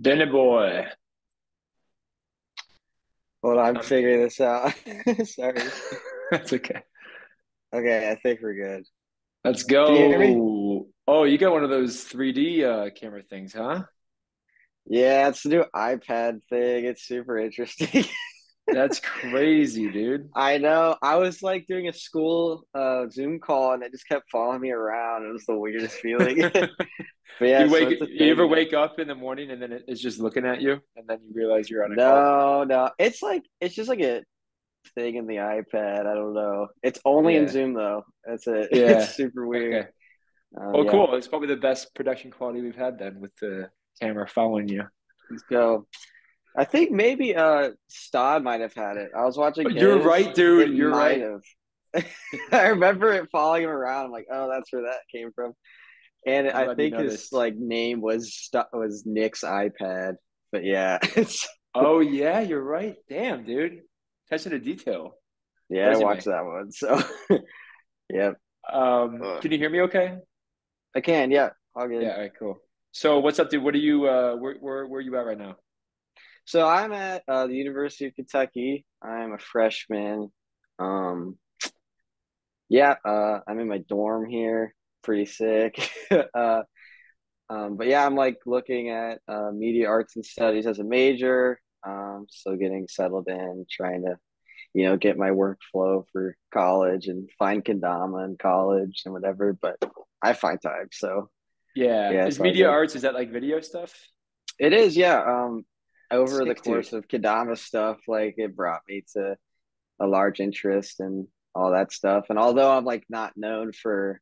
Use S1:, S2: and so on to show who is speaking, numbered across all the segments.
S1: Benny boy.
S2: Hold on, I'm
S1: Um,
S2: figuring this out. Sorry.
S1: that's okay.
S2: Okay, I think we're good.
S1: Let's
S2: Can you hear me?
S1: go. Oh, you got one of those 3D camera things, huh?
S2: Yeah, it's the new iPad thing. It's super interesting.
S1: That's crazy, dude.
S2: I know. I was like doing a school Zoom call and it just kept following me around. It was the weirdest feeling. But yeah,
S1: You
S2: so
S1: wake,
S2: it's a
S1: you ever
S2: thing now.
S1: wake up in the morning and then it's just looking at you, and then you realize you're on a call?
S2: No, no. It's just like a thing in the iPad. I don't know. It's only in
S1: Yeah,
S2: Zoom though. That's it. It's
S1: yeah.
S2: super weird.
S1: Okay. Well,
S2: Yeah,
S1: cool. It's probably the best production quality we've had then with the camera following you.
S2: let's go. I think maybe Stod might have had it. I was watching
S1: But you're
S2: his.
S1: right, dude.
S2: It
S1: You're
S2: might
S1: right.
S2: have. I remember it following him around. I'm like, oh, that's where that came from. And
S1: I'm
S2: I
S1: glad you
S2: think his
S1: noticed.
S2: like name was Nick's iPad. But yeah, it's
S1: Oh yeah, you're right. Damn, dude. Attention to detail.
S2: yeah, I watched
S1: Resume.
S2: that one. So yeah,
S1: Can you hear me okay?
S2: I can. Yeah, all
S1: Yeah,
S2: good.
S1: all right, cool. So what's up, dude? What are you where are you at right now?
S2: So I'm at the University of Kentucky. I'm a freshman. Um, yeah, I'm in my dorm here. Pretty sick. But yeah, I'm like looking at media arts and studies as a major. So getting settled in, trying to, get my workflow for college and find Kendama in college and whatever. But I find time. So
S1: Yeah.
S2: yeah,
S1: Is
S2: it's all
S1: media
S2: good.
S1: arts, is that like video stuff?
S2: It is, yeah. Over the
S1: Sick, dude.
S2: course of Kendama stuff, like it brought me to a large interest in all that stuff. And although I'm like not known for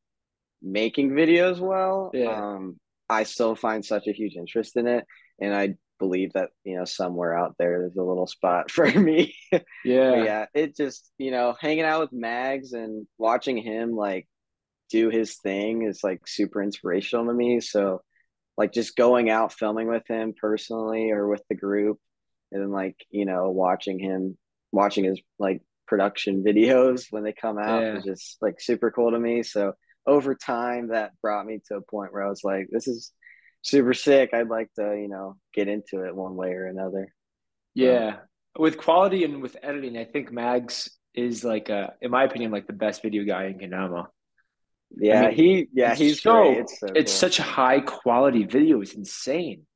S2: making videos well,
S1: Yeah.
S2: I still find such a huge interest in it. And I believe that, somewhere out there, there's a little spot for me. But
S1: Yeah.
S2: yeah, it just, hanging out with Mags and watching him like do his thing is like super inspirational to me. So, like, just going out filming with him personally or with the group, and then, like, watching his like production videos when they come out is
S1: Yeah.
S2: just like super cool to me. So over time that brought me to a point where I was like, this is super sick. I'd like to, get into it one way or another. So
S1: Yeah. With quality and with editing, I think Mags is like in my opinion, like the best video guy in Kendama. I
S2: yeah,
S1: mean,
S2: he's great. It's so
S1: it's
S2: cool.
S1: such high quality video. It's insane.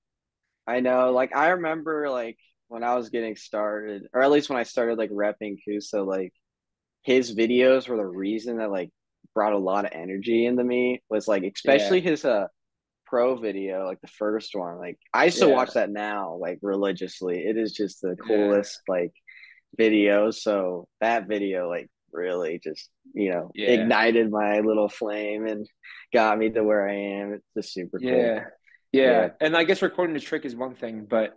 S2: I know, like I remember like when I was getting started, or at least when I started like repping KUSA, like his videos were the reason that like brought a lot of energy into me, was like especially
S1: Yeah.
S2: his pro video, like the first one. Like I still watch
S1: Yeah.
S2: that now like religiously. It is just the
S1: Yeah.
S2: coolest like video. So that video like really just,
S1: Yeah.
S2: ignited my little flame and got me to where I am. It's just super cool.
S1: Yeah.
S2: Yeah.
S1: Yeah. And I guess recording the trick is one thing, but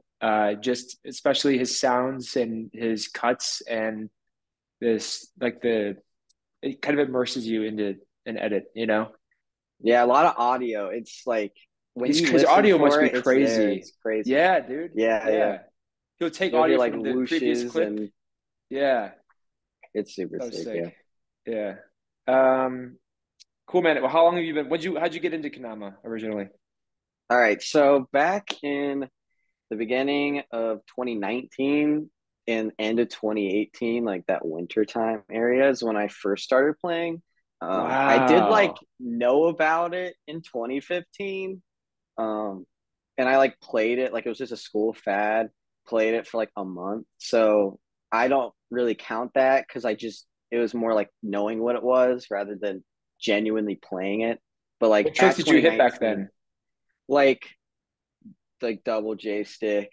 S1: just especially his sounds and his cuts and this like the it kind of immerses you into an edit, you know?
S2: Yeah, a lot of audio. It's like when you
S1: His
S2: listen
S1: audio must
S2: for
S1: be
S2: it, it's there.
S1: crazy.
S2: It's crazy.
S1: Yeah, dude.
S2: Yeah, yeah.
S1: Yeah. He'll take
S2: You'll hear
S1: audio
S2: like
S1: from the previous
S2: whooshes
S1: clip.
S2: and
S1: Yeah.
S2: it's super
S1: So
S2: sick. Yeah.
S1: sick. Yeah. Um, cool, man. Well, how long have you been? How'd you get into Kendama originally?
S2: All right. So back in the beginning of 2019 and end of 2018, like that winter time area is when I first started playing. I did like
S1: Wow.
S2: know about it in 2015. Um, and I like played it like it was just a school fad, played it for like a month. So I don't really count that because it was more like knowing what it was rather than genuinely playing it. But like
S1: What tricks
S2: at
S1: did you hit back
S2: 2019,
S1: then?
S2: like double J stick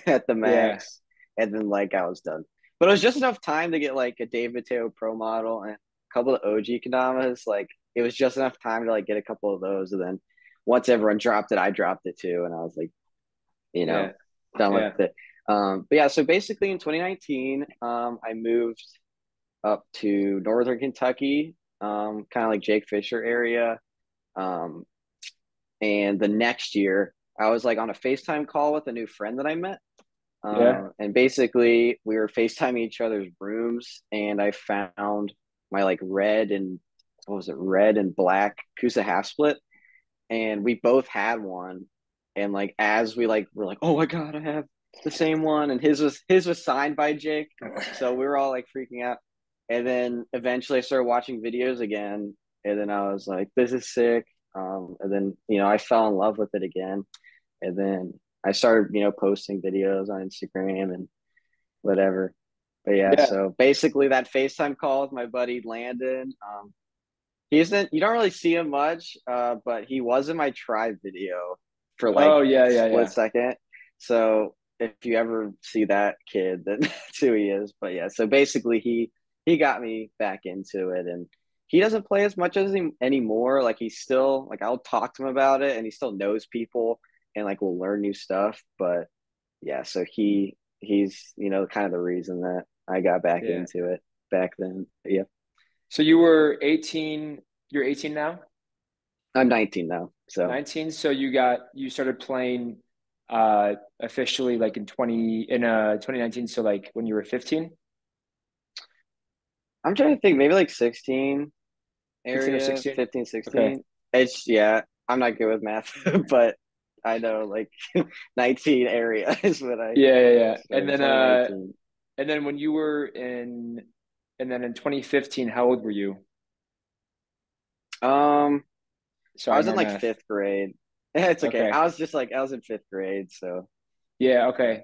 S2: at the
S1: Yeah.
S2: max, and then like I was done. But it was just enough time to get like a Dave Mateo Pro model and a couple of OG Kendamas. Like it was just enough time to like get a couple of those, and then once everyone dropped it, I dropped it too, and I was like, you
S1: Yeah.
S2: know, done with
S1: Yeah.
S2: it. But yeah, so basically in 2019, I moved up to Northern Kentucky, kind of like Jake Fisher area. Um, and the next year, I was like on a FaceTime call with a new friend that I met.
S1: Yeah.
S2: And basically, we were FaceTiming each other's rooms, and I found my like red and what was it, red and black KUSA half split, and we both had one. And like as we like we're like, oh my God, I have the same one. And his was signed by Jake. So we were all like freaking out. And then eventually I started watching videos again. And then I was like, this is sick. And then, I fell in love with it again. And then I started, posting videos on Instagram and whatever. But yeah,
S1: Yeah.
S2: so basically that FaceTime call with my buddy Landon. He isn't, you don't really see him much, but he was in my tribe video for like
S1: Oh yeah,
S2: a
S1: yeah,
S2: split
S1: yeah.
S2: second. So if you ever see that kid, then that's who he is. But yeah, so basically he got me back into it, and he doesn't play as much as him anymore. Like he's still like I'll talk to him about it, and he still knows people and like will learn new stuff. But yeah, so he's kind of the reason that I got back
S1: Yeah.
S2: into it back then. But yeah,
S1: So you were 18, you're 18 now?
S2: I'm 19 now, so
S1: 19. So you started playing officially like in 2019, so like when you were 15?
S2: I'm trying to think, maybe like 16
S1: 15 or
S2: area,
S1: 16?
S2: 15,
S1: Okay.
S2: 16. It's yeah, I'm not good with math, but I know like 19 area is what I
S1: Yeah, yeah, yeah.
S2: started 2019.
S1: And then when you were in and then in 2015, how old were you?
S2: Um, I
S1: Sorry,
S2: was in
S1: my
S2: like
S1: math.
S2: fifth grade. It's okay.
S1: Okay.
S2: I was in fifth grade, so
S1: Yeah, okay.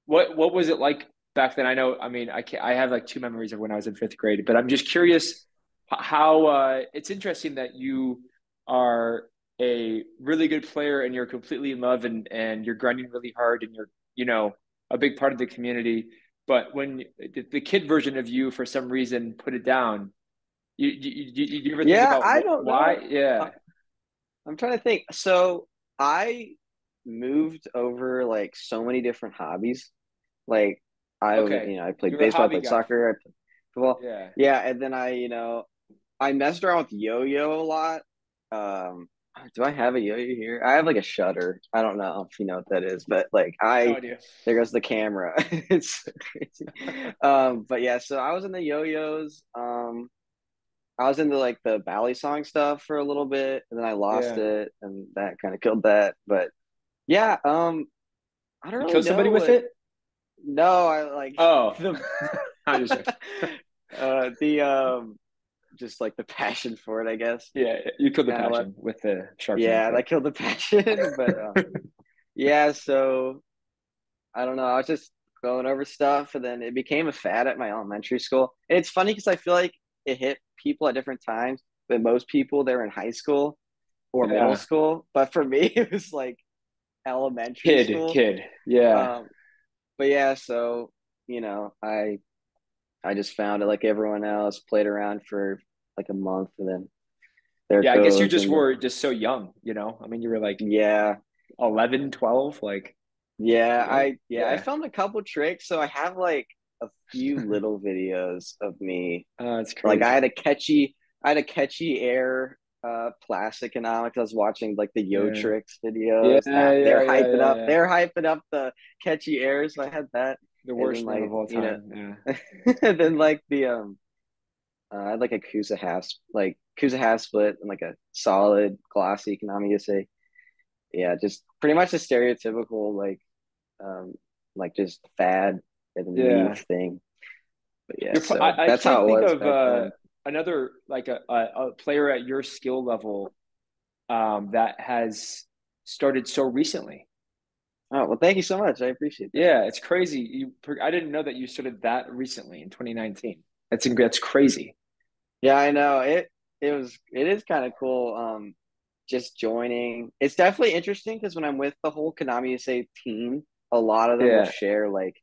S1: What was it like back then? I know, I mean, I have like two memories of when I was in fifth grade, but I'm just curious how it's interesting that you are a really good player and you're completely in love and you're grinding really hard and you're, a big part of the community. But when the kid version of you, for some reason, put it down, you ever think
S2: yeah,
S1: about
S2: I don't
S1: why?
S2: know.
S1: Yeah.
S2: I'm trying to think. So I moved over like so many different hobbies. Like
S1: Okay.
S2: I played
S1: You're a
S2: baseball, I
S1: hobby
S2: played
S1: guy.
S2: soccer, I played football.
S1: Yeah.
S2: Yeah, and then I messed around with yo-yo a lot. Um, do I have a yo-yo here? I have like a shutter. I don't know if you know what that is, but like
S1: No
S2: I
S1: idea.
S2: there goes the camera. It's crazy. But yeah, so I was in the yo-yos. I was into like the Bally song stuff for a little bit, and then I lost
S1: Yeah.
S2: it, and that kind of killed that. But yeah, I don't
S1: You
S2: really
S1: kill somebody
S2: know
S1: with
S2: what.
S1: it?
S2: No, I like
S1: Oh,
S2: the
S1: I'm just joking.
S2: the just like the passion for it, I guess.
S1: Yeah, you killed the
S2: Kind of what.
S1: passion with the sharpening
S2: Yeah,
S1: tip.
S2: that killed the passion. But yeah, so I don't know. I was just going over stuff, and then it became a fad at my elementary school. And it's funny because I feel like it hit people at different times, but most people they're in high school or middle
S1: Yeah,
S2: school. But for me, it was like elementary
S1: kid,
S2: school.
S1: kid. Yeah,
S2: Um, but yeah, so I just found it like everyone else, played around for like a month, and then there it
S1: yeah. I guess you
S2: goes.
S1: just
S2: And
S1: were just so young. I mean, you were like
S2: yeah,
S1: 11, 12. Like,
S2: I
S1: yeah.
S2: filmed a couple tricks, so I have like a few little videos of me.
S1: It's
S2: Like
S1: crazy.
S2: I had a catchy air plastic economics. I was watching like the Yo
S1: Yeah,
S2: Tricks
S1: yeah,
S2: videos. That
S1: yeah, yeah, yeah, yeah.
S2: they're hyping up the catchy air, so I had that.
S1: The
S2: And then
S1: worst name of
S2: like,
S1: all time. Yeah,
S2: and then like the I had like a KUSA half split and like a solid glossy Konami USA. Yeah, just pretty much a stereotypical um like just fad and then
S1: yeah.
S2: weave thing. But yeah, so
S1: I
S2: that's
S1: can't
S2: how it
S1: think
S2: was
S1: of
S2: back then.
S1: another like a player at your skill level that has started so recently.
S2: Oh well, thank you so much. I appreciate that.
S1: Yeah, it's crazy. I didn't know that you started that recently in 2019. That's crazy.
S2: Yeah, I know it is kind of cool. Just joining. It's definitely interesting because when I'm with the whole Konami USA team, a lot of them will
S1: Yeah,
S2: share like,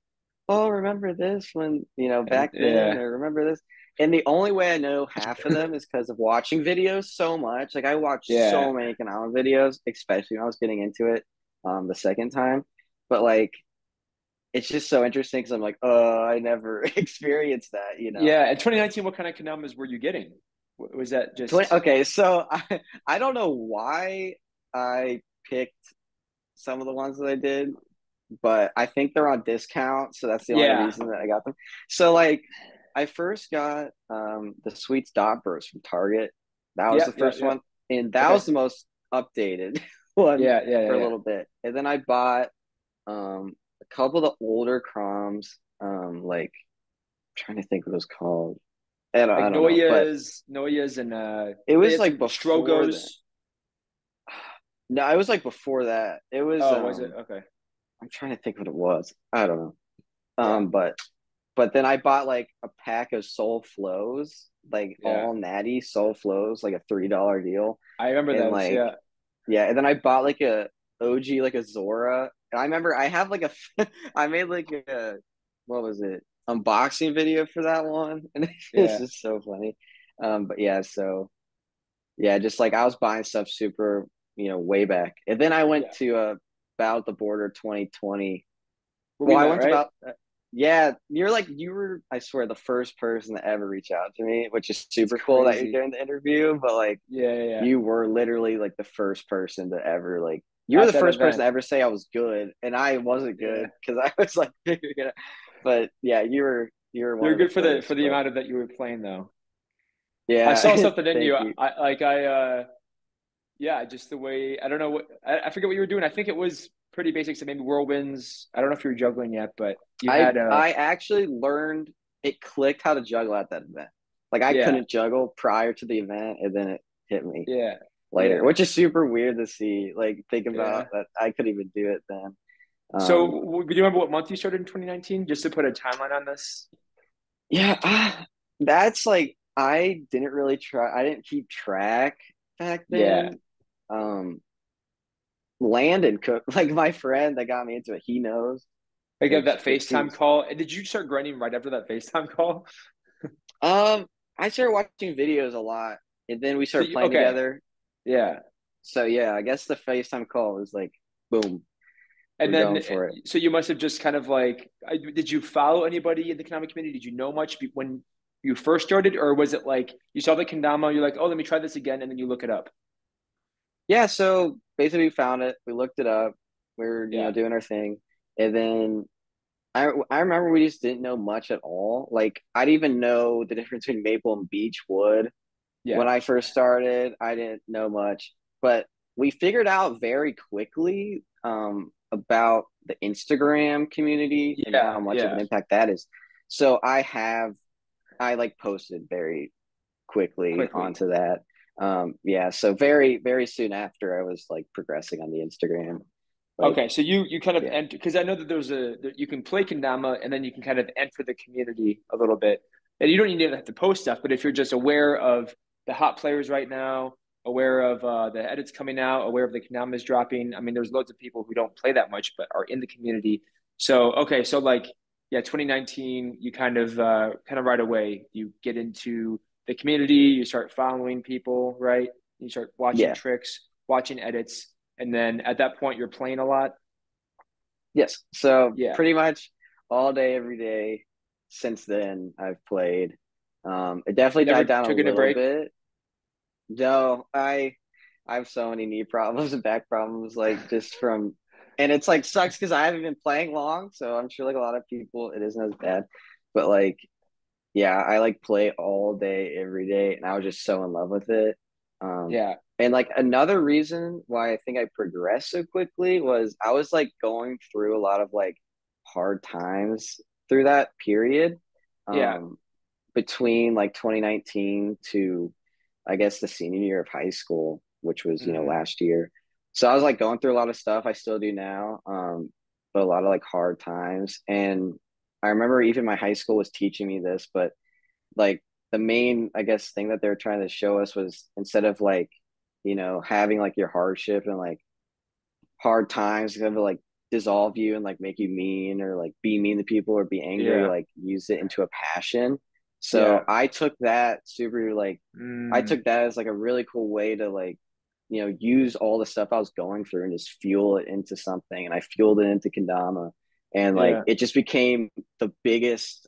S2: "Oh, remember this when
S1: and
S2: back then,"
S1: yeah,
S2: or "Remember this." And the only way I know half of them is because of watching videos so much. Like I watched
S1: yeah,
S2: so many Konami videos, especially when I was getting into it the second time. But like, it's just so interesting because I'm like, oh, I never experienced that.
S1: yeah. In 2019, what kind of Kendamas were you getting? Was that
S2: 20,
S1: just
S2: okay, so I don't know why I picked some of the ones that I did, but I think they're on discount, so that's the only
S1: yeah,
S2: reason that I got them. So like I first got the Sweets Dot Burst from Target. That was the
S1: yep, yep,
S2: first
S1: yep.
S2: one, and that
S1: Okay,
S2: was the most updated one
S1: Yeah, yeah, yeah,
S2: for a
S1: yeah.
S2: little bit. And then I bought a couple of the older Chroms, like I'm trying to think what it was called.
S1: Like
S2: I don't know, but
S1: Noyas, and
S2: it
S1: they
S2: was
S1: had
S2: like
S1: some
S2: before that.
S1: Strogos.
S2: No, it was like before that. It was
S1: Oh, was it? Okay.
S2: I'm trying to think what it was. I don't know.
S1: Yeah,
S2: But then I bought like a pack of Soul Flows, like
S1: yeah.
S2: all natty Soul Flows, like a $3 deal.
S1: I remember
S2: And
S1: those.
S2: like
S1: Yeah,
S2: yeah, and then I bought like a OG like a Zora. And I remember I have like a I made like a what was it? Unboxing video for that one. And it's
S1: yeah,
S2: just so funny. But yeah, so yeah, just like I was buying stuff super, way back. And then I went
S1: yeah.
S2: to Battle at the Border 2020.
S1: Where
S2: Well,
S1: we
S2: I
S1: met,
S2: went to
S1: right?
S2: about yeah, you were, I swear, the first person to ever reach out to me, which is
S1: It's
S2: super cool that you're
S1: crazy.
S2: doing the interview, but like
S1: Yeah, yeah, yeah.
S2: you were literally like the first person to ever like you were
S1: At
S2: the
S1: that
S2: first person
S1: event.
S2: to ever say I was good and I wasn't
S1: Yeah,
S2: good because I was like figuring it out. But yeah, you were one
S1: you're
S2: of the
S1: good for the
S2: first,
S1: for the
S2: but
S1: amount of that you were playing, though. I
S2: yeah,
S1: saw something in
S2: thank
S1: you.
S2: you.
S1: Yeah, just the way I don't know I forget what you were doing. I think it was pretty basic, so maybe whirlwinds. I don't know if you were juggling yet, but you
S2: I
S1: had
S2: I actually learned it clicked how to juggle at that event. Like I
S1: yeah,
S2: couldn't juggle prior to the event and then it hit me
S1: yeah,
S2: later,
S1: yeah,
S2: which is super weird to see. Like think about
S1: yeah.
S2: that I could even do it then.
S1: So,
S2: Um,
S1: do you remember what month you started in 2019? Just to put a timeline on this.
S2: yeah, that's like I didn't really try. I didn't keep track back
S1: Yeah,
S2: then. Um, Landon cook like my friend that got me into it. He knows,
S1: I got
S2: which
S1: that
S2: which
S1: FaceTime
S2: he's
S1: call. And did you start grinding right after that FaceTime call?
S2: um. I started watching videos a lot, and then we
S1: So,
S2: started playing
S1: okay,
S2: together.
S1: yeah.
S2: So yeah, I guess the FaceTime call was like, boom,
S1: And
S2: we're
S1: then,
S2: going for it.
S1: so you must have just kind of like, did you follow anybody in the Kendama community? Did you know much when you first started, or was it like you saw the Kendama, you're like, oh, let me try this again, and then you look it up?
S2: Yeah, so basically we found it. We looked it up. We were,
S1: Yeah,
S2: doing our thing, and then I remember we just didn't know much at all. Like I didn't even know the difference between maple and beech wood when
S1: yeah,
S2: I first started. I didn't know much, but we figured out very quickly about the Instagram community and
S1: yeah,
S2: how much of
S1: yeah.
S2: an impact that is. So I like posted very quickly
S1: Quickly.
S2: onto that. Yeah, so very very soon after I was like progressing on the Instagram. Like
S1: Okay, so you kind of
S2: yeah,
S1: enter because I know that that you can play Kendama and then you can kind of enter the community a little bit, and you don't even have to post stuff. But if you're just aware of the hot players right now, aware of the edits coming out, aware of the Kendamas dropping, I mean, there's loads of people who don't play that much but are in the community. So okay, so like yeah, 2019, you kind of right away you get into the community, you start following people, right? You start watching
S2: yeah,
S1: tricks, watching edits, and then at that point, you're playing a lot.
S2: yes. So
S1: Yeah.
S2: pretty much all day every day since then I've played. It definitely
S1: Never
S2: died down a
S1: took it a
S2: little
S1: break.
S2: bit. No, I have so many knee problems and back problems, like just from, and it's like sucks because I haven't been playing long, so I'm sure like a lot of people it isn't as bad, but like yeah, I like play all day every day, and I was just so in love with it. Um,
S1: Yeah.
S2: and like another reason why I think I progressed so quickly was I was like going through a lot of like hard times through that period.
S1: Yeah.
S2: Um, between like 2019 to I guess the senior year of high school, which was,
S1: Mm,
S2: last year. So I was like going through a lot of stuff. I still do now, but a lot of like hard times. And I remember even my high school was teaching me this, but like the main, I guess, thing that they were trying to show us was instead of like, having like your hardship and like hard times kind of like dissolve you and like make you mean or like be mean to people or be angry,
S1: yeah.
S2: like use it into a passion. So
S1: Yeah.
S2: I took that super like I
S1: Mm,
S2: took that as like a really cool way to like, use all the stuff I was going through and just fuel it into something. And I fueled it into Kendama. And like
S1: yeah.
S2: it just became the biggest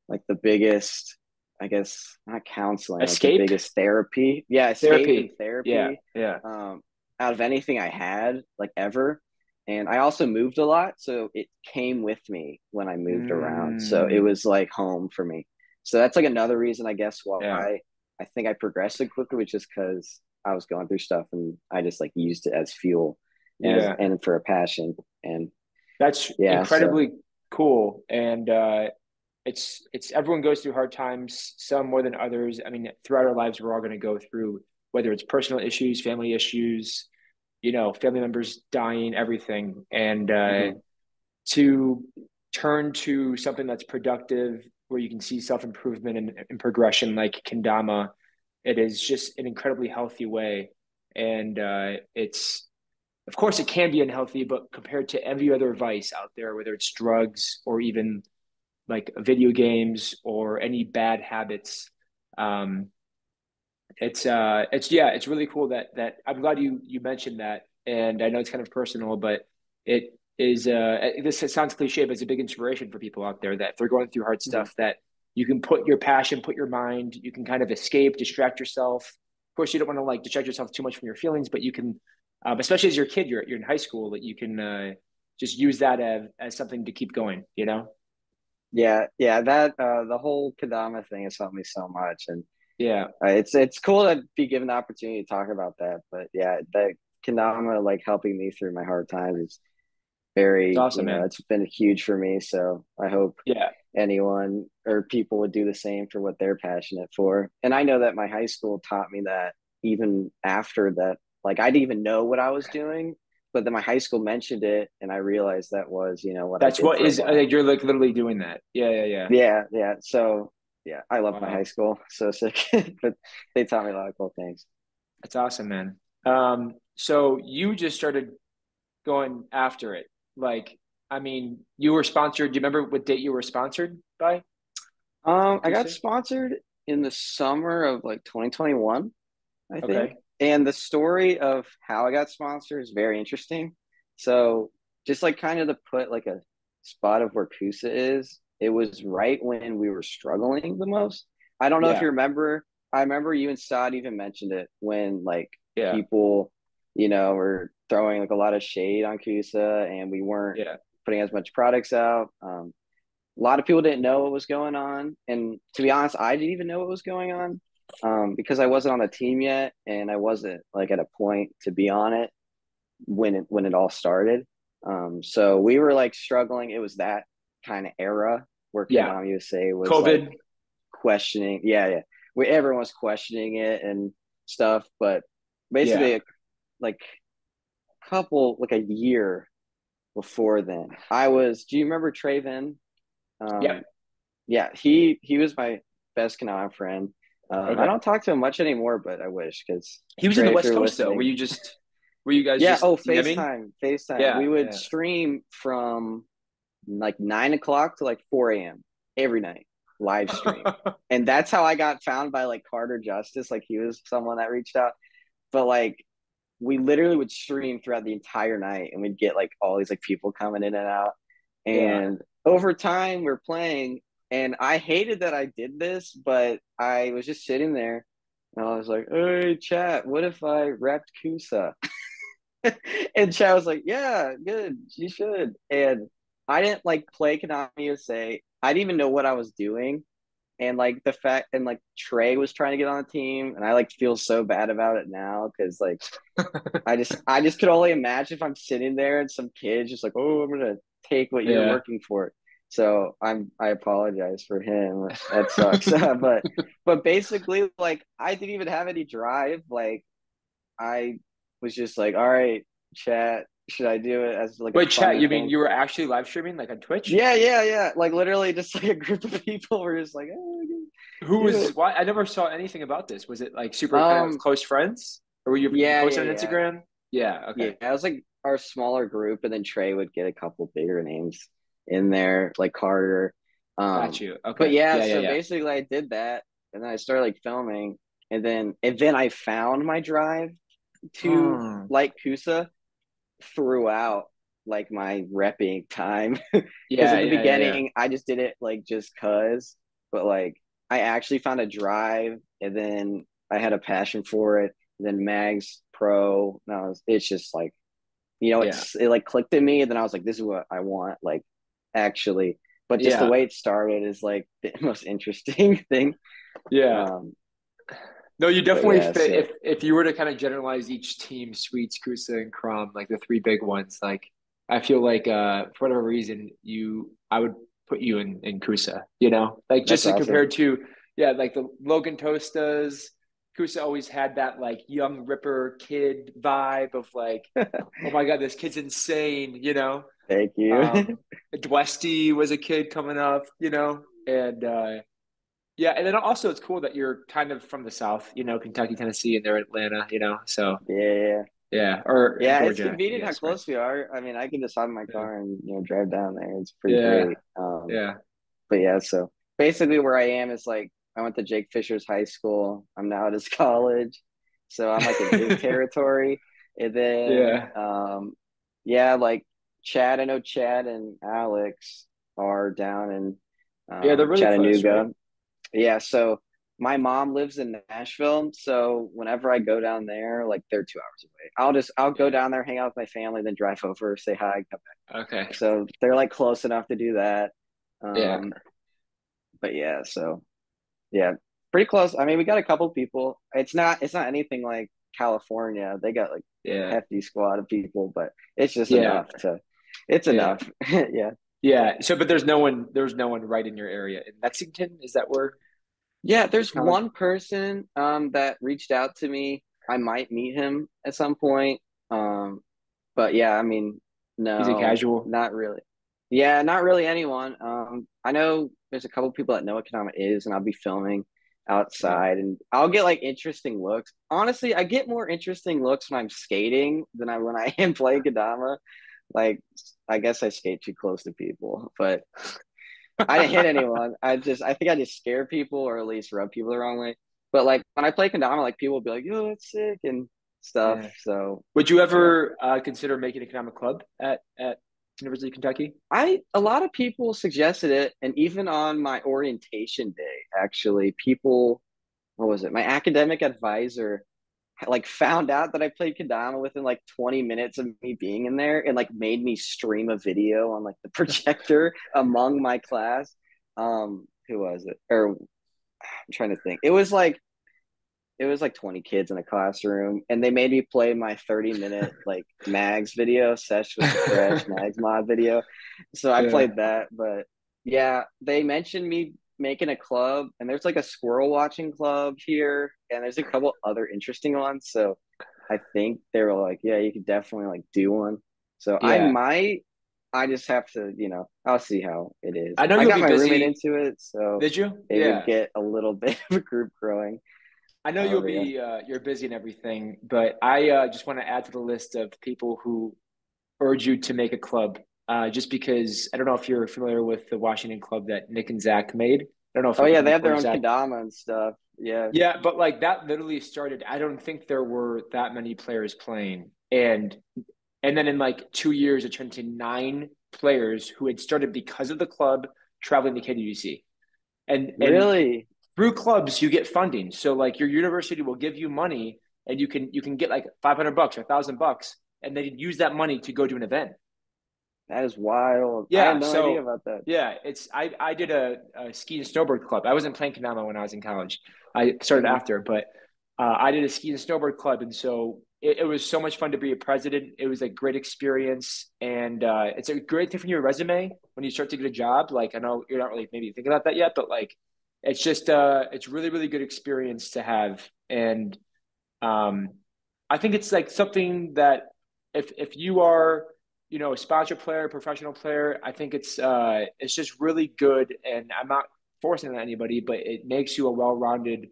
S2: like the biggest, I guess not counseling, like the
S1: Escape.
S2: biggest therapy. Yeah, escape and
S1: Therapy. Yeah.
S2: therapy
S1: Yeah.
S2: um, out of anything I had, like ever. And I also moved a lot, so it came with me when I moved around. So it
S1: Mm,
S2: was like home for me. So that's like another reason, I guess,
S1: yeah.
S2: why I think I progressed so quickly, which is because I was going through stuff, and I just like used it as fuel as
S1: Yeah.
S2: and for a passion. And
S1: That's
S2: yeah, so
S1: incredibly cool. And it's everyone goes through hard times, some more than others. I mean, throughout our lives, we're all going to go through whether it's personal issues, family issues, family members dying, everything. And
S2: mhm.
S1: to turn to something that's productive, where you can see self improvement and progression, like Kendama, it is just an incredibly healthy way. And it's of course, it can be unhealthy, but compared to every other vice out there, whether it's drugs or even like video games or any bad habits, um, it's really cool that I'm glad you mentioned that, and I know it's kind of personal, but it is this sounds cliche, but it's a big inspiration for people out there that if they're going through hard
S2: Mhm.
S1: stuff, that you can put your passion, put your mind, you can kind of escape, distract yourself. Of course, you don't want to like distract yourself too much from your feelings, but you can, especially as you're a kid, you're in high school, that you can just use that as something to keep going. You know?
S2: Yeah, yeah, that the whole Kadama thing has helped me so much, and
S1: Yeah,
S2: it's cool to be given the opportunity to talk about that. But yeah, that Kadama like helping me through my hard times is
S1: it's
S2: very,
S1: awesome, man.
S2: it's been huge for me. So I hope
S1: Yeah,
S2: anyone or people would do the same for what they're passionate for. And I know that my high school taught me that even after that, like I didn't even know what I was doing, but then my high school mentioned it, and I realized that was, what I
S1: that's
S2: did
S1: what
S2: for a
S1: is
S2: while.
S1: you're like literally doing that. Yeah, yeah, yeah.
S2: Yeah, yeah. So yeah, I love my high
S1: Wow.
S2: school. So sick. But they taught me a lot of cool things.
S1: That's awesome, man. So you just started going after it. Like, I mean, you were sponsored. Do you remember what date you were sponsored by
S2: I got
S1: KUSA?
S2: sponsored in the summer of like 2021, I think.
S1: Okay.
S2: And the story of how I got sponsored is very interesting. So just like kind of to put like a spot of where KUSA is, it was right when we were struggling the most. I don't know if
S1: Yeah.
S2: you remember. I remember you and Saad even mentioned it when like
S1: Yeah.
S2: people, were throwing like a lot of shade on KUSA, and we weren't
S1: Yeah.
S2: putting as much products out. A lot of people didn't know what was going on, and to be honest, I didn't even know what was going on, because I wasn't on the team yet, and I wasn't like at a point to be on it when it all started. So we were like struggling. It was that kind of era where
S1: Yeah.
S2: Kendama USA was like
S1: COVID.
S2: questioning. Yeah, yeah, where everyone was questioning it and stuff. But
S1: Yeah.
S2: basically, like like a year before then, I was. Do you remember Traven? Um,
S1: Yep.
S2: Yeah, he was my best Kanata friend. I
S1: Okay.
S2: don't talk to him much anymore, but I wish because
S1: He was in the
S2: Trey, if
S1: West
S2: you're
S1: Coast though.
S2: listening,
S1: Were you guys
S2: yeah.
S1: just
S2: Oh,
S1: DMing?
S2: FaceTime, FaceTime. We
S1: Yeah.
S2: would
S1: Yeah.
S2: stream from like 9 o'clock to like 4 a.m. every night, live stream, and that's how I got found by like Carter Justice. Like he was someone that reached out, but like we literally would stream throughout the entire night, and we'd get like all these like people coming in and out.
S1: Yeah.
S2: And over time, we're playing, and I hated that I did this, but I was just sitting there, and I was like, "Hey, chat, what if I repped Kusa?" And chat was like, "Yeah, good, you should." And I didn't like play Konami USA. I didn't even know what I was doing, and like the fact, and like Trey was trying to get on the team, and I like feel so bad about it now because like I just could only imagine if I'm sitting there and some kid's just like, oh, I'm gonna take what you're
S1: Yeah.
S2: working for. So I apologize for him. That sucks. But basically, like I didn't even have any drive. Like I was just like, all right, chat, should I do it as like a
S1: Wait, chat,
S2: funny
S1: you mean
S2: thing?
S1: you were actually live streaming like on Twitch?
S2: Yeah, yeah, yeah. Like literally, just like a group of people were just like, oh,
S1: Who
S2: do
S1: was
S2: it.
S1: why I never saw anything about this. Was it like super kind of
S2: Um,
S1: close friends? Or were you
S2: yeah, yeah,
S1: posting on
S2: yeah.
S1: Instagram? Yeah,
S2: Yeah,
S1: okay.
S2: it was like our smaller group, and then Trey would get a couple bigger names in there, like Carter.
S1: Got
S2: Um,
S1: you.
S2: but
S1: Okay.
S2: yeah,
S1: Yeah, yeah,
S2: so
S1: yeah.
S2: basically I did that, and then I started like filming, and then I found my drive to
S1: Hmm.
S2: like Kusa throughout like my repping time. Because
S1: Yeah,
S2: in the
S1: yeah, yeah, yeah.
S2: beginning I just did it like just cause, but like I actually found a drive, and then I had a passion for it. And then Mags Pro, no, it's just like,
S1: Yeah.
S2: it like clicked in me, and then I was like, this is what I want, like actually. But just the
S1: Yeah.
S2: way it started is like the most interesting thing.
S1: Yeah.
S2: Um,
S1: No, you
S2: But
S1: definitely
S2: yeah,
S1: fit.
S2: so
S1: If you were to kind of generalize each team, Sweets, Kusa, and Crom, like the three big ones, like I feel like for whatever reason, I would put you in Kusa, like
S2: that's
S1: just to
S2: awesome.
S1: compare to, yeah, like the Logan Tostas, Kusa always had that like young Ripper kid vibe of like, oh my God, this kid's insane.
S2: Thank you.
S1: Dwesty was a kid coming up, and yeah, and then also it's cool that you're kind of from the South, Kentucky, Tennessee, and they're in Atlanta, so
S2: Yeah, yeah.
S1: yeah, or
S2: Yeah, it's
S1: Georgia, I
S2: convenient how
S1: guess, right?
S2: close we are. I mean, I can just hop in my
S1: Yeah,
S2: car and drive down there. It's pretty
S1: yeah,
S2: great.
S1: yeah,
S2: But yeah, so basically where I am is like I went to Jake Fisher's high school. I'm now at his college. So I'm like in his territory. And then
S1: yeah,
S2: yeah, like Chad, I know Chad and Alex are down in
S1: yeah. They're really close, right?
S2: Chattanooga. Yeah, so my mom lives in Nashville, so whenever I go down there, like they're 2 hours away. I'll go
S1: Yeah.
S2: down there, hang out with my family, then drive over, say hi, come back.
S1: Okay.
S2: So they're like close enough to do that.
S1: Yeah.
S2: Um, but yeah, so yeah, pretty close. I mean, we got a couple people. It's not anything like California. They got like
S1: Yeah.
S2: hefty squad of people, but it's just
S1: Yeah.
S2: enough to. It's
S1: Yeah.
S2: enough. Yeah.
S1: Yeah. So, but there's no one right in your area in Lexington. Is that where
S2: Yeah,
S1: your
S2: there's
S1: college?
S2: one person that reached out to me. I might meet him at some point. Um, but yeah, I mean,
S1: He's a
S2: no,
S1: casual.
S2: not really. Yeah, not really anyone. I know there's a couple people that know what Kendama is, and I'll be filming
S1: Yeah.
S2: outside, and I'll get like interesting looks. Honestly, I get more interesting looks when I'm skating than when I am playing Kendama. Like, I guess I skate too close to people, but I didn't hit anyone. I think I just scare people or at least rub people the wrong way. But like when I play Kendama, like people will be like, "Oh, it's sick" and stuff.
S1: Yeah.
S2: So
S1: Would you
S2: yeah.
S1: ever consider making a economic club at University of Kentucky?
S2: A lot of people suggested it, and even on my orientation day, actually, people, what was it? My academic advisor like found out that I played Kendama within like 20 minutes of me being in there and like made me stream a video on like the projector among my class. Who was it? Or I'm trying to think. It was like 20 kids in a classroom, and they made me play my 30-minute like mags video. Sesh with the fresh mags mod video. So I
S1: Yeah.
S2: played that. But yeah, they mentioned me making a club, and there's like a squirrel watching club here, and there's a couple other interesting ones. So I think they were like, yeah, you could definitely like do one. So I
S1: Yeah.
S2: might. I just have to, I'll see how it is.
S1: I know
S2: I
S1: you'll
S2: got
S1: be
S2: my roommate
S1: busy.
S2: into it, so
S1: Did you?
S2: it would
S1: Yeah.
S2: get a little bit of a group growing.
S1: I know you'll
S2: But yeah.
S1: be you're busy and everything, but I just want to add to the list of people who urge you to make a club. Just because I don't know if you're familiar with the Washington club that Nick and Zach made. I don't know
S2: Oh yeah,
S1: if
S2: they
S1: Nick
S2: have their
S1: or
S2: own
S1: Zach.
S2: kendama and stuff. Yeah,
S1: Yeah, but like that literally started. I don't think there were that many players playing, and then in like 2 years, it turned to 9 players who had started because of the club traveling to KUC. And
S2: really.
S1: through clubs you get funding, so like your university will give you money, and you can get like $500 or $1,000, and they use that money to go to an event.
S2: That is wild. I had
S1: Yeah,
S2: no idea
S1: so
S2: about that.
S1: yeah, I did a ski and snowboard club. I wasn't playing Kendama when I was in college. I started
S2: Hmm.
S1: after, but I did a ski and snowboard club, and so it was so much fun to be a president. It was a great experience, and it's a great thing for your resume when you start to get a job. Like I know you're not really maybe thinking about that yet, but like it's really really good experience to have, and um, I think it's like something that if you are, a sponsor player, professional player, I think it's just really good. And I'm not forcing it on anybody, but it makes you a well-rounded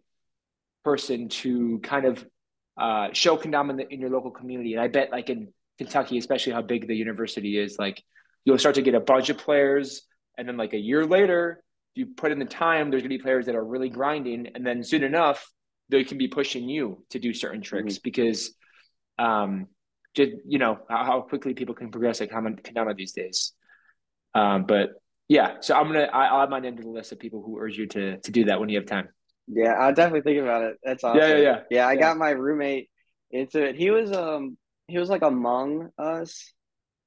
S1: person to kind of show Kendama in your local community. And I bet like in Kentucky, especially how big the university is, like you'll start to get a bunch of players, and then like a year later, if you put in the time, there's gonna be players that are really grinding, and then soon enough, they can be pushing you to do certain
S2: Hmm.
S1: tricks because um just how quickly people can progress like Kendama these days. But yeah, so I'll add mine into the list of people who urge you to do that when you have time.
S2: Yeah, I'll definitely think about it. That's
S1: Yeah, yeah,
S2: awesome.
S1: yeah,
S2: Yeah, I
S1: yeah,
S2: got my roommate into it. He was like among us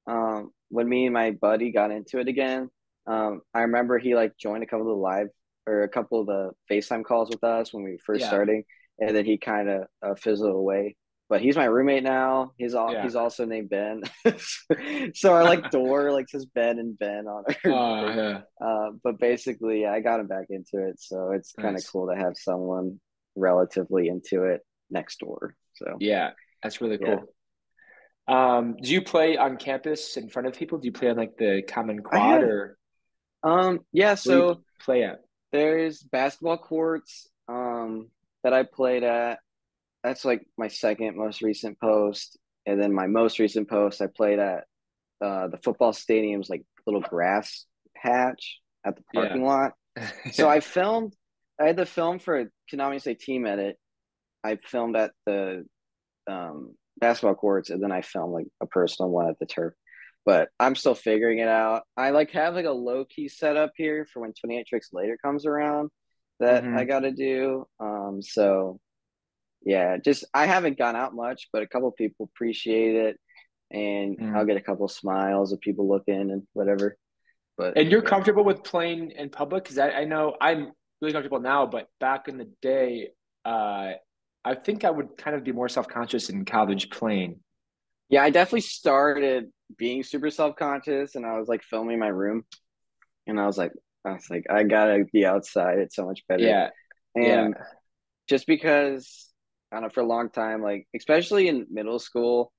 S2: when me and my buddy got into it again. I remember he like joined a couple of the FaceTime calls with us when we were first
S1: yeah.
S2: starting. and then he kind of fizzled away. But he's my roommate now.
S1: Yeah.
S2: He's also named Ben. So our like door like says Ben and Ben on our thing.
S1: Yeah.
S2: But basically, yeah, I got him back into it, so it's kind of
S1: Nice.
S2: cool to have someone relatively into it next door. So
S1: Yeah. That's really
S2: yeah,
S1: cool. Do you play on campus in front of people? Do you play on like the common
S2: I
S1: quad
S2: have
S1: or
S2: yeah.
S1: where do you
S2: So
S1: play at?
S2: there's basketball courts that I played at. That's like my second most recent post, and then my most recent post I played at the football stadium's like little grass patch at the
S1: Yeah.
S2: parking lot. So
S1: Yeah.
S2: I had the film for a Konami Say team edit. I filmed at the basketball courts, and then I filmed like a personal one at the turf. But I'm still figuring it out. I like have like a low key setup here for when 28 Tricks later comes around that I
S1: Hmm.
S2: got to do. So yeah, just I haven't gone out much, but a couple people appreciate it, and I'll
S1: Hmm.
S2: get a couple smiles of people looking and whatever. But
S1: And you're
S2: yeah,
S1: comfortable with playing in public? Because I know I'm really comfortable now, but back in the day, uh, I think I would kind of be more self-conscious in college playing.
S2: yeah, I definitely started being super self conscious, and I was like filming my room, and I was like, I gotta be outside. It's so much better.
S1: Yeah. Yeah.
S2: And just because I don't know, for a long time, like especially in middle school,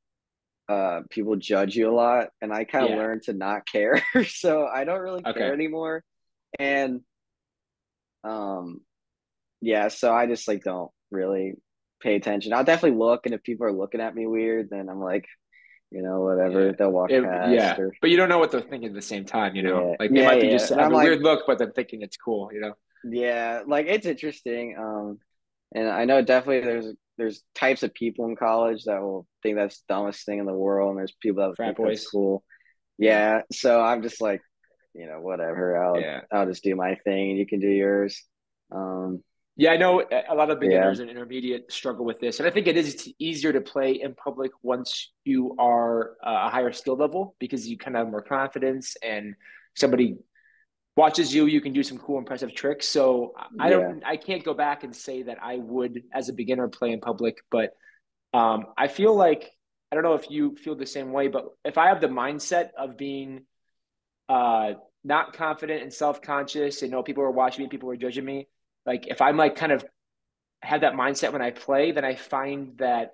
S2: people judge you a lot, and I kind of
S1: Yeah.
S2: learned to not care. So I don't really care
S1: Okay.
S2: anymore. And um, yeah, so I just like don't really pay attention. I'll definitely look, and if people are looking at me weird, then I'm like,
S1: Yeah.
S2: whatever. They'll walk past
S1: Yeah.
S2: or
S1: But you don't know what they're thinking at the same time, you know?
S2: yeah,
S1: Like they
S2: yeah,
S1: might be
S2: yeah.
S1: just
S2: And
S1: have
S2: I'm
S1: a
S2: like,
S1: weird look, but they're thinking it's cool, you know?
S2: yeah, like it's interesting. And I know definitely there's types of people in college that will think that's the dumbest thing in the world, and there's people that
S1: Frat
S2: think that's
S1: boys.
S2: cool.
S1: Yeah.
S2: Yeah, so I'm just like, whatever.
S1: Yeah.
S2: I'll just do my thing, and you can do yours. Um,
S1: Yeah, I know a lot of
S2: yeah,
S1: beginners and intermediate struggle with this. And I think it is easier to play in public once you are a higher skill level because you kind of have more confidence and somebody watches you, you can do some cool, impressive tricks. So
S2: yeah,
S1: I can't go back and say that I would, as a beginner, play in public, but I feel like, I don't know if you feel the same way, but if I have the mindset of being uh, not confident and self conscious and know people are watching me, people are judging me, like if I'm like kind of have that mindset when I play, then I find that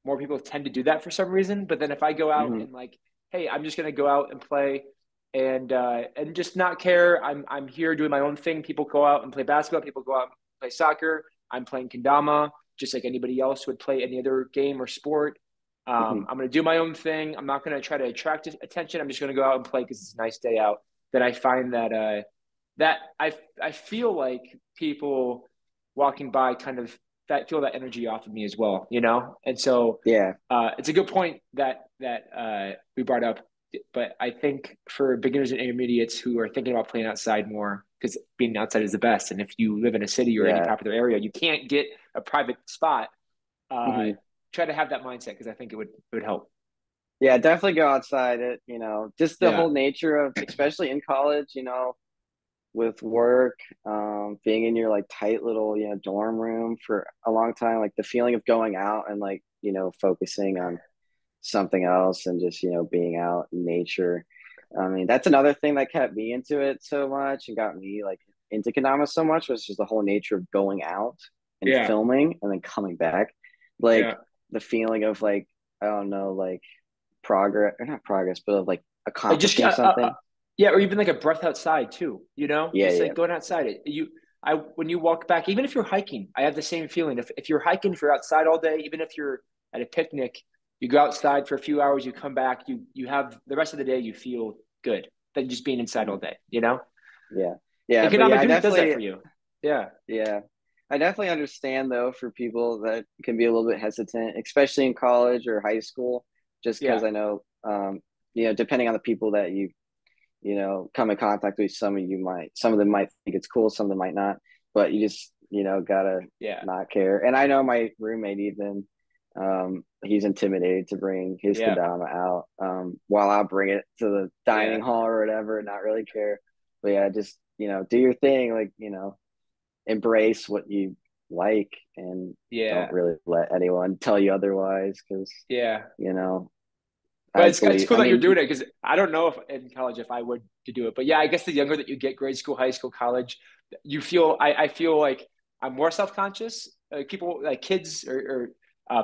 S1: more people tend to do that for some reason. But then if I go out
S2: hmm
S1: and like, hey, I'm just gonna go out and play and just not care. I'm here doing my own thing. People go out and play basketball. People go out and play soccer. I'm playing kendama, just like anybody else would play any other game or sport.
S2: hmm
S1: I'm gonna do my own thing. I'm not gonna try to attract attention. I'm just gonna go out and play because it's a nice day out. Then I find that that I feel like people walking by kind of that feel that energy off of me as well, you know? And so
S2: yeah,
S1: it's a good point that we brought up. But I think for beginners and intermediates who are thinking about playing outside more, because being outside is the best. And if you live in a city or any
S2: yeah,
S1: popular area, you can't get a private spot. Uh,
S2: hmm
S1: try to have that mindset because I think it would help.
S2: yeah. Definitely go outside. Just the
S1: Yeah,
S2: whole nature of, especially in college, with work, being in your like tight little, dorm room for a long time, like the feeling of going out and like, focusing on something else and just, being out in nature. I mean, that's another thing that kept me into it so much and got me like into Kendama so much was just the whole nature of going out and
S1: yeah,
S2: filming and then coming back. Like
S1: yeah.
S2: the feeling of like, I don't know, like progress or not progress, but of like
S1: Like just
S2: accomplishing something.
S1: yeah, or even like a breath outside too. You know,
S2: Yeah,
S1: just
S2: yeah.
S1: like going outside. I when you walk back, even if you're hiking, I have the same feeling. If you're hiking, if you're outside all day, even if you're at a picnic, you go outside for a few hours, you come back, you have the rest of the day, you feel good than just being inside all
S2: Mhm.
S1: day. You know,
S2: Yeah. Yeah,
S1: and
S2: but yeah,
S1: Kendama does that for you. Yeah,
S2: yeah. I definitely understand though for people that can be a little bit hesitant, especially in college or high school, just because
S1: yeah,
S2: I know, depending on the people that come in contact with, some of them might think it's cool, some of them might not, but you just, gotta
S1: yeah,
S2: not care. And I know my roommate even, he's intimidated to bring his
S1: yeah,
S2: kendama out, while I'll bring it to the dining
S1: yeah.
S2: hall or whatever and not really care. But yeah, just, do your thing, like, embrace what like, and don't
S1: Yeah.
S2: really let anyone tell you otherwise because,
S1: Yeah.
S2: you know,
S1: But
S2: I
S1: it's
S2: believe,
S1: cool
S2: I
S1: that you're
S2: mean,
S1: doing it because I don't know if in college if I would to do it. But yeah, I guess the younger that you get, grade school, high school, college, you feel I feel like I'm more self-conscious. Like people like kids or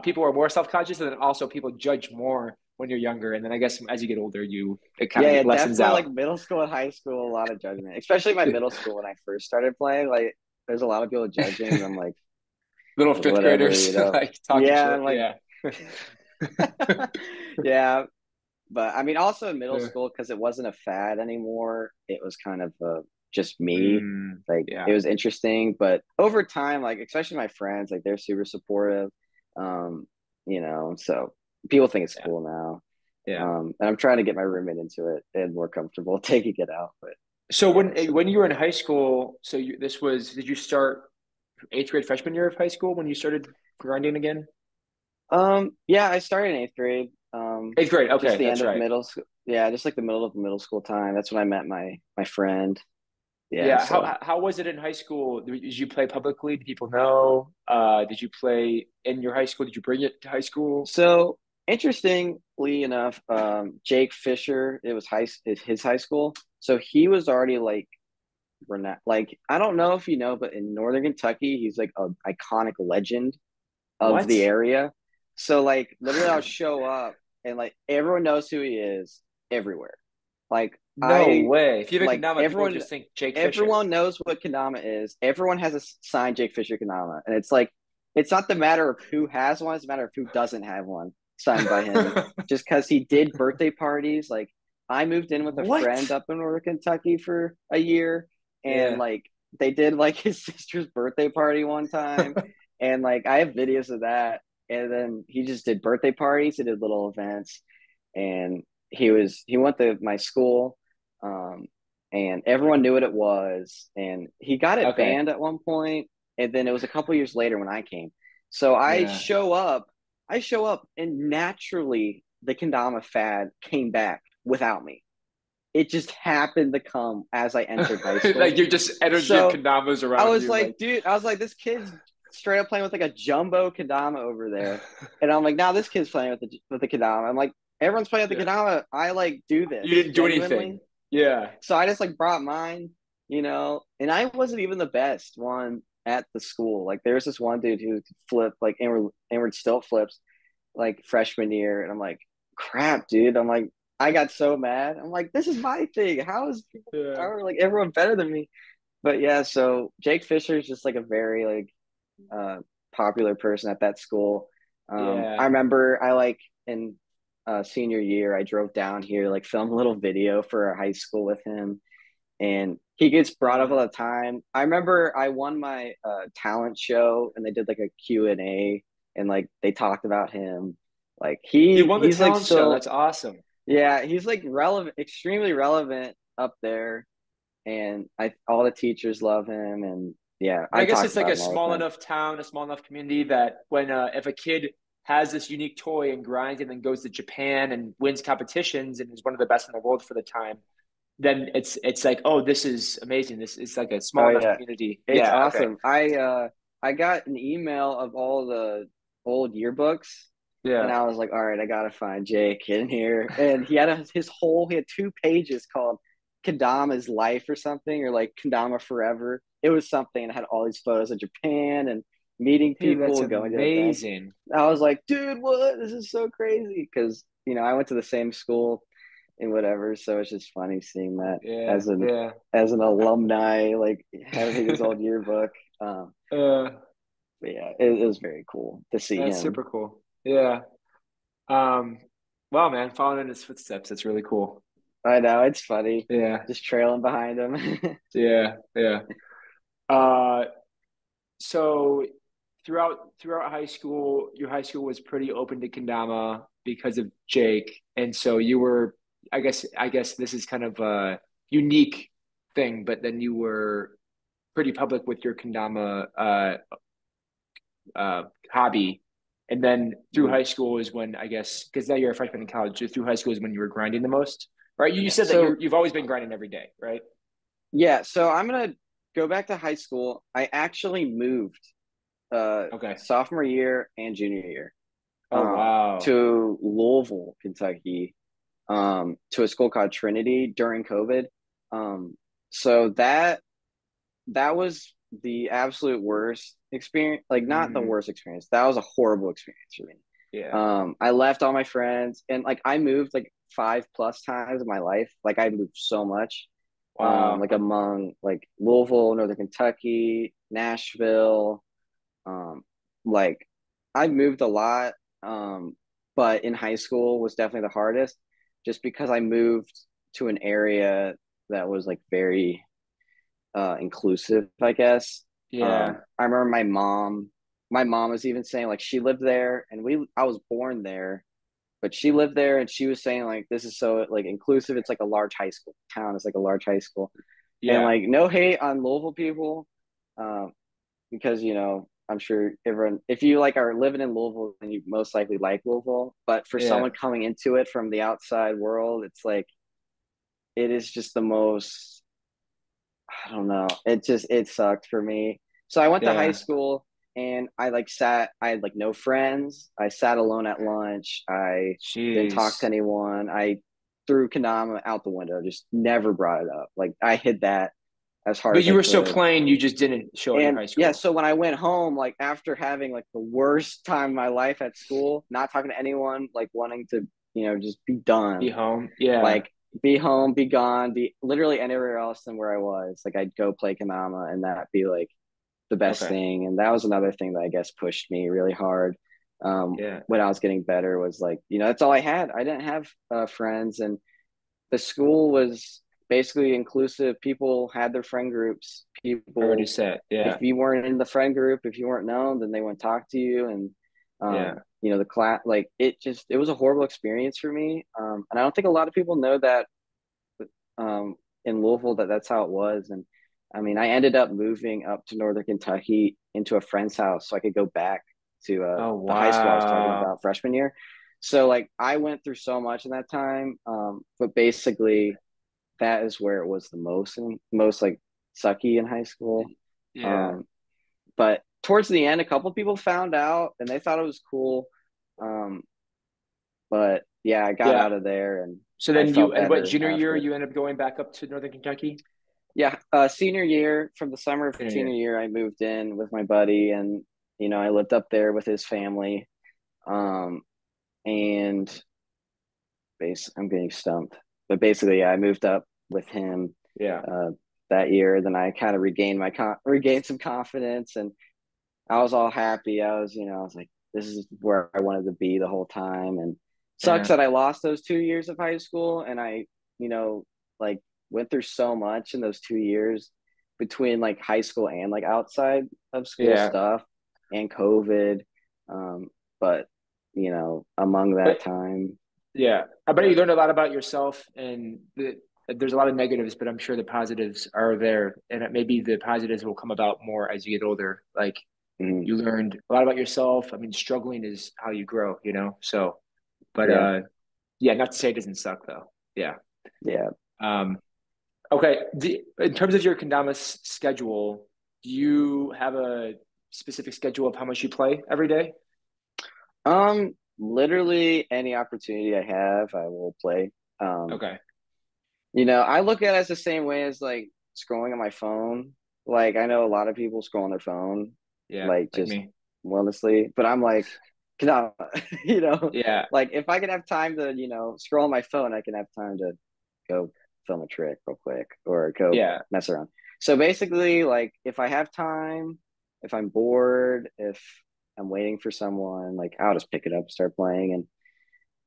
S1: people are more self-conscious, and then also people judge more when you're younger. And then I guess as you get older, you it kind
S2: yeah,
S1: of
S2: yeah,
S1: lessens
S2: definitely like
S1: out.
S2: middle school and high school, a lot of judgment, especially my middle school when I first started playing. Like, there's a lot of people judging, and I'm
S1: Little
S2: like
S1: fifth
S2: whatever,
S1: graders
S2: you know.
S1: like talking
S2: Yeah,
S1: shit.
S2: I'm like,
S1: Yeah.
S2: yeah, but I mean, also in middle
S1: Yeah.
S2: school because it wasn't a fad anymore. It was kind of just me.
S1: Mm,
S2: Like it
S1: yeah.
S2: was interesting, but over time, like especially my friends, like they're super supportive. Um, so people think it's
S1: Yeah.
S2: cool now.
S1: Yeah.
S2: And I'm trying to get my roommate into it and more comfortable taking it out. But
S1: So
S2: yeah,
S1: when you were in high school, so this was did you start eighth grade freshman year of high school when you started grinding again?
S2: yeah, I started in eighth grade.
S1: Eighth grade.
S2: Just
S1: Okay,
S2: the end
S1: that's
S2: of
S1: right.
S2: middle school. Yeah, just like the middle of middle school time. That's when I met my friend. Yeah,
S1: Yeah.
S2: so
S1: How was it in high school? Did you play publicly? Did people know? Did you play in your high school? Did you bring it to high school?
S2: So interestingly enough, Jake Fisher, it was his high school. So he was already like like I don't know if you know, but in Northern Kentucky, he's like an iconic legend of the
S1: What?
S2: area. So like literally I'll show up and like everyone knows who he is everywhere. Like
S1: No
S2: I
S1: way. If you have a
S2: like
S1: kendama, people would
S2: everyone
S1: just think Jake Fisher.
S2: everyone knows what Kendama is. Everyone has a signed Jake Fisher Kendama. And it's like it's not the matter of who has one, it's a matter of who doesn't have one signed by him. Just because he did birthday parties. Like I moved in with a friend
S1: What?
S2: up in Northern Kentucky for a year and
S1: Yeah.
S2: like they did like his sister's birthday party one time. And like I have videos of that. And then he just did birthday parties, he did little events, and he went to my school. Um, and everyone knew what it was. And he got it
S1: Okay.
S2: banned at one point, and then it was a couple years later when I came. So
S1: Yeah.
S2: I show up, and naturally the kendama fad came back without me. It just happened to come as I entered high school.
S1: Like you're just energy of
S2: So
S1: kendamas
S2: I
S1: around
S2: was
S1: you,
S2: like,
S1: like
S2: dude, I was like, this kid's straight up playing with like a jumbo kendama over there, and I'm like, now this kid's playing with the kendama. I'm like, everyone's playing with the
S1: yeah.
S2: kendama. I like do
S1: You
S2: this
S1: didn't do anything.
S2: genuinely.
S1: Yeah.
S2: So I just like brought mine, and I wasn't even the best one at the school. Like there's this one dude who flipped like inward stilt flips like freshman year, and I'm like, crap, dude. I'm like, I got so mad. I'm like, this is my thing. How
S1: Yeah.
S2: are like everyone better than me? But yeah, so Jake Fisher is just like a very like popular person at that school. I
S1: Yeah.
S2: remember I like in senior year, I drove down here, like film a little video for our high school with him, and he gets brought up
S1: Yeah.
S2: all the time. I remember I won my talent show, and they did like a Q&A, and like they talked about him. Like
S1: You won the
S2: he's like
S1: talent show.
S2: so
S1: That's awesome.
S2: yeah, he's like relevant, extremely relevant up there, and I all the teachers love him, and yeah,
S1: And
S2: I
S1: I guess
S2: talk
S1: it's like
S2: about
S1: a
S2: him all the
S1: small
S2: time.
S1: enough town, a small enough community that when if a kid has this unique toy and grinds and then goes to Japan and wins competitions and is one of the best in the world for the time, then it's like, oh, this is amazing. This is like a small
S2: Oh
S1: enough
S2: yeah,
S1: community.
S2: it's
S1: Yeah. Okay.
S2: awesome. I got an email of all the old yearbooks, and
S1: Yeah.
S2: I was like, all right, I gotta find Jake in here. And he had 2 pages called Kendama's Life or something, or like Kendama Forever. It was something, and it had all these photos of Japan and meeting
S1: Dude, that's
S2: people and going to events.
S1: amazing.
S2: I was like, dude, what? This is so crazy because I went to the same school and whatever, so it's just funny seeing that
S1: Yeah. Yeah.
S2: as an alumni, like having his old yearbook. Um,
S1: uh,
S2: but yeah, it was very cool to see
S1: that's
S2: him.
S1: super cool. Yeah. Um, wow, man, following in his footsteps. That's really cool.
S2: I know it's funny,
S1: Yeah.
S2: just trailing behind him.
S1: Yeah. Yeah. Uh, so throughout high school, your high school was pretty open to kendama because of Jake, and so you were, I guess this is kind of a unique thing, but then you were pretty public with your kendama hobby. And then through high school is when I guess because now you're a freshman in college. So through high school is when you were grinding the most, right? You said that
S2: So
S1: you've always been grinding every day, right?
S2: yeah, so I'm gonna go back to high school. I actually moved
S1: Okay.
S2: sophomore year and junior year,
S1: Oh wow.
S2: to Louisville, Kentucky, to a school called Trinity during COVID. Um, so that was the absolute worst experience. Like, not the
S1: Mm,
S2: worst experience. That was a horrible experience for me.
S1: yeah.
S2: I left all my friends, and like I moved like 5+ times in my life. Like, I moved so much.
S1: Wow.
S2: Like among like Louisville, Northern Kentucky, Nashville. Um, like I moved a lot. But in high school was definitely the hardest, just because I moved to an area that was like very inclusive, I guess.
S1: Yeah.
S2: I remember my mom was even saying like she lived there, and I was born there, but she lived there, and she was saying like this is so like inclusive. It's like a large high school town. It's like a large high school, and
S1: Yeah.
S2: like no hate on Louisville people, um, because I'm sure everyone, if you like are living in Louisville, then you most likely like Louisville. But for
S1: Yeah.
S2: someone coming into it from the outside world, it's like it is just the most, I don't know. It sucked for me. So I went to high
S1: Yeah.
S2: school, and I had like no friends. I sat alone at lunch. I didn't talk to
S1: Jeez.
S2: anyone. I threw Kendama out the window, just never brought it up. Like, I hid that as hard
S1: But
S2: as
S1: you
S2: I
S1: were still
S2: could.
S1: playing, you just didn't show at your
S2: And
S1: high
S2: yeah,
S1: school.
S2: so when I went home, like after having like the worst time of my life at school, not talking to anyone, like wanting to, just be
S1: Be
S2: done,
S1: home. Yeah.
S2: like be home, be gone, be literally anywhere else than where I was. Like, I'd go play Kendama, and that be like the best
S1: Okay.
S2: thing. And that was another thing that I guess pushed me really hard.
S1: Yeah.
S2: When I was getting better was like, that's all I had. I didn't have friends, and the school was basically inclusive. People had their friend groups.
S1: Already
S2: People,
S1: set. Yeah.
S2: if you weren't in the friend group, if you weren't known, then they wouldn't talk to you. And
S1: Yeah.
S2: the class, like it was a horrible experience for me. And I don't think a lot of people know that in Louisville that that's how it was. And I mean, I ended up moving up to Northern Kentucky into a friend's house so I could go back to
S1: Oh
S2: the high school I was talking
S1: wow.
S2: about freshman year. So like I went through so much in that time, but basically that is where it was the most like sucky in high school.
S1: Yeah.
S2: Um, but towards the end, a couple people found out and they thought it was cool. Um, but yeah, I got
S1: Yeah.
S2: out of there, and
S1: So
S2: I
S1: then you,
S2: felt
S1: and what,
S2: better
S1: junior year,
S2: after.
S1: you end up going back up to Northern Kentucky?
S2: Yeah, senior year, from the summer of
S1: Senior
S2: senior
S1: year.
S2: year, I moved in with my buddy, and I lived up there with his family. Um, and I'm getting stumped, but basically, yeah, I moved up with him
S1: Yeah.
S2: uh, that year. Then I kind of regained some confidence, and I was all happy. I was like, this is where I wanted to be the whole time. And sucks
S1: Yeah.
S2: that I lost those 2 years of high school, and I, you know, like went through so much in those 2 years between like high school and like outside of school
S1: Yeah.
S2: stuff and COVID. But among that
S1: But
S2: time,
S1: yeah, I bet you learned a lot about yourself, and there's a lot of negatives, but I'm sure the positives are there, and maybe the positives will come about more as you get older. Like
S2: mm,
S1: you learned a lot about yourself. I mean, struggling is how you grow, you know? So, but
S2: yeah,
S1: yeah, not to say it doesn't suck though. Yeah.
S2: yeah.
S1: Um, okay. In terms of your Kendamas schedule, do you have a specific schedule of how much you play every day?
S2: Literally any opportunity I have, I will play. Um,
S1: Okay.
S2: I look at it as the same way as like scrolling on my phone. Like, I know a lot of people scroll on their phone,
S1: Yeah,
S2: like
S1: like
S2: just
S1: me.
S2: wordlessly, but I'm like, no,
S1: Yeah.
S2: like if I can have time to, scroll on my phone, I can have time to go film a trick real quick or go
S1: Yeah.
S2: mess around. So basically, like if I have time, if I'm bored, if I'm waiting for someone, like I'll just pick it up, start playing. And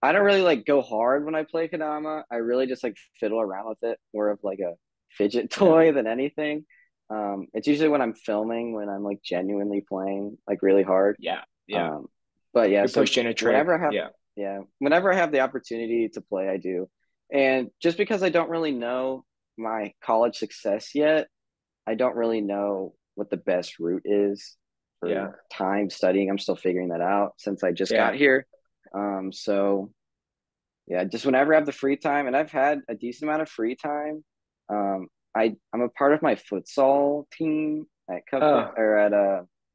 S2: I don't really like go hard when I play Kendama. I really just like fiddle around with it, more of like a fidget
S1: Yeah.
S2: toy than anything. It's usually when I'm filming, when I'm like genuinely playing like really hard.
S1: Yeah. Yeah.
S2: Um, but yeah,
S1: You're
S2: so
S1: pushed in a trick.
S2: whenever I have,
S1: Yeah.
S2: yeah, whenever I have the opportunity to play, I do. And just because I don't really know my college success yet, I don't really know what the best route is for
S1: Yeah.
S2: time studying. I'm still figuring that out since I just got
S1: Yeah.
S2: here. So yeah, just whenever I have the free time, and I've had a decent amount of free time. I'm a part of my futsal team at Cup
S1: Oh,
S2: or at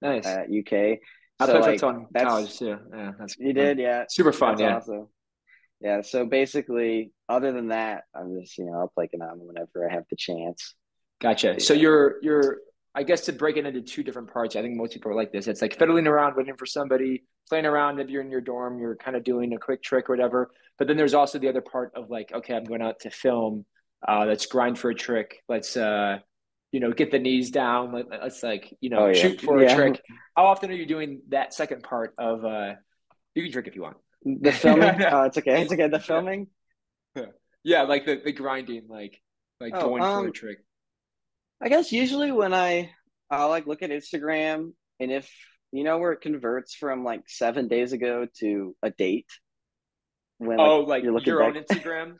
S1: Nice.
S2: at UK.
S1: I
S2: So
S1: played
S2: like
S1: futsal in
S2: that's
S1: college too. Yeah, that's
S2: you
S1: fun.
S2: did, yeah.
S1: Super fun.
S2: That's
S1: Yeah.
S2: awesome. Yeah. So basically, other than that, I'm just I'll play Kendama whenever I have the chance.
S1: Gotcha. So
S2: Yeah.
S1: you're I guess to break it into two different parts, I think most people are like this. It's like fiddling around, waiting for somebody, playing around. If you're in your dorm, you're kind of doing a quick trick or whatever. But then there's also the other part of like, okay, I'm going out to film. Let's grind for a trick. Let's get the knees down. Let's like,
S2: Oh yeah.
S1: shoot for a
S2: Yeah.
S1: trick. How often are you doing that second part of you can trick if you want.
S2: The filming. Oh, it's okay. It's okay. The filming.
S1: Yeah. Yeah, like the grinding, like
S2: Oh,
S1: going for a trick.
S2: I guess usually when I'll like look at Instagram, and if where it converts from like 7 days ago to a date when like
S1: Oh, like
S2: you're looking
S1: your own
S2: back.
S1: Instagram?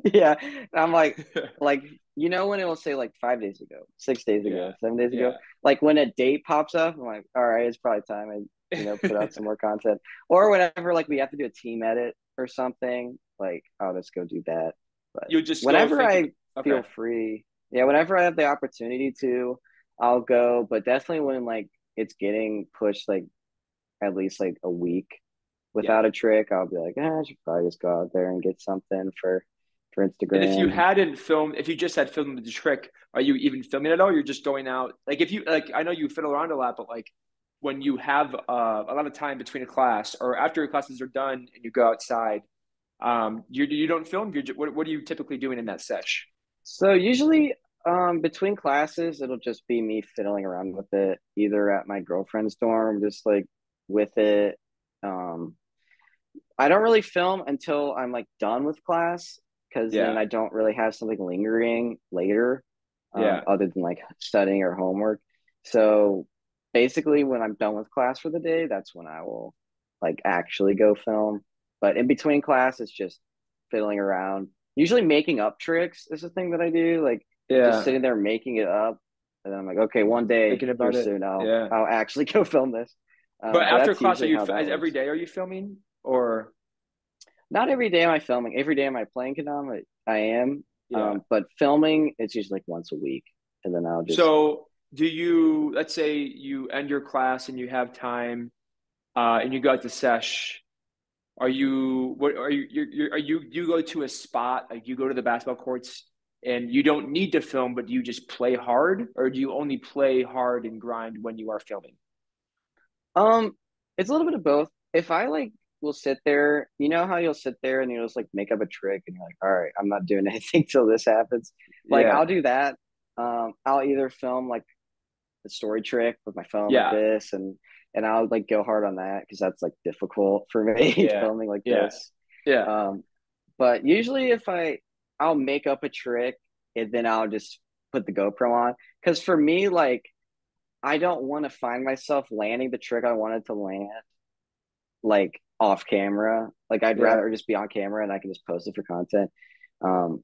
S2: Yeah. And I'm like when it will say like 5 days ago, 6 days ago,
S1: Yeah.
S2: 7 days ago,
S1: Yeah.
S2: like when a date pops up, I'm like, all right, it's probably time I put out some more content. Or whenever like we have to do a team edit or something, like I'll just go do that. But
S1: You'll just go
S2: whenever
S1: thinking,
S2: I
S1: okay.
S2: feel free, yeah, whenever I have the opportunity to, I'll go. But definitely when like it's getting pushed like at least like a week
S1: Yeah.
S2: without a trick, I'll be like, I should probably just go out there and get something for
S1: And if you
S2: Instagram.
S1: hadn't filmed, if you just had filmed the trick, are you even filming at all? You're just going out. Like if you like, I know you fiddle around a lot, but like when you have a lot of time between a class or after your classes are done and you go outside, you don't film. What are you typically doing in that sesh?
S2: So usually, between classes, it'll just be me fiddling around with it, either at my girlfriend's dorm, just like with it. Um, I don't really film until I'm like done with class, because then
S1: Yeah.
S2: I don't really have something lingering later,
S1: Yeah.
S2: other than like studying or homework. So basically, when I'm done with class for the day, that's when I will like actually go film. But in between class, it's just fiddling around. Usually, making up tricks is the thing that I do. Like just
S1: Yeah.
S2: sitting there making it up, and then I'm like, okay, one day
S1: Thinking
S2: here
S1: about it.
S2: soon, I'll
S1: Yeah.
S2: I'll actually go film this.
S1: But
S2: But
S1: after
S2: that's
S1: class, are
S2: usually
S1: you
S2: how that
S1: every
S2: works.
S1: day? Are you filming or
S2: Not every day am I filming. Every day am I playing Kendama? I am.
S1: yeah?
S2: But filming, it's usually like once a week. And then I'll just
S1: So do you, let's say you end your class and you have time, and you go out to sesh, what are you go to a spot, like you go to the basketball courts and you don't need to film, but do you just play hard or do you only play hard and grind when you are filming?
S2: um it's a little bit of both. If I like will sit there, you know how you'll sit there and you'll just like make up a trick and you're like, all right, I'm not doing anything till this happens. Like
S1: Yeah.
S2: I'll do that. I'll either film like the story trick with my phone like
S1: Yeah.
S2: this, and I'll like go hard on that because that's like difficult for me
S1: Yeah.
S2: filming like
S1: Yeah.
S2: this.
S1: Yeah.
S2: Um, but usually if I'll make up a trick and then I'll just put the GoPro on. Because for me, like I don't want to find myself landing the trick I wanted to land like off camera. Like I'd
S1: Yeah.
S2: rather just be on camera and I can just post it for content. Um,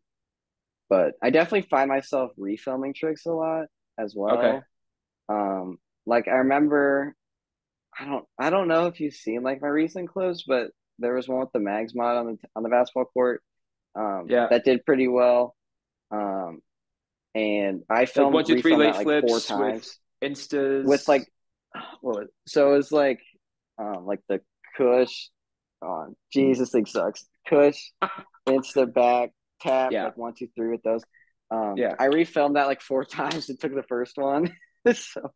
S2: but I definitely find myself refilming tricks a lot as
S1: Okay.
S2: well. Like I remember, I don't know if you've seen like my recent clips, but there was one with the Mags mod on the basketball court,
S1: Yeah.
S2: that did pretty well. Um, and I
S1: Like
S2: filmed
S1: 1, 2, 3
S2: refilmed
S1: late
S2: that like four
S1: flips with
S2: times with
S1: instas.
S2: like so it was like the Kush. Oh, Jesus, this thing sucks. Kush, Insta back, tap,
S1: Yeah.
S2: like 1, 2, 3 with those.
S1: Yeah.
S2: I refilmed that like four times and took the first one. So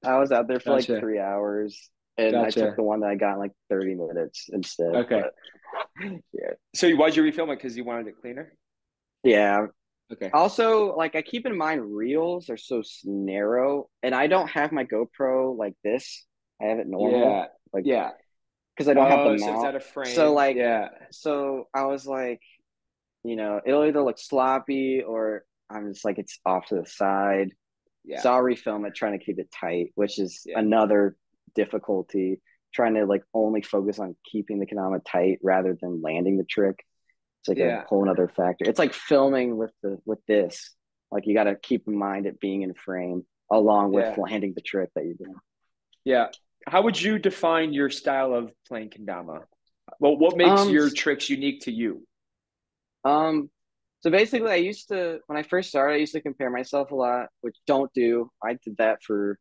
S2: I was out there for like
S1: Gotcha.
S2: 3 hours, and I took
S1: Gotcha.
S2: the one that I got in like 30 minutes instead.
S1: Okay.
S2: But yeah,
S1: So why'd you refilm it? Because you wanted it cleaner?
S2: yeah.
S1: Okay.
S2: Also, like I keep in mind reels are so narrow, and I don't have my GoPro like this. I have it normal,
S1: Yeah.
S2: like
S1: Yeah.
S2: because I don't have the
S1: Oh, so it's
S2: mount.
S1: not a
S2: So
S1: frame.
S2: like,
S1: Yeah.
S2: so I was like, it'll either look sloppy or I'm just like it's off to the side.
S1: Yeah.
S2: So I'll refilm it, trying to keep it tight, which is
S1: Yeah.
S2: another difficulty. Trying to like only focus on keeping the kanama tight rather than landing the trick. It's like a
S1: Yeah.
S2: whole other factor. It's like filming with this. Like you got to keep in mind it being in frame along with
S1: Yeah.
S2: landing the trick that you're doing.
S1: Yeah. How would you define your style of playing kendama? Well, what makes
S2: Um,
S1: your tricks unique to you?
S2: um. So basically, I used to when I first started, I used to compare myself a lot, which don't do. I did that for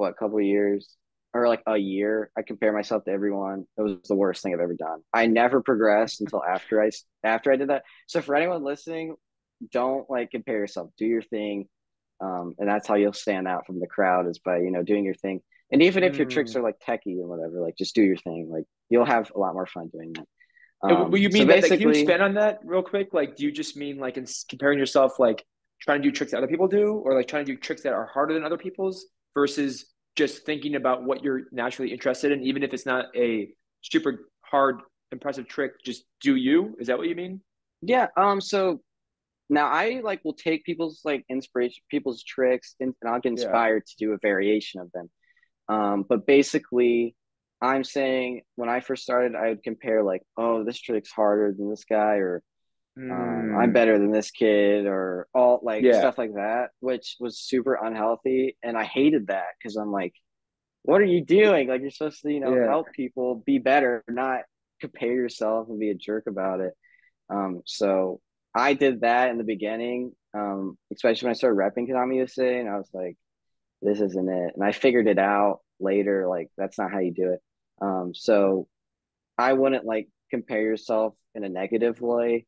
S2: what, a couple of years or like a year, I compare myself to everyone. It was the worst thing I've ever done. I never progressed until after I did that. So for anyone listening, don't like compare yourself. Do your thing. And that's how you'll stand out from the crowd is by, doing your thing. And even if your tricks
S1: Mm.
S2: are like techie and whatever, like just do your thing. Like you'll have a lot more fun doing that.
S1: And what you
S2: So
S1: mean that? Like, can you
S2: basically,
S1: expand on that real quick? Like, do you just mean like in comparing yourself, like trying to do tricks that other people do, or like trying to do tricks that are harder than other people's, versus just thinking about what you're naturally interested in, even if it's not a super hard, impressive trick, just do you? Is that what you mean?
S2: yeah. So now I like will take people's like inspiration, people's tricks, and I'll get
S1: Yeah.
S2: inspired to do a variation of them. But basically, I'm saying when I first started, I would compare like, oh, this trick's harder than this guy, or I'm
S1: Mm.
S2: better than this kid, or all like
S1: Yeah.
S2: stuff like that, which was super unhealthy, and I hated that because I'm like, what are you doing? Like you're supposed to,
S1: Yeah.
S2: help people be better, not compare yourself and be a jerk about it. So I did that in the beginning, especially when I started repping Kendama USA, and I was like, this isn't it. And I figured it out later, like that's not how you do it. So I wouldn't like compare yourself in a negative way.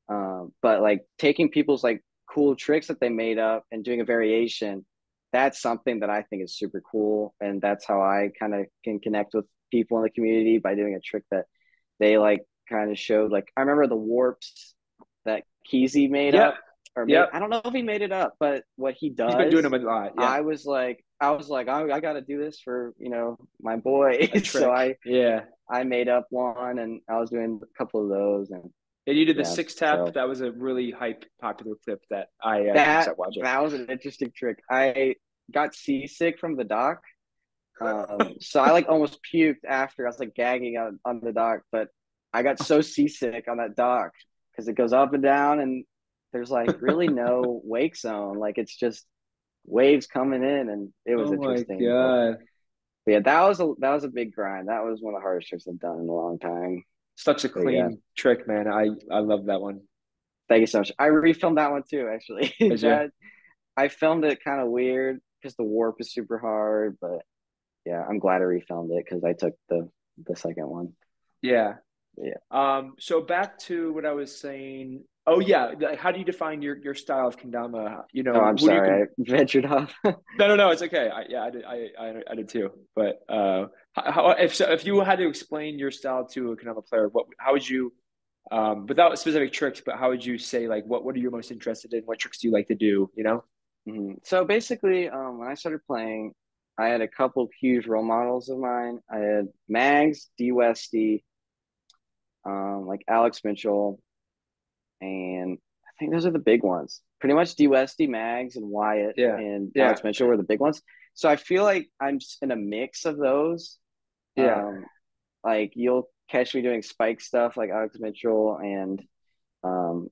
S2: But like taking people's like cool tricks that they made up and doing a variation, that's something that I think is super cool. And that's how I kind of can connect with people in the community by doing a trick that they like kind of showed. Like I remember the warps that Keezy made
S1: Yep.
S2: up, or made,
S1: Yep.
S2: I don't know if he made it up, but what he
S1: He's been doing
S2: does,
S1: them a lot. Yeah.
S2: I got to do this for, my boy.
S1: A
S2: So
S1: trick. Yeah.
S2: I made up one and I was doing a couple of those, and
S1: And you did the
S2: yeah,
S1: six tap.
S2: so
S1: That was a really hype, popular clip that I couldn't
S2: that
S1: stop watching.
S2: that was an interesting trick. I got seasick from the dock. So I like almost puked after. I was like gagging on the dock, but I got so seasick on that dock because it goes up and down and there's like really no wake zone. Like it's just waves coming in and it was
S1: Oh my
S2: interesting.
S1: God.
S2: But yeah, that was a big grind. That was one of the hardest tricks I've done in a long time.
S1: Such a
S2: But yeah,
S1: clean trick, man. I love that one.
S2: thank you so much. I refilmed that one too, actually.
S1: Did you?
S2: That I filmed it kind of weird because the warp is super hard, but yeah, I'm glad I refilmed it because I took the second one.
S1: Yeah.
S2: Yeah.
S1: So back to what I was saying. Oh yeah, how do you define your style of kendama? You
S2: Oh,
S1: know,
S2: I'm
S1: who do you
S2: sorry, I ventured off.
S1: No, no, no, it's okay. Yeah, I did. I did too. But if you had to explain your style to a kendama player, how would you without specific tricks, but how would you say like what are you most interested in? What tricks do you like to do? You know?
S2: So basically, when I started playing, I had a couple huge role models of mine. I had Mags, D Westy, like Alex Mitchell, and I think those are the big ones. Pretty much D Westy, Mags, and Wyatt
S1: Yeah,
S2: and
S1: yeah,
S2: Alex Mitchell were the big ones. So I feel like I'm in a mix of those.
S1: yeah,
S2: Um, like you'll catch me doing spike stuff like Alex Mitchell um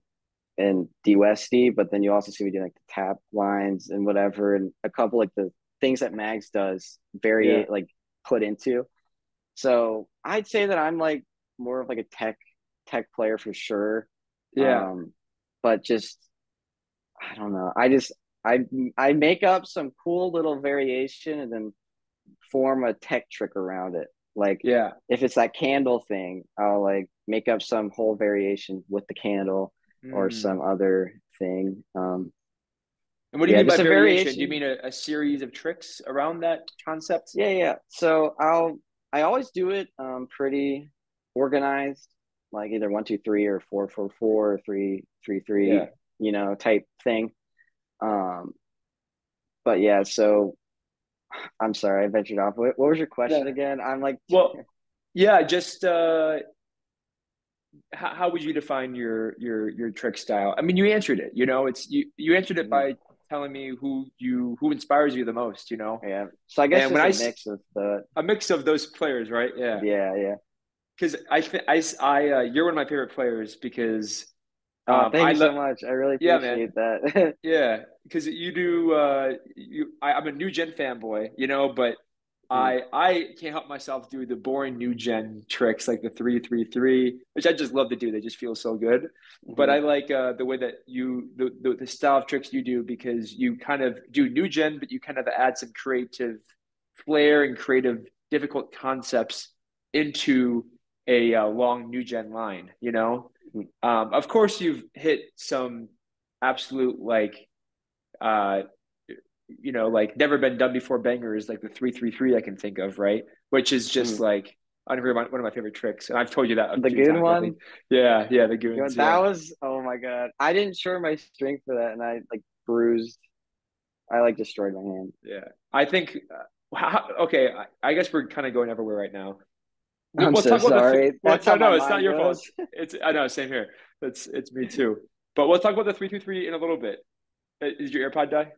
S2: and D Westy, but then you also see me doing like the tap lines and whatever, and a couple like the things that Mags does
S1: yeah,
S2: very like put into. So I'd say that I'm like more of like a tech player for sure.
S1: yeah,
S2: Um, but just I don't know. I I make up some cool little variation and then form a tech trick around it. Like
S1: yeah.
S2: if it's that candle thing, I'll like make up some whole variation with the candle or
S1: Mm.
S2: some other thing.
S1: And what do you
S2: Yeah,
S1: mean by
S2: just a
S1: variation? Do you
S2: variation.
S1: mean a series of tricks around that concept?
S2: Yeah, yeah. So I always do it pretty organized, like either 1 2 3 or 4 4 4 or 3 3 3,
S1: Yeah.
S2: type thing. Um, but yeah, so I'm sorry I ventured off. What was your question
S1: Yeah.
S2: again? I'm like,
S1: Well, yeah, just how would you define your trick style? I mean, you answered it. You know, it's you answered it by telling me who inspires you the most. You know,
S2: yeah. So I guess
S1: and when
S2: just a mix of the,
S1: a mix of those players, right? Yeah,
S2: yeah, yeah.
S1: because you're one of my favorite players because
S2: Thank
S1: I
S2: you so
S1: love
S2: much. I really
S1: yeah, man.
S2: appreciate that.
S1: Yeah, because you do I'm a new gen fanboy, you know, but
S2: Mhm,
S1: I can't help myself do the boring new gen tricks like the 3 3 3, which I just love to do. They just feel so good. But
S2: mhm,
S1: I like the way that the style of tricks you do because you kind of do new gen, but you kind of add some creative flair and creative, difficult concepts into a long new gen line. Of course, you've hit some absolute uh, like never been done before bangers, like the 333 I can think of, right? Which is just
S2: Mhm.
S1: like one of my favorite tricks, and I've told you that a
S2: The
S1: few
S2: goon
S1: times, I think.
S2: one,
S1: Yeah, the goons,
S2: that
S1: yeah,
S2: was, oh my God. I didn't shore my strength for that, and I like bruised. I like destroyed my hand.
S1: yeah. I think. Okay, I guess we're kind of going everywhere right now.
S2: I'm
S1: We'll
S2: so
S1: talk about
S2: sorry.
S1: what?
S2: That's how
S1: No,
S2: my
S1: no, it's not
S2: mind
S1: your fault.
S2: goes.
S1: It's I know, same here. It's me too. But we'll talk about the 333 in a little bit. Is your AirPod die?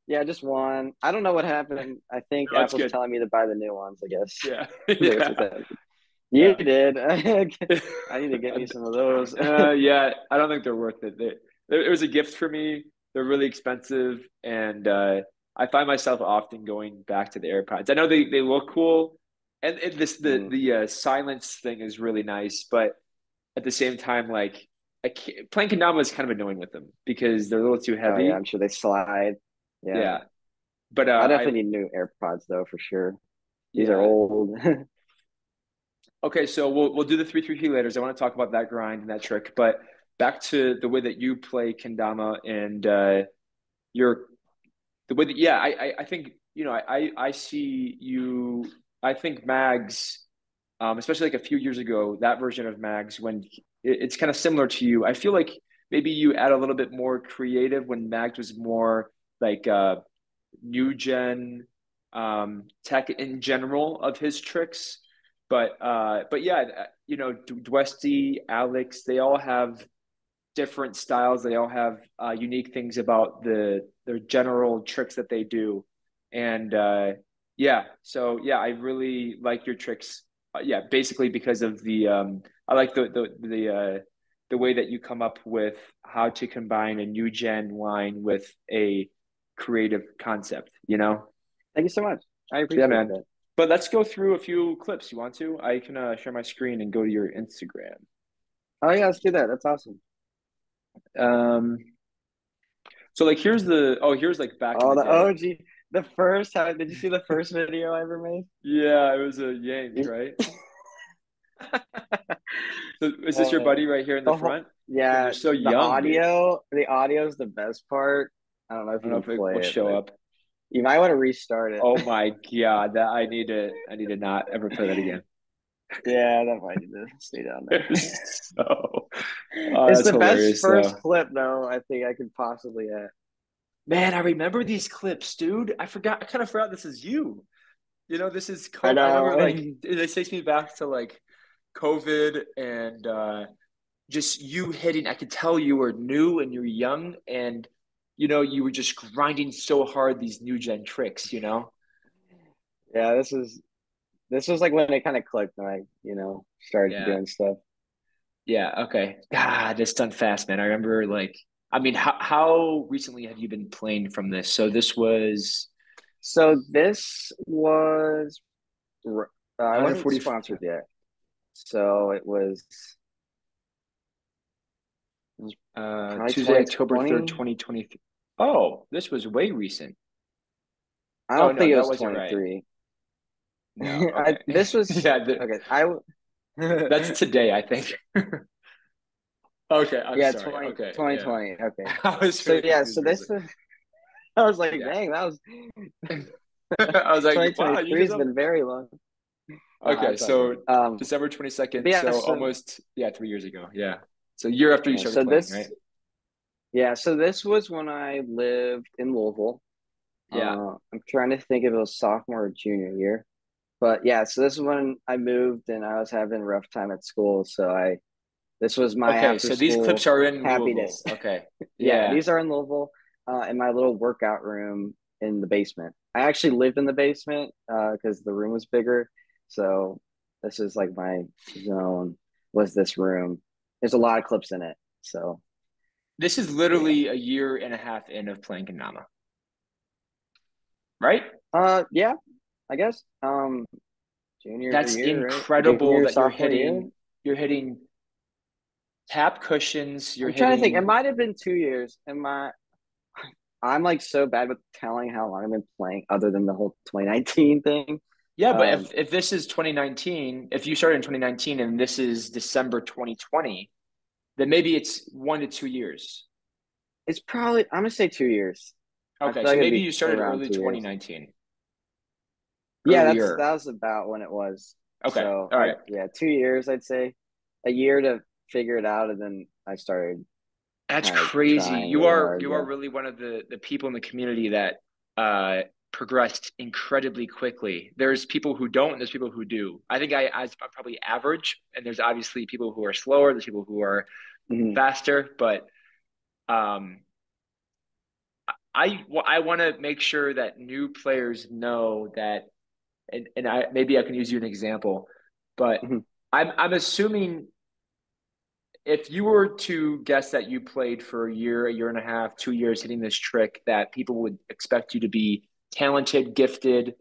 S2: Yeah, just one. I don't know what happened. I think
S1: No, it's
S2: Apple's
S1: good.
S2: telling me to buy the new ones, I guess.
S1: Yeah,
S2: I think that's what's
S1: yeah,
S2: happening. You
S1: yeah.
S2: did. I need to get me some of those.
S1: Yeah, I don't think they're worth it. It was a gift for me. They're really expensive, and I find myself often going back to the AirPods. I know they look cool, and
S2: Mm.
S1: the silence thing is really nice, but at the same time, like playing Kendama is kind of annoying with them because they're a little too
S2: Oh yeah,
S1: heavy.
S2: I'm sure they slide. Yeah.
S1: Yeah, but
S2: I
S1: I
S2: definitely need new AirPods though, for sure. These are
S1: yeah.
S2: old.
S1: Okay, so we'll do the 333 later. I want to talk about that grind and that trick, but back to the way that you play Kendama and your the way that yeah, I think I see you. I think Mags, especially like a few years ago, that version of Mags when it's kind of similar to you. I feel like maybe you add a little bit more creative when Mags was more like new gen tech in general of his tricks. But yeah, Dwesty, Alex, they all have different styles. They all have unique things about their general tricks that they do, and yeah. So yeah, I really like your tricks. Yeah, basically because of I like the way that you come up with how to combine a new gen line with a creative concept.
S2: Thank you so much. I
S1: Yeah,
S2: appreciate
S1: man.
S2: that.
S1: But let's go through a few clips. You want to? I can share my screen and go to your Instagram.
S2: Oh yeah, let's do that. That's awesome.
S1: Um, so like here's like back in
S2: Oh,
S1: the
S2: the
S1: day.
S2: OG, the first time. Did you see the first video I ever made?
S1: Yeah, it was a yank, right? So is this your
S2: Uh,
S1: buddy right here in the
S2: the whole,
S1: front? Man, you're
S2: yeah,
S1: so
S2: the
S1: young, dude.
S2: audio, the audio is the best part. I don't know if
S1: I
S2: you
S1: don't
S2: can
S1: know if it will
S2: play it,
S1: show
S2: but
S1: up.
S2: you might want to restart it.
S1: Oh my God, that I need to not ever play that again.
S2: Yeah, that might need to stay down
S1: It
S2: there.
S1: was so
S2: It's
S1: that's
S2: the best
S1: hilarious
S2: first
S1: though.
S2: clip, though, I think I could possibly have.
S1: Man, I remember these clips, dude. I kind of forgot this is you. This is
S2: I
S1: I remember
S2: know.
S1: like it takes me back to like COVID and just you hitting. I could tell you were new and you're young and you were just grinding so hard these new gen tricks.
S2: Yeah, this was like when it kind of clicked and I, started
S1: Yeah.
S2: doing stuff.
S1: Yeah, okay. God, it's done fast, man. I remember like I mean, how recently have you been playing from this? So this was
S2: So this was, I wasn't
S1: 140
S2: sponsored yet. So it was probably
S1: Tuesday, October 3rd,
S2: 2020.
S1: 2023. Oh, this was way recent.
S2: I
S1: Oh
S2: don't
S1: no,
S2: think it
S1: that
S2: was
S1: wasn't right.
S2: 23.
S1: No, okay.
S2: This was
S1: Yeah,
S2: okay.
S1: that's today, I think. Okay, I'm
S2: Yeah,
S1: sorry.
S2: 20
S1: Okay,
S2: twenty
S1: yeah.
S2: twenty. Okay.
S1: I was
S2: So
S1: really
S2: yeah, so
S1: confused for a
S2: this
S1: second.
S2: was, I was like,
S1: Yeah.
S2: dang, that was
S1: I was like, wow, you
S2: 2023
S1: just
S2: has been very long.
S1: okay,
S2: It's all good.
S1: so December
S2: But
S1: 22nd,
S2: yeah,
S1: so almost yeah, 3 years ago. Yeah. So a year after you started
S2: so
S1: playing, right?
S2: so this was when I lived in Louisville.
S1: Yeah.
S2: I'm trying to think if it was sophomore or junior year. But yeah, so this is when I moved and I was having a rough time at school. This was my
S1: Okay,
S2: after
S1: so these clips
S2: school
S1: are in Louisville.
S2: happiness.
S1: Okay.
S2: Yeah,
S1: Yeah.
S2: these are in Louisville, in my little workout room in the basement. I actually lived in the basement because the room was bigger. So this is like my zone was this room. There's a lot of clips in it. So
S1: This is
S2: yeah.
S1: literally a year and a half in of playing Kendama, right?
S2: Yeah, I guess. Junior
S1: That's
S2: year, right?
S1: incredible
S2: Junior,
S1: that
S2: sophomore year.
S1: you're hitting tap cushions, you're
S2: I'm trying to think. It
S1: hitting
S2: might have been 2 years. I'm like so bad with telling how long I've been playing, other than the whole 2019 thing.
S1: Yeah, but
S2: Um,
S1: if this is 2019, if you started in 2019 and this is December 2020, then maybe it's 1 to 2 years.
S2: it's probably I'm gonna say 2 years. I
S1: Okay,
S2: feel
S1: so
S2: like it'd
S1: maybe
S2: be
S1: you started
S2: around
S1: early
S2: 2 years.
S1: 2019,
S2: Yeah,
S1: earlier.
S2: that was about when it was.
S1: Okay,
S2: So
S1: all
S2: I
S1: right.
S2: yeah, 2 years I'd say, a year to figure it out, and then I started
S1: That's
S2: kind of
S1: crazy.
S2: trying
S1: You
S2: really
S1: are
S2: hard.
S1: you are
S2: Yeah.
S1: really one of the people in the community that progressed incredibly quickly. There's people who don't, and there's people who do. I think I'm probably average, and there's obviously people who are slower, there's people who are
S2: Hmm.
S1: faster, but um I want to make sure that new players know that, and I maybe I can use you an example, but
S2: Hmm.
S1: I'm assuming if you were to guess that you played for a year and a half, 2 years hitting this trick, that people would expect you to be talented, gifted,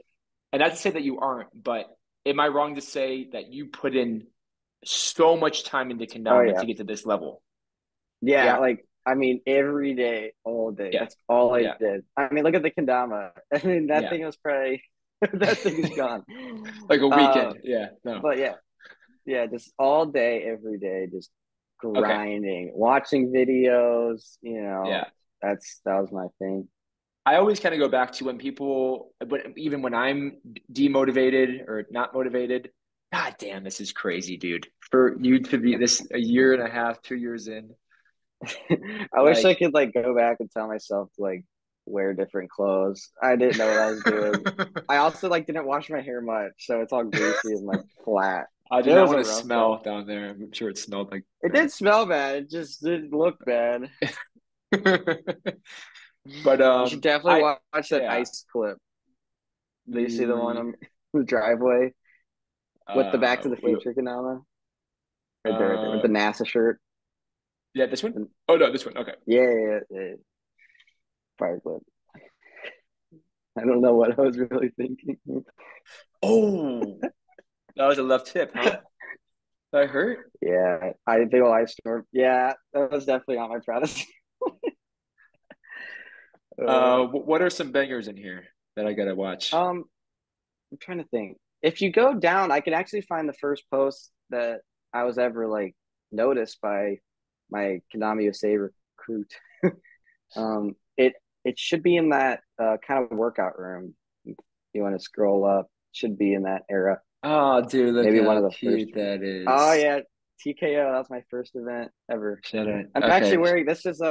S1: and not to say that you aren't, but am I wrong to say that you put in so much time into
S2: Oh
S1: Kendama
S2: yeah.
S1: to get to this level?
S2: Yeah,
S1: Yeah,
S2: like I mean, every day, all day.
S1: yeah,
S2: That's all I
S1: yeah,
S2: did. I mean, look at the kendama. I mean, that
S1: yeah.
S2: thing was probably that thing is gone.
S1: Like a
S2: Uh,
S1: weekend. Yeah, no.
S2: but yeah, yeah, just all day, every day, just
S1: Okay.
S2: grinding, watching videos.
S1: Yeah.
S2: That was my thing.
S1: I always kind of go back to when people, even when I'm demotivated or not motivated. God damn, this is crazy, dude. For you to be this a year and a half, 2 years in,
S2: I wish I
S1: like,
S2: could like go back and tell myself to like wear different clothes. I didn't know what I was doing. I also like didn't wash my hair much, so it's all greasy and like flat.
S1: I did
S2: It
S1: not
S2: was
S1: want
S2: a
S1: to
S2: rough day.
S1: smell down there. I'm sure it smelled like
S2: It did
S1: crap.
S2: smell bad. It just didn't look bad.
S1: But
S2: You should definitely watch that
S1: yeah.
S2: ice clip. Do you see the one
S1: Mm,
S2: on the driveway with the Back to the
S1: wait,
S2: Future Kendama? Right there, with
S1: uh,
S2: the NASA shirt.
S1: yeah, this one. Oh no, this one. Okay.
S2: Yeah, fire clip. I don't know what I was really thinking.
S1: Oh, that was a left tip, huh? That hurt.
S2: Yeah, I think ice storm. Yeah, that was definitely not my proudest. Uh,
S1: What are some bangers in here that I gotta watch?
S2: um, I'm trying to think. If you go down, I can actually find the first post that I was ever like noticed by my Kendama USA recruit. It should be in that kind of workout room. If you want to scroll up, should be in that era.
S1: Oh, dude, look
S2: Maybe one
S1: how
S2: of the first.
S1: cute that
S2: Oh
S1: is.
S2: yeah, TKO. That was my first event ever.
S1: Shut it.
S2: I'm actually
S1: Okay.
S2: wearing this. Is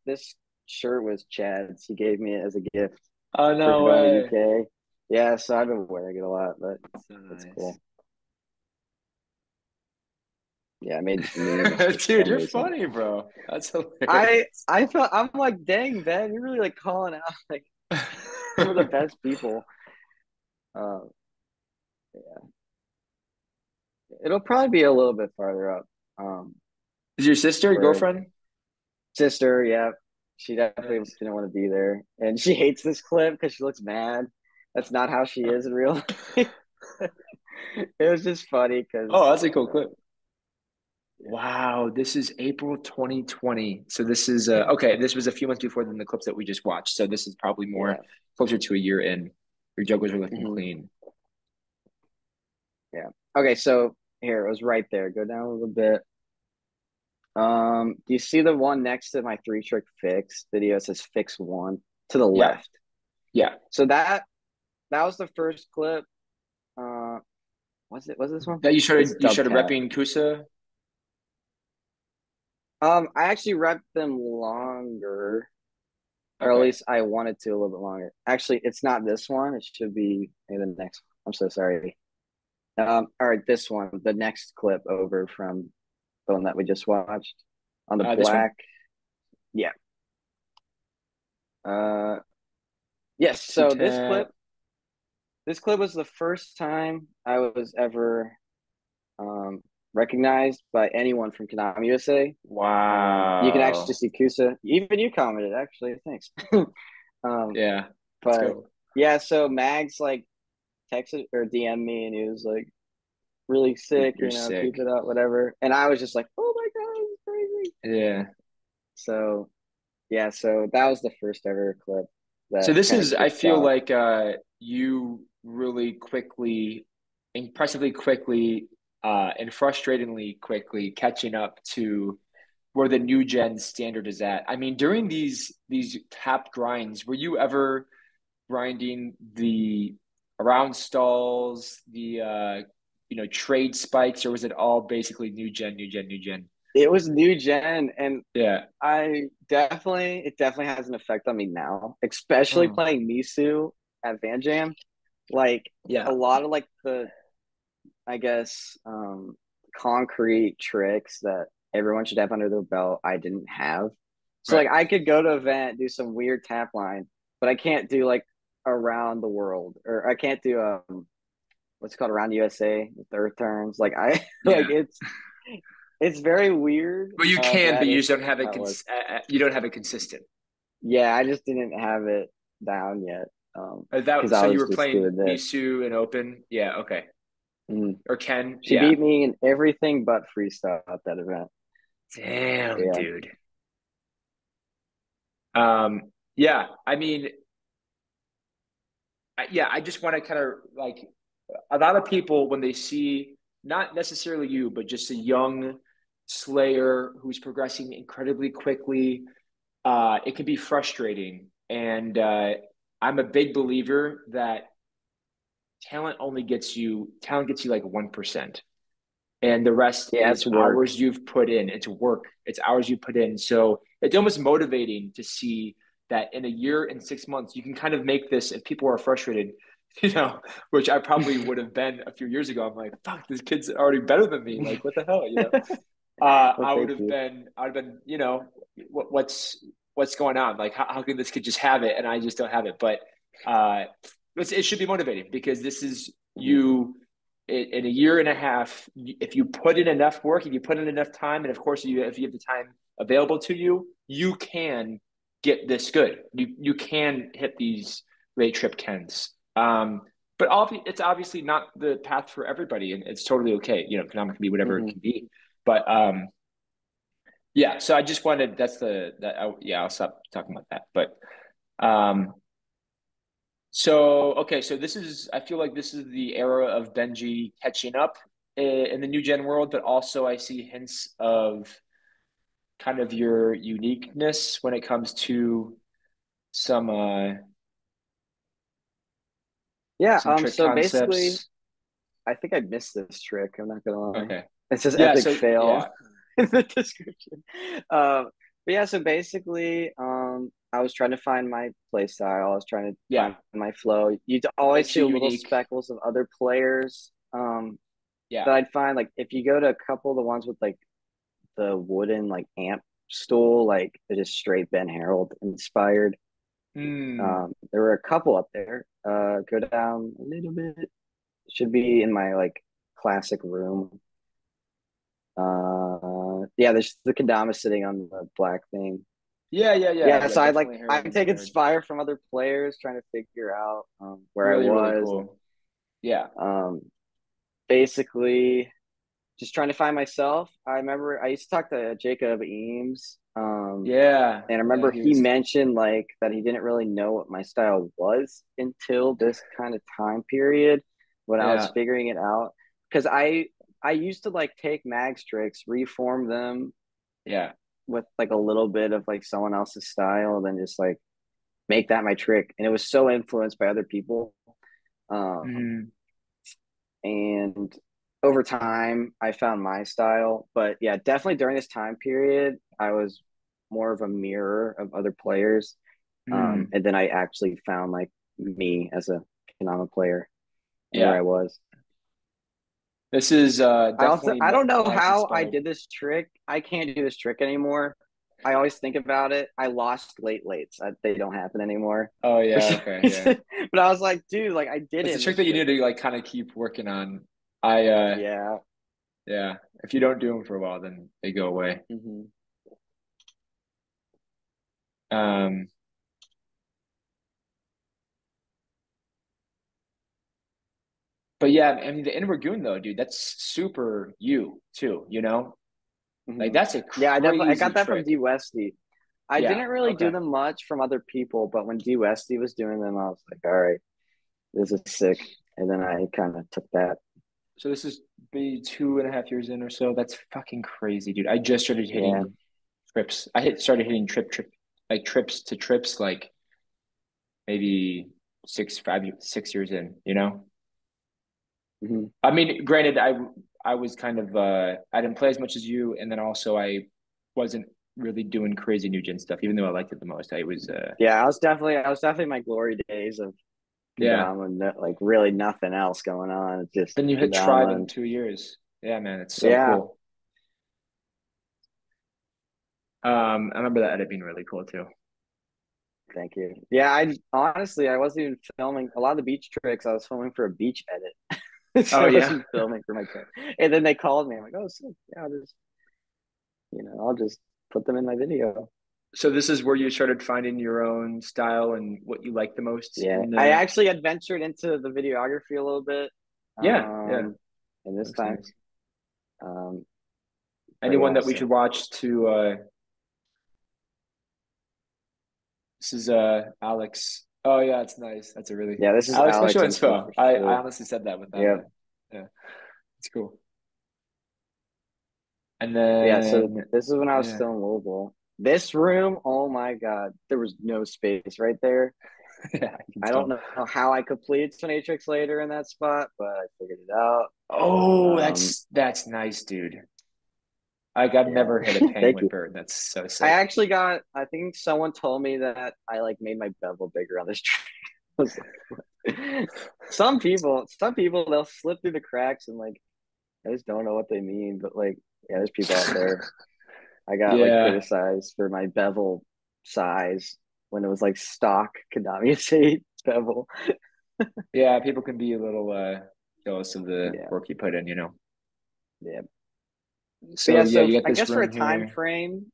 S2: this shirt was Chad's. He gave me it as a gift
S1: Oh
S2: for
S1: no
S2: going to
S1: way.
S2: UK. Yeah, so I've been wearing it a lot, but
S1: So
S2: it's
S1: nice.
S2: cool. Yeah, I made minimilstic
S1: Dude, you're
S2: senders on it.
S1: funny, bro. That's hilarious.
S2: I felt I'm like, dang, Ben, you're really like calling out like some of the best people. Uh, yeah, it'll probably be a little bit farther up. Um,
S1: Is your sister, your
S2: where
S1: girlfriend?
S2: sister, yeah, she definitely
S1: Nice.
S2: didn't want to be there, and she hates this clip because she looks mad. That's not how she is in real life. It was just funny
S1: Oh,
S2: because
S1: that's a cool clip.
S2: yeah.
S1: Wow, this is April 2020. So this is okay, this was a few months before than the clips that we just watched. So this is probably more
S2: Yeah.
S1: closer to a year in. Your juggles are looking
S2: Hmm.
S1: clean.
S2: Yeah. Okay, so here it was right there. Go down a little bit. Do you see the one next to my three trick fix video? It says fix one to the
S1: Yeah,
S2: left.
S1: yeah.
S2: So that was the first clip. Uh, was it this one?
S1: That
S2: It's
S1: you
S2: dub
S1: started
S2: tab.
S1: repping KUSA.
S2: I actually repped them longer, or at
S1: Okay.
S2: least I wanted to a little bit longer. Actually, it's not this one. It should be maybe the next. I'm so sorry. All right, this one, the next clip over from the one that we just watched on the
S1: This one?
S2: black. Yeah. Uh, yes.
S1: Two
S2: So
S1: tap.
S2: this clip was the first time I was ever um, recognized by anyone from Kendama USA. You can actually
S1: Wow.
S2: see Kusa. Even you commented, actually. Thanks. um,
S1: Yeah. Let's
S2: but
S1: go.
S2: yeah, so Mags like texted or DM me, and he was like, "Really sick,
S1: You're
S2: keep
S1: sick.
S2: it up, whatever." And I was just like, "Oh my god, it's crazy!"
S1: Yeah.
S2: So yeah, so that was the first ever clip
S1: So
S2: that
S1: this
S2: kind of
S1: is, I
S2: kicked
S1: feel
S2: off.
S1: like you really quickly, impressively quickly, and frustratingly quickly catching up to where the new gen standard is at. I mean, during these tap grinds, were you ever grinding the around stalls, the trade spikes, or was it all basically new gen, new gen, new gen?
S2: It was new gen, and
S1: Yeah.
S2: it definitely has an effect on me now, especially
S1: Mm.
S2: playing Misu at Van Jam. Like a
S1: Yeah.
S2: lot of like the, I guess, concrete tricks that everyone should have under their belt, I didn't have. So
S1: Right.
S2: like I could go to an event, do some weird tap line, but I can't do like around the world, or I can't do what's it called around USA, the third turns. Like I like
S1: Yeah.
S2: it's very weird.
S1: Well, you can, but
S2: That
S1: you
S2: is
S1: just don't have it.
S2: how it was.
S1: You don't have it consistent.
S2: Yeah, I just didn't have it down yet. Because
S1: That
S2: I
S1: so you
S2: was
S1: were
S2: just
S1: playing
S2: doing this.
S1: Misu and Open. Yeah. Okay.
S2: Mhm.
S1: Or Ken.
S2: She
S1: Yeah.
S2: beat me in everything but freestyle at that event.
S1: Damn,
S2: Yeah.
S1: dude. Yeah. I mean, yeah. I just want to kind of like a lot of people when they see not necessarily you, but just a young slayer who's progressing incredibly quickly. It can be frustrating, and I'm a big believer that talent gets you like 1%, and the rest
S2: Yeah,
S1: is
S2: it's work.
S1: hours you've put in. It's work. It's hours you put in. So it's almost motivating to see that in a year and 6 months you can kind of make this. If people are frustrated, you know, which I probably would have been a few years ago, I'm like, fuck, this kid's already better than me. Like, what the hell, you know?
S2: Well, thank you.
S1: I would have been, what's going on? Like, how can this kid just have it and I just don't have it? But uh, it should be motivating because this is
S2: Mhm.
S1: you in a year and a half. If you put in enough work, if you put in enough time, and of course, if you have the time available to you, you can get this good. You can hit these late trip Kens. But it's obviously not the path for everybody, and it's totally okay. Kendama can be whatever it
S2: Mhm.
S1: can be. But yeah. So I just wanted yeah. I'll stop talking about that. But um, so okay. So I feel like this is the era of Benji catching up in the new gen world, but also I see hints of kind of your uniqueness when it comes to some uh
S2: Yeah.
S1: some trick
S2: So basically,
S1: concepts.
S2: I think I missed this trick. I'm not gonna lie.
S1: Okay.
S2: It says
S1: Yeah.
S2: epic
S1: So
S2: fail
S1: yeah.
S2: in the description. But yeah. So basically, I was trying to find my play style. I was trying to
S1: Yeah.
S2: find my flow. You'd
S1: What
S2: always
S1: makes
S2: see
S1: you
S2: little
S1: unique?
S2: speckles of other players.
S1: Yeah.
S2: That I'd find like if you go to a couple of the ones with like the wooden like amp stool, like it is straight Ben Harold inspired.
S1: Hmm.
S2: There were a couple up there. Go down a little bit. Should be in my like classic room. Yeah, there's the Kendama sitting on the black thing.
S1: Yeah. Yeah. Yeah.
S2: Yeah,
S1: Yeah.
S2: so
S1: Definitely
S2: I
S1: Harold
S2: take
S1: inspired.
S2: inspire from other players, trying to figure out where I
S1: Really, really
S2: was, and
S1: cool. Yeah.
S2: um, basically just trying to find myself. I remember I used to talk to Jacob Eames,
S1: Yeah.
S2: and I
S1: Yeah.
S2: remember
S1: He
S2: he
S1: was.
S2: mentioned like that he didn't really know what my style was until this kind of time period when I was
S1: Yeah.
S2: figuring it out. Because I used to like take mag tricks, reform them
S1: Yeah.
S2: with like a little bit of like someone else's style, then just like make that my trick. And it was so influenced by other people. Um,
S1: Mhm.
S2: and over time, I found my style. But yeah, definitely during this time period, I was more of a mirror of other players.
S1: Mm.
S2: And then I actually found like me as a Kendama player and where
S1: Yeah.
S2: I was.
S1: This is definitely
S2: I don't know
S1: mag
S2: how I
S1: inspired.
S2: did this trick. I can't do this trick anymore. I always think about it. I lost lates. They don't happen anymore
S1: Oh
S2: for
S1: yeah.
S2: some
S1: Okay. Yeah.
S2: reason. But I was like, dude, like I did
S1: It's
S2: it
S1: a
S2: in
S1: trick
S2: this
S1: that you
S2: trick.
S1: need to like kind of keep working on.
S2: Yeah.
S1: Yeah. If you don't do them for a while, then they go away.
S2: Hmm.
S1: Um. But yeah, I mean the inward goon though, dude, that's super you too. Like
S2: Hmm.
S1: that's a
S2: Yeah, I
S1: crazy
S2: got that from
S1: trick.
S2: D Westy. I
S1: Yeah.
S2: didn't really do
S1: Okay.
S2: them much from other people, but when D Westy was doing them, I was like, all right, this is sick. And then I kind of took that.
S1: So this is be 2.5 years in or so. That's fucking crazy, dude. I just started
S2: Yeah.
S1: hitting trips. Started hitting like trips to trips like maybe 6 years in, you know?
S2: Hmm.
S1: I mean, granted, I was kind of I didn't play as much as you, and then also I wasn't really doing crazy new gen stuff, even though I liked it the most. I was
S2: Yeah, I was definitely my glory days of
S1: yeah.
S2: Kendama, no, like really nothing else going on. It's just
S1: Then you hit Tribe
S2: Kendama.
S1: in
S2: And
S1: 2 years. Yeah, man, it's so
S2: yeah,
S1: cool. I remember that edit being really cool too.
S2: thank you. Yeah, I honestly I wasn't even filming a lot of the beach tricks. I was filming for a beach edit, so
S1: Oh
S2: I
S1: yeah.
S2: wasn't filming for my trick. And then they called me. I'm like, oh, sick. Yeah, I'll just put them in my video.
S1: So this is where you started finding your own style and what you like the most
S2: Yeah,
S1: in
S2: I
S1: the
S2: actually had ventured into the videography a little bit,
S1: yeah, yeah.
S2: um, in this
S1: Looks
S2: time.
S1: nice.
S2: Um, but
S1: Anyone
S2: yeah,
S1: that we
S2: so
S1: should watch to this is Alex. Oh yeah, it's nice. That's a really
S2: yeah, this is
S1: Alex, what's
S2: Alex
S1: your
S2: info
S1: inspo?
S2: for
S1: I
S2: sure.
S1: honestly said that without
S2: Yep.
S1: a yeah, it's cool. And
S2: Yeah, so
S1: then
S2: this is when I was
S1: yeah.
S2: still in Louisville. This room, oh my God, there was no space right there.
S1: Yeah, I can
S2: I don't
S1: tell.
S2: know how I completed 20 tricks later in that spot, but I figured it out.
S1: Oh,
S2: Um,
S1: that's nice, dude. Like I've
S2: yeah,
S1: never hit a
S2: thank
S1: penguin
S2: you.
S1: bird. That's so
S2: I
S1: sick.
S2: actually got, I think someone told me that I like made my bevel bigger on this trick. I was like, what? Some people, they'll slip through the cracks and like, I just don't know what they mean. But like, yeah, there's people out there. I got like
S1: Yeah.
S2: criticized for my bevel size when it was like stock Kendama 8 bevel.
S1: Yeah, people can be a little jealous of the
S2: Yeah,
S1: work you put in, you know.
S2: yeah. But
S1: So
S2: yeah,
S1: yeah,
S2: so
S1: you got
S2: I
S1: this
S2: guess for a
S1: room
S2: time
S1: here
S2: frame,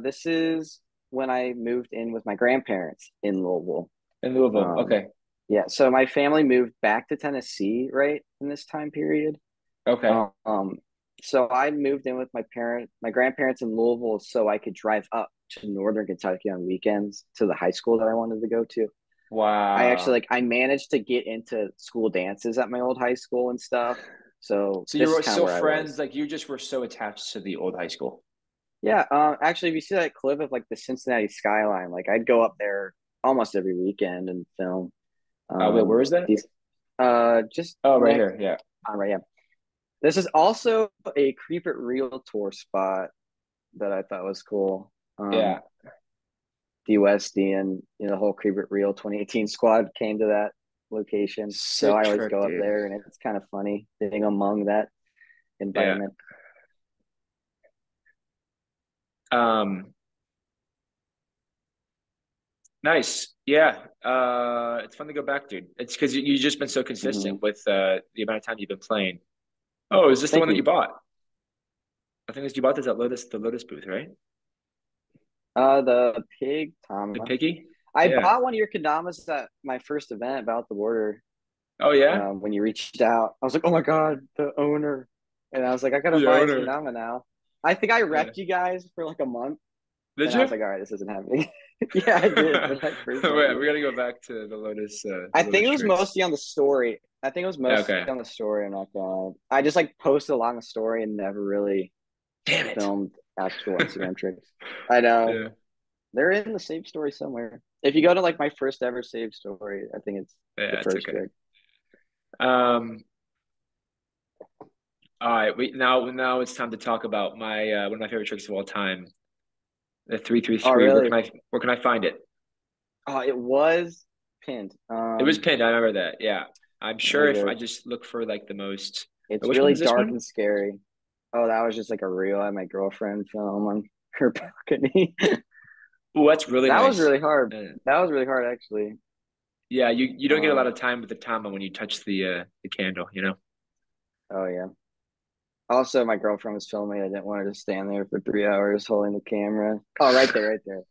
S2: this is when I moved in with my grandparents in Louisville.
S1: in Louisville.
S2: Um,
S1: Okay.
S2: yeah, so my family moved back to Tennessee right in this time period.
S1: Okay.
S2: Um, so I moved in with my grandparents in Louisville, so I could drive up to Northern Kentucky on weekends to the high school that I wanted to go to. I actually
S1: Wow.
S2: like I managed to get into school dances at my old high school and stuff. So
S1: So you
S2: this is
S1: were
S2: kind of
S1: still
S2: where I
S1: friends,
S2: was.
S1: like you just were so attached to the old high school.
S2: Yeah, actually, if you see that clip of like the Cincinnati skyline, like I'd go up there almost every weekend and film.
S1: Wait, where is that?
S2: These, just
S1: Oh, right
S2: next
S1: here. Yeah.
S2: on right, yeah. This is also a Creep It Real tour spot that I thought was cool.
S1: Yeah.
S2: D Westy and the whole Creep It Real 2018 squad came to that location, so
S1: Sick
S2: I always
S1: trick,
S2: go up
S1: dude.
S2: there, and it's kind of funny being among that
S1: Yeah.
S2: environment.
S1: Um, nice. Yeah. It's fun to go back, dude. It's because you've just been so
S2: Hmm.
S1: consistent with the amount of time you've been playing. Oh, is this the one
S2: Thank
S1: that you
S2: you.
S1: bought? I think you bought this at the Lotus booth, right?
S2: The pig
S1: The
S2: Tama.
S1: piggy?
S2: I
S1: Yeah.
S2: bought one of your Kendamas at my first event about the border.
S1: Oh yeah?
S2: When you reached out, I was like, "Oh my God, the owner!" And I was like, "I gotta
S1: The
S2: buy his
S1: owner.
S2: Kendama now." I think I
S1: Yeah.
S2: repped you guys for like a month,
S1: Did
S2: and I
S1: you?
S2: was like, "All right, this isn't happening." Yeah, I did when I first met
S1: Wait, we
S2: you.
S1: gotta go back to
S2: I
S1: the
S2: think
S1: Lotus
S2: it was
S1: tricks.
S2: mostly on the story. I think it was
S1: Yeah,
S2: mostly
S1: okay.
S2: on the story. I'm not gonna lie. I just like posted along the story and never really
S1: Damn it.
S2: filmed actual Instagram tricks. I know
S1: Yeah.
S2: they're in the saved story somewhere. If you go to like my first ever saved story, I think it's the
S1: Yeah, it's
S2: first
S1: okay.
S2: trick.
S1: Um, all right, now it's time to talk about my one of my favorite tricks of all time, the three three
S2: Oh,
S1: three.
S2: really?
S1: Where can I find it?
S2: Oh, it was pinned.
S1: It was pinned. I remember that. Yeah. I'm
S2: Let me
S1: sure if I
S2: go.
S1: just look for like the most
S2: It's
S1: which one
S2: really
S1: is this
S2: dark
S1: one?
S2: and scary. Oh, that was just like a reel I had my girlfriend film on her balcony.
S1: Oh, that's really
S2: That was
S1: nice.
S2: really hard.
S1: Uh,
S2: That was really hard, actually.
S1: yeah, you don't get a lot
S2: Um,
S1: of time with the tama when you touch the candle, you know.
S2: oh yeah. Also, my girlfriend was filming. I didn't want her to stand there for 3 hours holding the camera. Oh, right there, right there.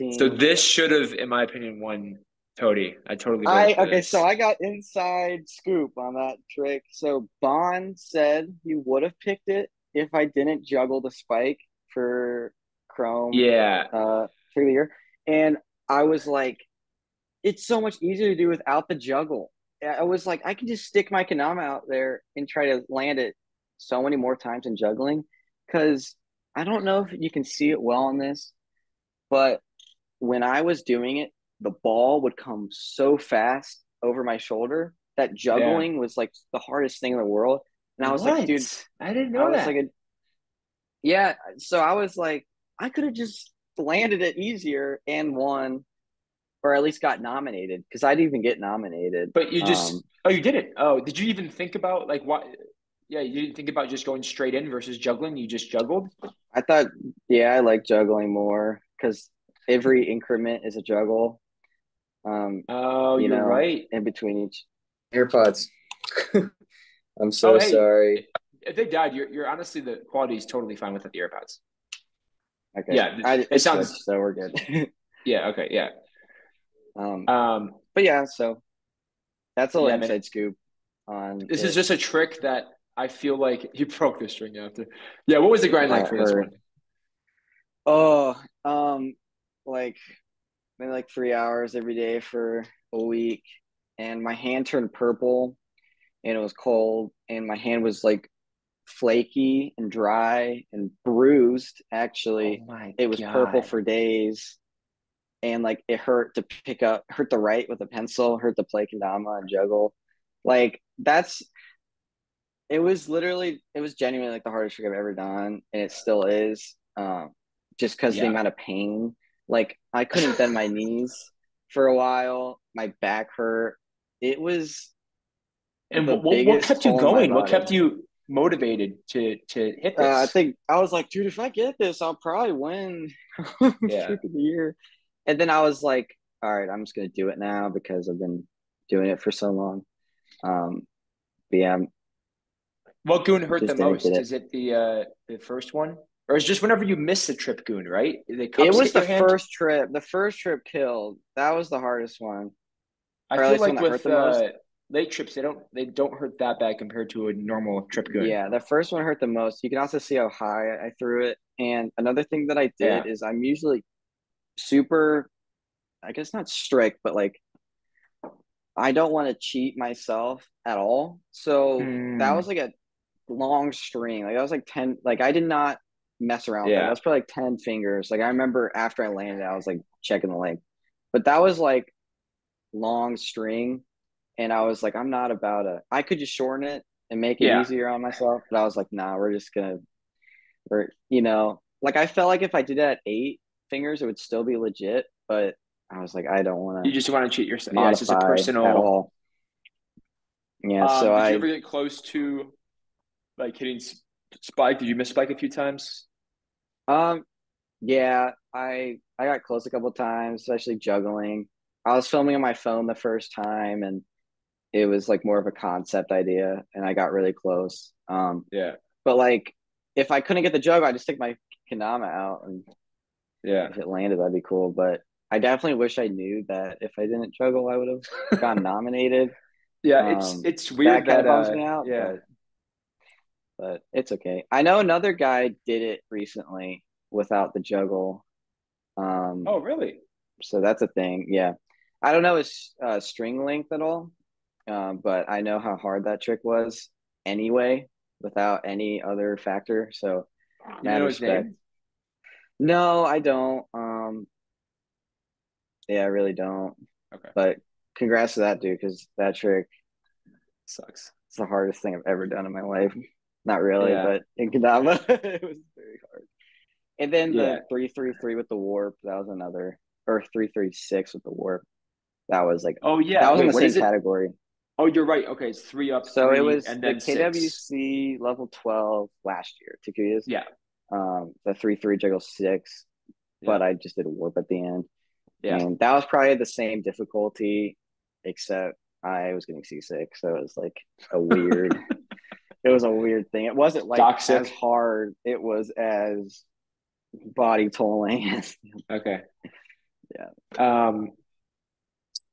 S1: So
S2: 14.
S1: this should have, in my opinion, won Toady. I totally voted
S2: I
S1: for
S2: okay, so
S1: this.
S2: I got inside scoop on that trick. So Bond said he would have picked it if I didn't juggle the spike for Chrome.
S1: Yeah,
S2: trick of the year. And I was like, it's so much easier to do without the juggle. I was like, I can just stick my Kendama out there and try to land it so many more times than juggling. Because I don't know if you can see it well on this, but when I was doing it, the ball would come so fast over my shoulder that
S1: Yeah.
S2: juggling was like the hardest thing in the world. And I was like, dude,
S1: What? I didn't
S2: I
S1: know
S2: was like,
S1: that.
S2: yeah. So I was like, I could have just landed it easier and won, or at least got nominated because I didn't even get nominated.
S1: But you just, oh, you didn't. Oh, did you even think about like what? Yeah, you didn't think about just going straight in versus juggling. You just juggled.
S2: I thought, yeah, I like juggling more because every increment is a juggle. Um,
S1: Oh,
S2: you
S1: you're
S2: know,
S1: right.
S2: in between each AirPods. I'm
S1: Oh,
S2: so
S1: hey,
S2: sorry.
S1: if they died, you're honestly the quality is totally fine with the AirPods.
S2: Okay,
S1: Yeah,
S2: I
S1: it
S2: it
S1: sounds.
S2: switched, so we're good.
S1: Yeah. Okay. Yeah.
S2: um,
S1: Um.
S2: but yeah, so that's a little
S1: Yeah, man.
S2: inside scoop on
S1: This is
S2: it.
S1: just a trick that I feel like you broke the string after. Yeah. What was the grind like
S2: That
S1: for this one?
S2: hurt. Oh, like maybe like 3 hours every day for a week, and my hand turned purple, and it was cold, and my hand was like flaky and dry and bruised.
S1: Oh
S2: Actually,
S1: my
S2: it was purple
S1: God.
S2: for days, and like it hurt to pick up, hurt to write with a pencil, hurt to play kendama and juggle. Like that's it was literally it was genuinely like the hardest trick I've ever done, and it still is. Just because the
S1: Yeah.
S2: amount of pain. Like I couldn't bend my knees for a while. My back hurt. It was
S1: And
S2: the
S1: what
S2: biggest
S1: kept you
S2: toll on my
S1: going? What
S2: body.
S1: kept you motivated to hit
S2: I
S1: this?
S2: think I was like, dude, if I get this, I'll probably win
S1: Yeah.
S2: trick of the year. And then I was like, all right, I'm just gonna do it now because I've been doing it for so long. Um, but yeah,
S1: What goon hurt the
S2: just didn't get
S1: most?
S2: it.
S1: Is it the first one, or is it just whenever you miss a trip goon, right? The
S2: It
S1: cups
S2: was
S1: hit
S2: the
S1: your hand.
S2: first trip. The first trip killed. That was the hardest one,
S1: I
S2: or at
S1: feel
S2: least the one
S1: like
S2: that hurt
S1: with
S2: the most.
S1: late trips, they don't hurt that bad compared to a normal trip goon.
S2: Yeah, the first one hurt the most. You can also see how high I threw it. And another thing that I did
S1: Yeah.
S2: is I'm usually super, I guess not strict, but like I don't want to cheat myself at all. So that was
S1: Mm,
S2: like a long string. Like that was like 10, like I did not mess around with that. That
S1: yeah.
S2: was probably like 10 fingers. Like I remember after I landed, I was like checking the length. But that was like long string. And I was like, I'm not about to, I could just shorten it and make it
S1: Yeah.
S2: easier on myself. But I was like, nah, we're just gonna, or like I felt like if I did that at 8 fingers, it would still be legit. But I was like, I don't want
S1: You
S2: to
S1: just want to cheat yourself. Yeah, it's just a
S2: modify at
S1: personal.
S2: all. Yeah, so
S1: Did you ever get close to like hitting spike? Did you miss spike a few times?
S2: um yeah, I got close a couple of times, especially juggling. I was filming on my phone the first time, and it was like more of a concept idea, and I got really close.
S1: Yeah.
S2: But like if I couldn't get the juggle, I just stick my kendama out, and
S1: Yeah.
S2: if it landed, that'd be cool. But I definitely wish I knew that if I didn't juggle, I would have gotten nominated.
S1: Yeah,
S2: Um,
S1: it's
S2: that
S1: weird
S2: kind
S1: that
S2: of bums me out,
S1: yeah.
S2: but it's okay. I know another guy did it recently without the juggle. Um,
S1: Oh, really?
S2: so that's a thing. Yeah, I don't know his string length at all, but I know how hard that trick was anyway, without any other factor. So
S1: You
S2: mad
S1: know his
S2: respect.
S1: name?
S2: No, I don't. Yeah, I really don't.
S1: Okay.
S2: But congrats to that dude because that trick
S1: Sucks.
S2: is the hardest thing I've ever done in my life. Not really,
S1: Yeah.
S2: but in Kendama, it was very hard. And then
S1: Yeah.
S2: the 333 with the warp, that was another, or 336 with the warp. That was like
S1: Oh,
S2: that
S1: yeah.
S2: was in
S1: Wait,
S2: the
S1: what
S2: same
S1: is it?
S2: category.
S1: Oh, you're right. Okay, it's three up,
S2: So it
S1: three,
S2: was
S1: and
S2: the
S1: then six.
S2: KWC level 12 last year, Takuyas.
S1: Yeah.
S2: The 3-3 juggle six,
S1: Yeah.
S2: but I just did a warp at the end.
S1: Yeah.
S2: And that was probably the same difficulty, except I was getting seasick. So it was like a weird, it was a weird thing. It wasn't like as
S1: Toxic.
S2: hard, it was as body tolling.
S1: Okay.
S2: Yeah.
S1: Um,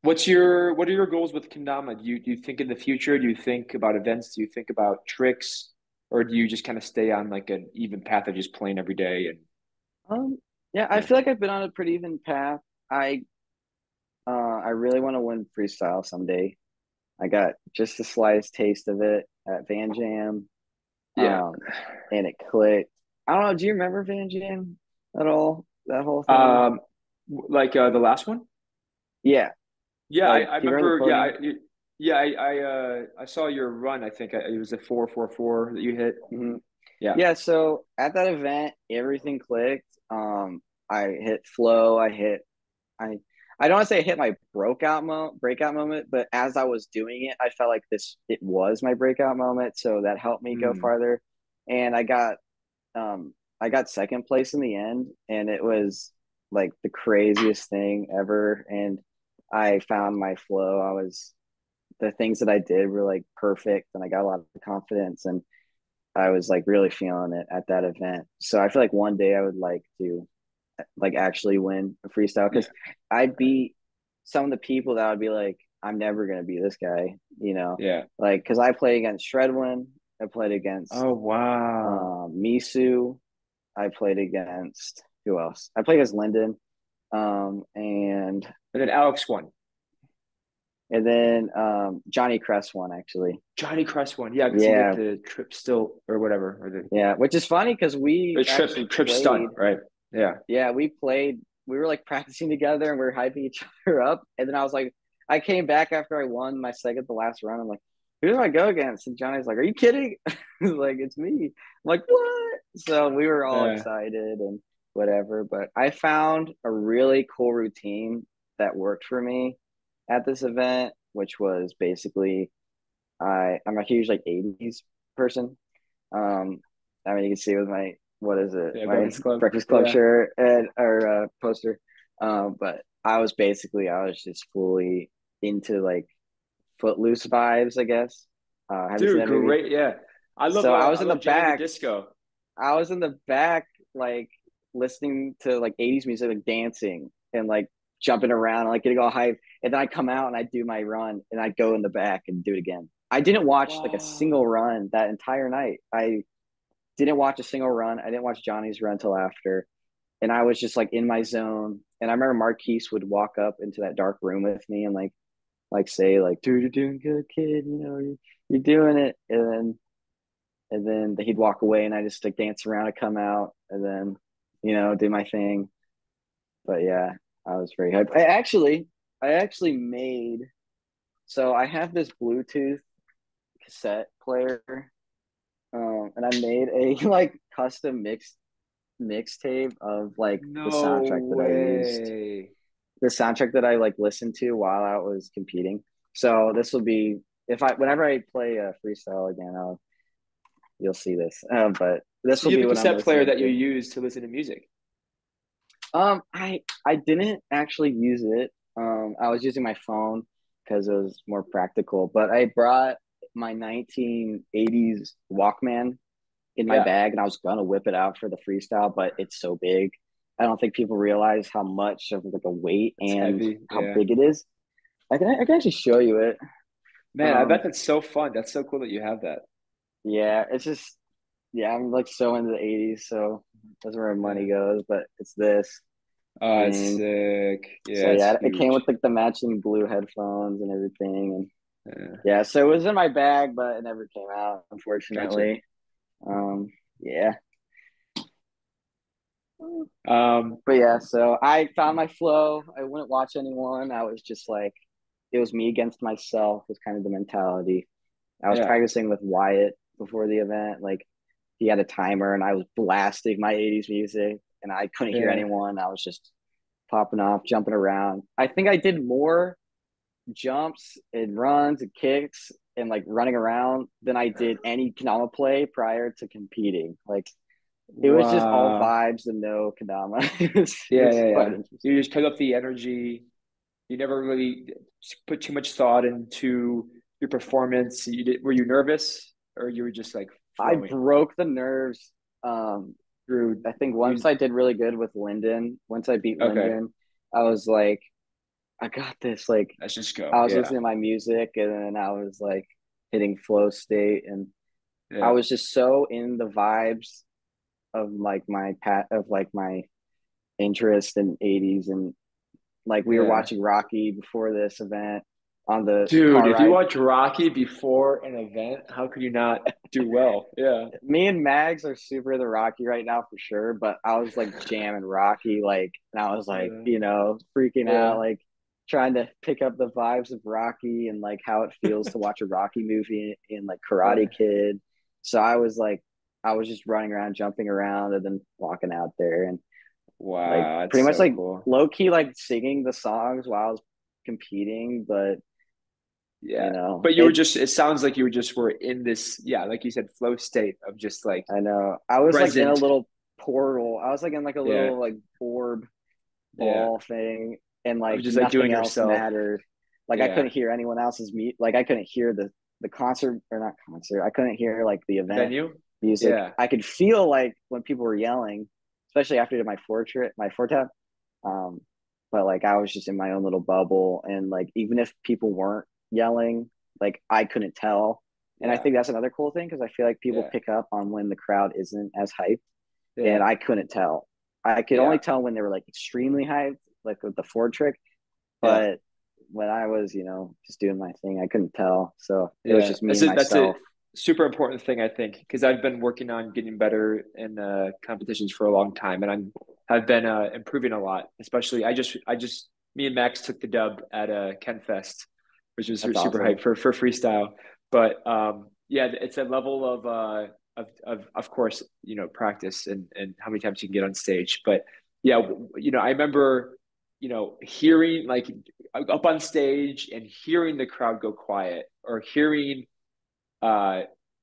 S1: what are your goals with Kendama? Do you think in the future? Do you think about events? Do you think about tricks? Or do you just kind of stay on like an even path of just playing every day and
S2: Um, Yeah, I
S1: Yeah.
S2: feel like I've been on a pretty even path. I I really want to win freestyle someday. I got just the slightest taste of it at Van Jam,
S1: Yeah.
S2: and it clicked. I don't know. Do you remember Van Jam at all? That whole thing?
S1: Um, like the last one?
S2: Yeah.
S1: Yeah,
S2: Like,
S1: I
S2: do you remember the
S1: remember. Yeah,
S2: podium?
S1: I saw your run. I think it was a 4.44 that you hit.
S2: Mhm.
S1: Yeah.
S2: Yeah. So at that event, everything clicked. I hit flow. I I don't want to say I hit my breakout moment, but as I was doing it, I felt like it was my breakout moment, so that helped me go
S1: Hmm.
S2: farther. And I got second place in the end, and it was like the craziest thing ever. And I found my flow. The things that I did were like perfect, and I got a lot of confidence, and I was like really feeling it at that event. So I feel like one day I would like to like actually win a freestyle
S1: Yeah.
S2: because I beat some of the people that would be like, I'm never gonna be this guy,
S1: Yeah.
S2: like because I played against Shredwin, I played against
S1: Oh wow.
S2: Misu, I played against who else? I played against Lyndon, and
S1: And then Alex won.
S2: Johnny Crest won actually.
S1: Johnny Crest won. Yeah, because he hit
S2: Yeah,
S1: the trip still or whatever, or
S2: yeah, which is funny because we
S1: the
S2: actually
S1: trip stunt,
S2: played.
S1: right? Yeah.
S2: Yeah, we played. We were like practicing together and we are hyping each other up. And then I was like, I came back after I won my second to last round. I'm like, who do I go against? And Johnny's like, are you kidding? Like, it's me. I'm like, what? So we were all
S1: Yeah.
S2: excited and whatever. But I found a really cool routine that worked for me at this event, which was basically I'm a huge like 80s person. Um, I mean, you can see with my what is it,
S1: Yeah.
S2: my
S1: Breakfast Club.
S2: Breakfast Club
S1: Yeah.
S2: shirt and or poster. But I was just fully into like Footloose vibes, I guess. Have you seen
S1: Dude,
S2: that movie?
S1: great. Yeah.
S2: So
S1: I love Jenny the Disco.
S2: I was in the back, like listening to like 80s music, like dancing and like jumping around, and, like getting all hyped. And then I come out and I do my run and I go in the back and do it again. I didn't watch like a single
S1: Wow.
S2: run that entire night. I didn't watch a single run. I didn't watch Johnny's run till after. And I was just like in my zone. And I remember Marquise would walk up into that dark room with me and like say like, dude, you're doing good, kid. You're doing it. And then he'd walk away and I just like dance around and come out and then, do my thing. But yeah, I was very hyped. I actually made, so I have this Bluetooth cassette player, and I made a like custom mixtape of like
S1: No way.
S2: the soundtrack that I like listened to while I was competing. So this will be if I whenever I play a freestyle again, you'll see this. But this
S1: So
S2: will
S1: you have
S2: be
S1: a
S2: what I'm
S1: cassette player
S2: listening
S1: that you
S2: to.
S1: use to listen to music.
S2: I didn't actually use it. I was using my phone because it was more practical. But I brought my 1980s Walkman in my
S1: Yeah.
S2: bag, and I was gonna whip it out for the freestyle, but it's so big. I don't think people realize how much of like a weight
S1: It's
S2: and
S1: heavy.
S2: how
S1: Yeah.
S2: big it is. I can actually show you it.
S1: Man, I bet
S2: Um,
S1: that's so fun. That's so cool that you have that.
S2: yeah, it's just yeah, I'm like so into the 80s, so that's where my
S1: Yeah.
S2: money goes. But it's this,
S1: Oh, it's
S2: and
S1: sick.
S2: so
S1: Yeah, it's
S2: yeah, it came with
S1: huge.
S2: like the matching blue headphones and everything, and
S1: Yeah.
S2: yeah, so it was in my bag, but it never came out,
S1: Gotcha.
S2: unfortunately. Um, yeah,
S1: Um,
S2: but yeah, so I found my flow. I wouldn't watch anyone. I was just like, it was me against myself. Was kind of the mentality. I was
S1: yeah.
S2: practicing with Wyatt before the event. Like he had a timer, and I was blasting my '80s music, and I couldn't hear
S1: Yeah.
S2: anyone. I was just popping off, jumping around. I think I did more jumps and runs and kicks and like running around than I did any Kendama play prior to competing. Like it was just all
S1: Wow.
S2: vibes and no Kendama. It
S1: Yeah,
S2: was
S1: yeah,
S2: quite
S1: yeah. You
S2: interesting.
S1: just took up the energy. You never really put too much thought into your performance. Were you nervous or you were just like
S2: I
S1: flowing
S2: broke the nerves. Um,
S1: through
S2: I think once
S1: music?
S2: I did really good with Lyndon, once I beat
S1: Okay,
S2: Lyndon, I was like, I got this. Like
S1: let's just go.
S2: I was
S1: Yeah,
S2: listening to my music and then I was like hitting flow state and I
S1: yeah,
S2: was just so in the vibes of like my interest in 80s, and like we were
S1: Yeah.
S2: watching Rocky before this event on the
S1: Dude,
S2: car
S1: if you
S2: ride.
S1: watch Rocky before an event, how could you not do well? Yeah.
S2: Me and Mags are super the Rocky right now for sure, but I was like jamming Rocky, like, and I was like,
S1: Yeah.
S2: freaking out,
S1: Yeah.
S2: like trying to pick up the vibes of Rocky and like how it feels to watch a Rocky movie in like Karate
S1: Yeah.
S2: Kid. So I was like, I was just running around, jumping around, and then walking out there and like
S1: Wow, that's
S2: pretty much
S1: so
S2: like
S1: cool.
S2: low key like singing the songs while I was competing, but
S1: Yeah. But you were
S2: it
S1: just, it sounds like you just were in this, yeah, like you said, flow state of just like
S2: I know. I was like in a
S1: present.
S2: little portal. I was like in like a
S1: Yeah.
S2: little like orb
S1: Yeah.
S2: ball thing, and
S1: Of
S2: like
S1: just like
S2: nothing
S1: doing
S2: else
S1: yourself.
S2: mattered. Like I
S1: Yeah.
S2: couldn't hear anyone else's like I couldn't hear the concert, or not concert. I couldn't hear like the event
S1: Venue.
S2: music.
S1: Yeah.
S2: I could feel like when people were yelling, especially after my four tap. Um, but like I was just in my own little bubble, and like even if people weren't yelling, like I couldn't tell. And I
S1: Yeah.
S2: think that's another cool thing because I feel like people
S1: Yeah.
S2: pick up on when the crowd isn't as hyped, and
S1: Yeah.
S2: I couldn't tell. I could
S1: Yeah.
S2: only tell when they were like extremely hyped, like with the Ford trick.
S1: Yeah.
S2: But when I was, just doing my thing, I couldn't tell. So it was
S1: Yeah,
S2: just me and
S1: that's a
S2: myself.
S1: super important thing I think because I've been working on getting better in competitions for a long time, and I've been improving a lot. Especially, I just me and Max took the dub at Ken Fest, which was
S2: That's
S1: super hype
S2: awesome.
S1: for freestyle. But yeah, it's a level of course practice and how many times you can get on stage. But yeah, I remember hearing like up on stage and hearing the crowd go quiet or hearing uh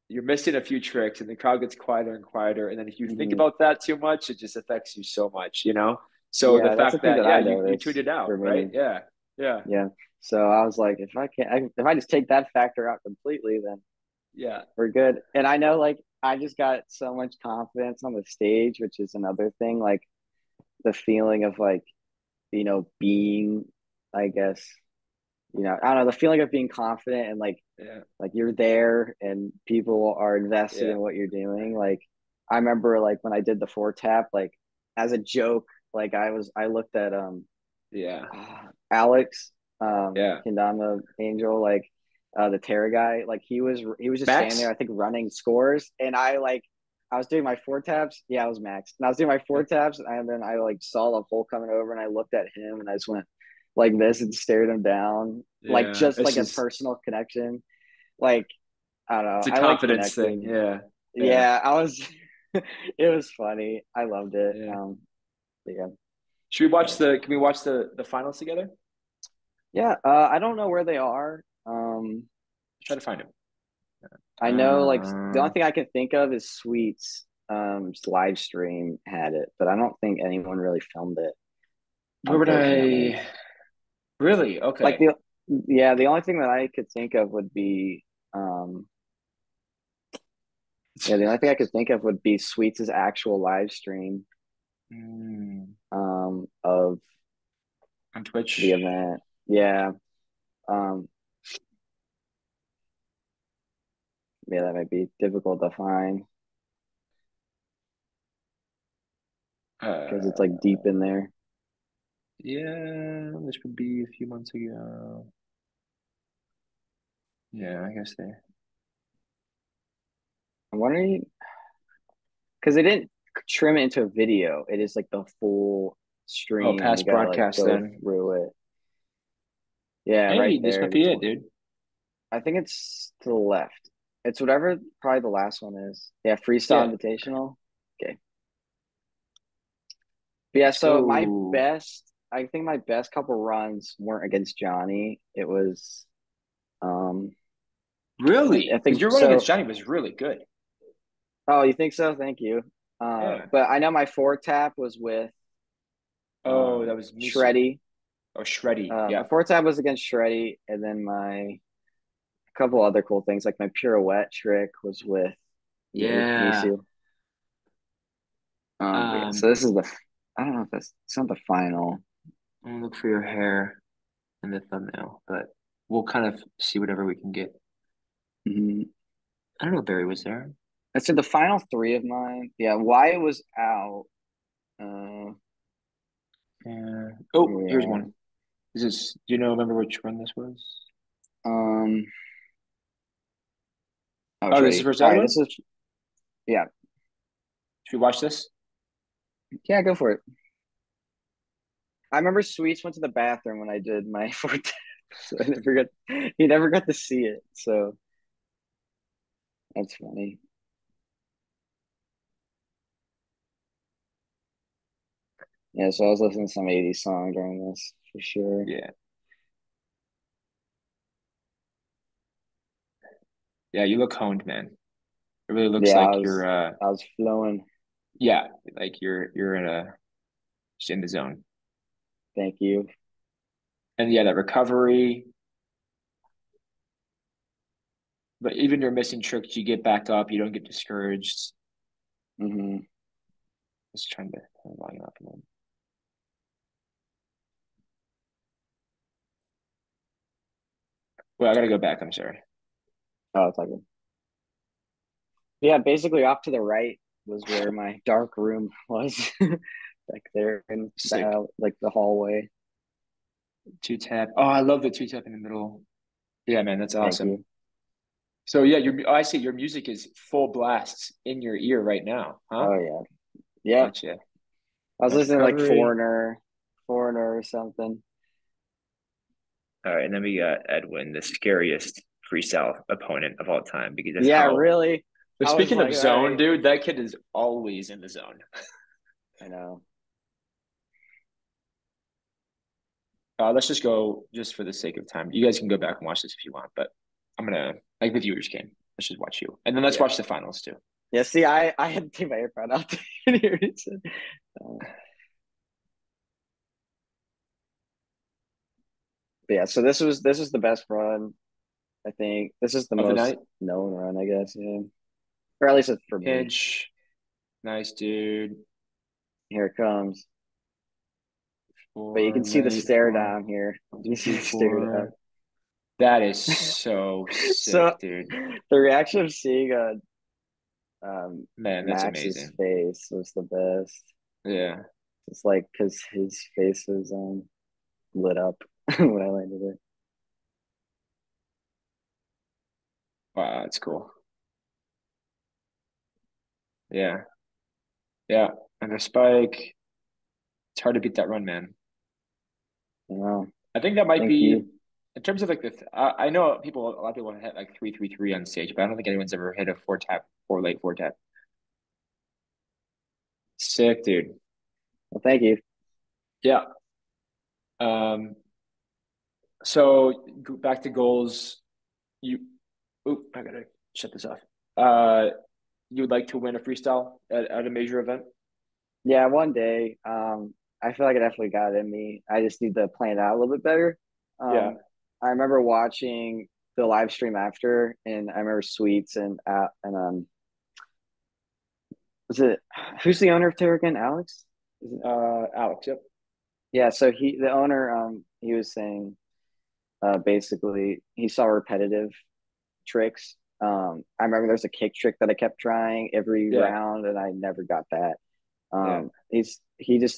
S1: you're missing a few tricks and the crowd gets quieter and quieter, and then if you think
S2: Hmm.
S1: about that too much it just affects you so much. So the
S2: Yeah, that's the
S1: fact
S2: thing
S1: that
S2: that
S1: yeah
S2: I
S1: you tuned
S2: noticed
S1: it out,
S2: for
S1: right?
S2: me.
S1: Yeah. Yeah.
S2: Yeah. So I was like, if I just take that factor out completely, then
S1: Yeah.
S2: we're good. And I know, like, I just got so much confidence on the stage, which is another thing. Like the feeling of like, being, I guess, I don't know, the feeling of being confident and
S1: Yeah.
S2: like you're there and people are invested
S1: Yeah.
S2: in what you're doing. Like I remember like when I did the four tap, like as a joke, like I looked at
S1: Yeah.
S2: Alex
S1: Yeah.
S2: Kendama Angel, like the Terra guy, like he was just standing there,
S1: Max.
S2: I think running scores, and I was doing my four taps. Yeah, I was Max. And I was doing my four taps, and then I like saw the hole coming over, and I looked at him, and I just went like this and stared him down, like
S1: Yeah,
S2: just
S1: it's
S2: like a
S1: just
S2: personal connection. Like I don't know,
S1: it's a
S2: I like
S1: confidence thing.
S2: connecting.
S1: Yeah. Yeah.
S2: Yeah, I was. It was funny. I loved it.
S1: Yeah.
S2: But yeah,
S1: Should we watch
S2: but
S1: the can we watch the finals together?
S2: yeah. I don't know where they are.
S1: Try to find him.
S2: I know like the only
S1: uh
S2: thing I can think of is Sweets. Live stream had it, but I don't think anyone really filmed it,
S1: where would
S2: unfortunately.
S1: I really
S2: Like
S1: okay.
S2: the only thing that I could think of would be um yeah, the only thing I could think of would be Sweets' actual live stream
S1: Mm,
S2: of
S1: on
S2: the
S1: Twitch.
S2: event. Yeah. Um yeah, that might be difficult to find because it's like
S1: Uh,
S2: deep in there.
S1: yeah, this would be a few months ago. Yeah, I guess they.
S2: I'm wondering because they didn't trim it into a video. It is like the full
S1: Oh,
S2: stream and you
S1: past
S2: gotta like
S1: broadcast
S2: go
S1: then.
S2: through it. Yeah, right
S1: Hey, this
S2: there
S1: might be it,
S2: between.
S1: dude.
S2: I think it's to the left. It's whatever probably the last one is. Yeah, Freestyle
S1: Yeah.
S2: Invitational. Okay. But yeah,
S1: Let's
S2: so
S1: go.
S2: I think my best couple runs weren't against Johnny. It was um I
S1: Really? Because
S2: think
S1: your run against
S2: so.
S1: Johnny was really good.
S2: Oh, you think so? Thank you.
S1: Yeah.
S2: But I know my four tap was with
S1: Oh, that was Misu.
S2: Shreddy.
S1: Oh, Shreddy.
S2: My
S1: Yeah.
S2: four tap was against Shreddy, and then my couple other cool things like my pirouette trick was with
S1: Yeah.
S2: Misu. But yeah, so
S1: Um,
S2: this is I don't know if it's not the final.
S1: I'm gonna look for your hair in the thumbnail, but we'll kind of see whatever we can get.
S2: Mhm.
S1: I don't know if Barry was there.
S2: I said the final three of mine. Yeah, Wyatt was out. Uh,
S1: Oh, here's
S2: Yeah.
S1: one. Do you know, remember which one this was?
S2: Um, I was
S1: Oh, this is the
S2: ready.
S1: first
S2: All
S1: other
S2: right,
S1: one?
S2: this is yeah.
S1: Should we watch this?
S2: Yeah, go for it. I remember Sweets went to the bathroom when I did my fourth, so I never got he never got to see it. So that's funny. Yeah, so I was listening to some 80s song during this for sure.
S1: Yeah. Yeah, you look honed, man. It really looks
S2: Yeah,
S1: like you're
S2: I was flowing.
S1: yeah, like you're in a just in the zone.
S2: Thank you.
S1: And yeah, that recovery, but even your missing tricks, you get back up, you don't get discouraged.
S2: Hmm.
S1: Just trying to turn the volume up a little. Well, I gotta go back, I'm sorry.
S2: Oh, it's like yeah, basically off to the right was where my dark room was, back there in
S1: Sick.
S2: like the hallway.
S1: Two tap. Oh, I love the two tap in the middle. Yeah, man, that's
S2: Thank
S1: awesome.
S2: you.
S1: So yeah, I see your music is full blasts in your ear right now, huh?
S2: Oh yeah. Yep.
S1: Gotcha.
S2: I was
S1: Nice
S2: listening to like
S1: recovery.
S2: Foreigner or something.
S1: All right, and then we got Edwin, the scariest freestyle opponent of all time because of
S2: Yeah,
S1: how.
S2: really.
S1: But
S2: I was
S1: speaking of
S2: like, all
S1: zone,
S2: right,
S1: dude, that kid is always in the zone.
S2: I know.
S1: Let's just go just for the sake of time. You guys can go back and watch this if you want, but I'm gonna like the viewers can. Let's just watch you, and then let's
S2: Yeah.
S1: watch the finals too.
S2: Yeah, see, I had to take my AirPod out to hear it. But yeah, so this was the best run, I think. This is the
S1: Of the
S2: most
S1: night,
S2: known run, I guess, yeah. Or at least it's for me.
S1: inch, nice dude.
S2: Here it comes. But you can
S1: Four,
S2: see the
S1: late,
S2: stare
S1: four,
S2: down here.
S1: one,
S2: You
S1: two,
S2: see
S1: three,
S2: the stare down.
S1: four. That is so
S2: So
S1: sick, dude.
S2: the reaction of seeing
S1: Man, that's
S2: Max's
S1: amazing.
S2: face was the best.
S1: Yeah.
S2: It's like because his face was lit up when I landed it.
S1: Wow, that's cool. Yeah. Yeah. And the spike, it's hard to beat that run, man.
S2: You know,
S1: I think that might
S2: thank
S1: be
S2: you.
S1: in terms of like I know a lot of people have hit like 3-3-3 on stage, but I don't think anyone's ever hit a four tap, four late, four tap. Sick, dude.
S2: Well, thank you.
S1: Yeah. Um, so back to goals. You, oop, I gotta shut this off. Uh, you would like to win a freestyle at a major event?
S2: Yeah, one day. I feel like I definitely got it in me. I just need to plan it out a little bit better.
S1: Yeah.
S2: I remember watching the live stream after, and I remember Sweets and was it who's the owner of Terra again? Alex? Is it?
S1: Alex, yep.
S2: Yeah, so the owner, he was saying, basically he saw repetitive tricks. I remember there's a kick trick that I kept trying every
S1: Yeah.
S2: round, and I never got that.
S1: Yeah.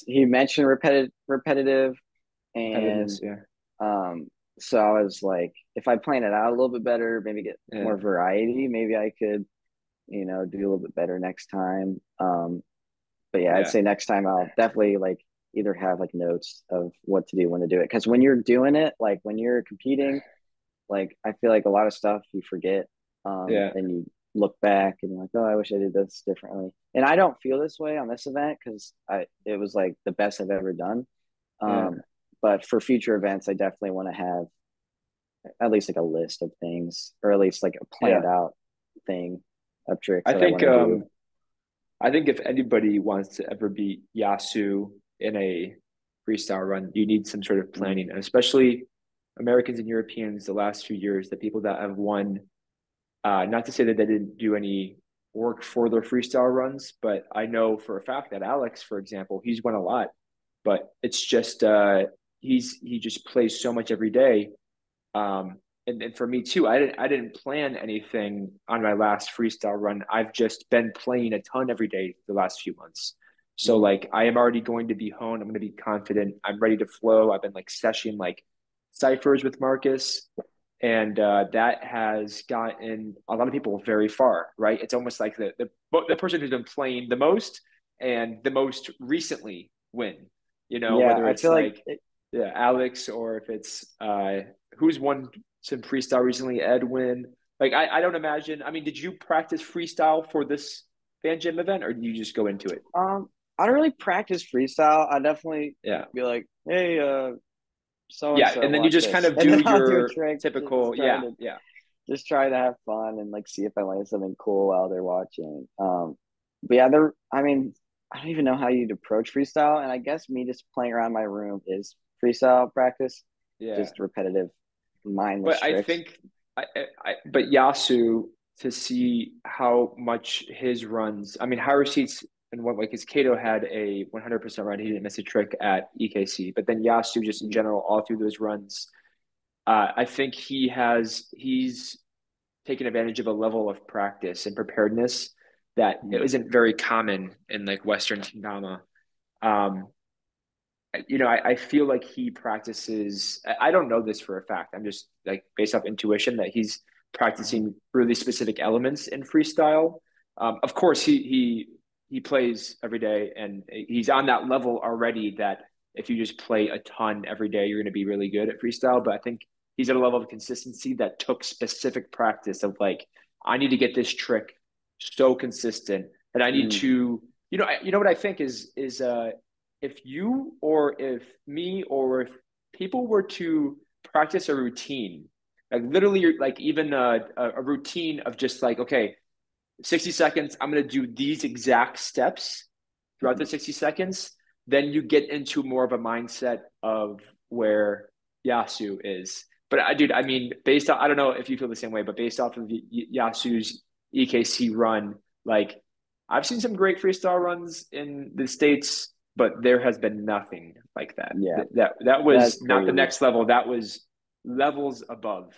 S2: He mentioned repetitive,
S1: Competitiveness,
S2: and
S1: yeah.
S2: um, so I was like, if I plan it out a little bit better, maybe get more
S1: Yeah.
S2: variety, maybe I could, do a little bit better next time. But yeah, I'd
S1: Yeah.
S2: say next time I'll definitely like either have like notes of what to do, when to do it. Because when you're doing it, like when you're competing, like I feel like a lot of stuff you forget,
S1: Yeah.
S2: and you look back and you're like, oh, I wish I did this differently. And I don't feel this way on this event because I it was like the best I've ever done. Um,
S1: Yeah.
S2: but for future events, I definitely want to have at least like a list of things, or at least like a planned
S1: Yeah.
S2: out thing of tricks
S1: I
S2: that I
S1: think
S2: want to do.
S1: I think if anybody wants to ever beat Yasu in a freestyle run, you need some sort of
S2: Mm-hmm.
S1: planning, and especially Americans and Europeans the last few years, the people that have won, not to say that they didn't do any work for their freestyle runs, but I know for a fact that Alex, for example, he's won a lot, but it's just he just plays so much every day. And for me too, I didn't plan anything on my last freestyle run. I've just been playing a ton every day the last few months. So
S2: Mhm.
S1: like I am already going to be honed. I'm going to be confident. I'm ready to flow. I've been like sessioning like ciphers with Marcus, and that has gotten a lot of people very far, right? It's almost like the person who's been playing the most and the most recently win,
S2: Yeah,
S1: whether
S2: I
S1: it's
S2: feel like
S1: like yeah, Alex or if it's who's won some freestyle recently, Edwin. Like I don't imagine. I mean, did you practice freestyle for this fan gym event, or did you just go into it?
S2: I don't really practice freestyle. I definitely
S1: Yeah.
S2: be like, hey, so and
S1: Yeah,
S2: so,
S1: and then you
S2: watch
S1: just kind
S2: this,
S1: of
S2: and
S1: do
S2: then I'll do a
S1: your
S2: trick,
S1: typical, yeah, yeah,
S2: just try to have fun and like see if I learn something cool while they're watching. But yeah, there. I mean, I don't even know how you'd approach freestyle, and I guess me just playing around my room is freestyle practice,
S1: yeah.
S2: just repetitive, mindless
S1: But I
S2: tricks.
S1: think, but Yasu to see how much his runs. I mean, high receipts and what like his Kato had a 100% run. He didn't miss a trick at EKC, but then Yasu just in
S2: Mhm.
S1: general all through those runs. I think he's taken advantage of a level of practice and preparedness that it
S2: Mhm.
S1: isn't very common in like Western Kendama. Um, I feel like he practices. I don't know this for a fact. I'm just like based off intuition that he's
S2: Mhm.
S1: practicing really specific elements in freestyle. Of course, he plays every day, and he's on that level already. That if you just play a ton every day, you're going to be really good at freestyle. But I think he's at a level of consistency that took specific practice of like, I need to get this trick so consistent, and I need
S2: Mhm.
S1: to. What I think is if you or if me or if people were to practice a routine, like literally like even a routine of just like, okay, 60 seconds, I'm going to do these exact steps throughout the
S2: Mhm.
S1: 60 seconds, then you get into more of a mindset of where Yasu is. But dude, I mean, based on, I don't know if you feel the same way, but based off of Yasu's EKC run, like I've seen some great freestyle runs in the States, but there has been nothing like that.
S2: Yeah,
S1: That
S2: that's
S1: was not the
S2: crazy.
S1: next level. That was levels above.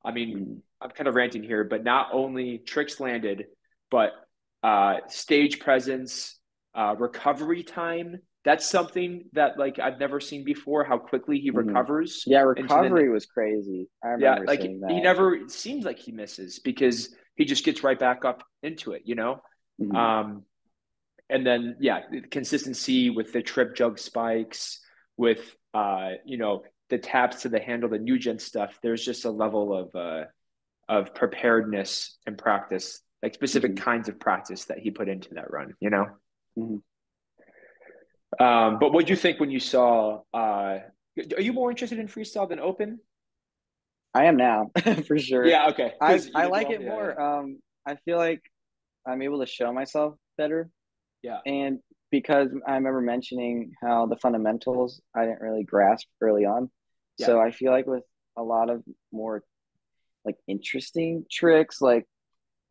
S1: I mean,
S2: Mhm.
S1: I'm kind of ranting here, but not only tricks landed, but stage presence, recovery time. That's something that like I've never seen before. How quickly he
S2: Mhm.
S1: recovers
S2: Yeah,
S1: into the
S2: recovery was crazy. I
S1: yeah,
S2: remember
S1: like
S2: seeing
S1: he
S2: that.
S1: never it seems like he misses because he just gets right back up into it.
S2: Mhm.
S1: Um, and then yeah, consistency with the trip jug spikes, with the taps to the handle, the new gen stuff. There's just a level of preparedness and practice, like specific
S2: Mhm.
S1: kinds of practice that he put into that run.
S2: Mhm.
S1: But what do you think when you saw? Are you more interested in freestyle than open?
S2: I am now for sure.
S1: Yeah, okay,
S2: I
S1: because you
S2: I
S1: did
S2: like
S1: well.
S2: it
S1: Yeah, yeah,
S2: more. I feel like I'm able to show myself better,
S1: yeah,
S2: and because I remember mentioning how the fundamentals I didn't really grasp early on,
S1: yeah.
S2: so I feel like with a lot of more like interesting tricks, like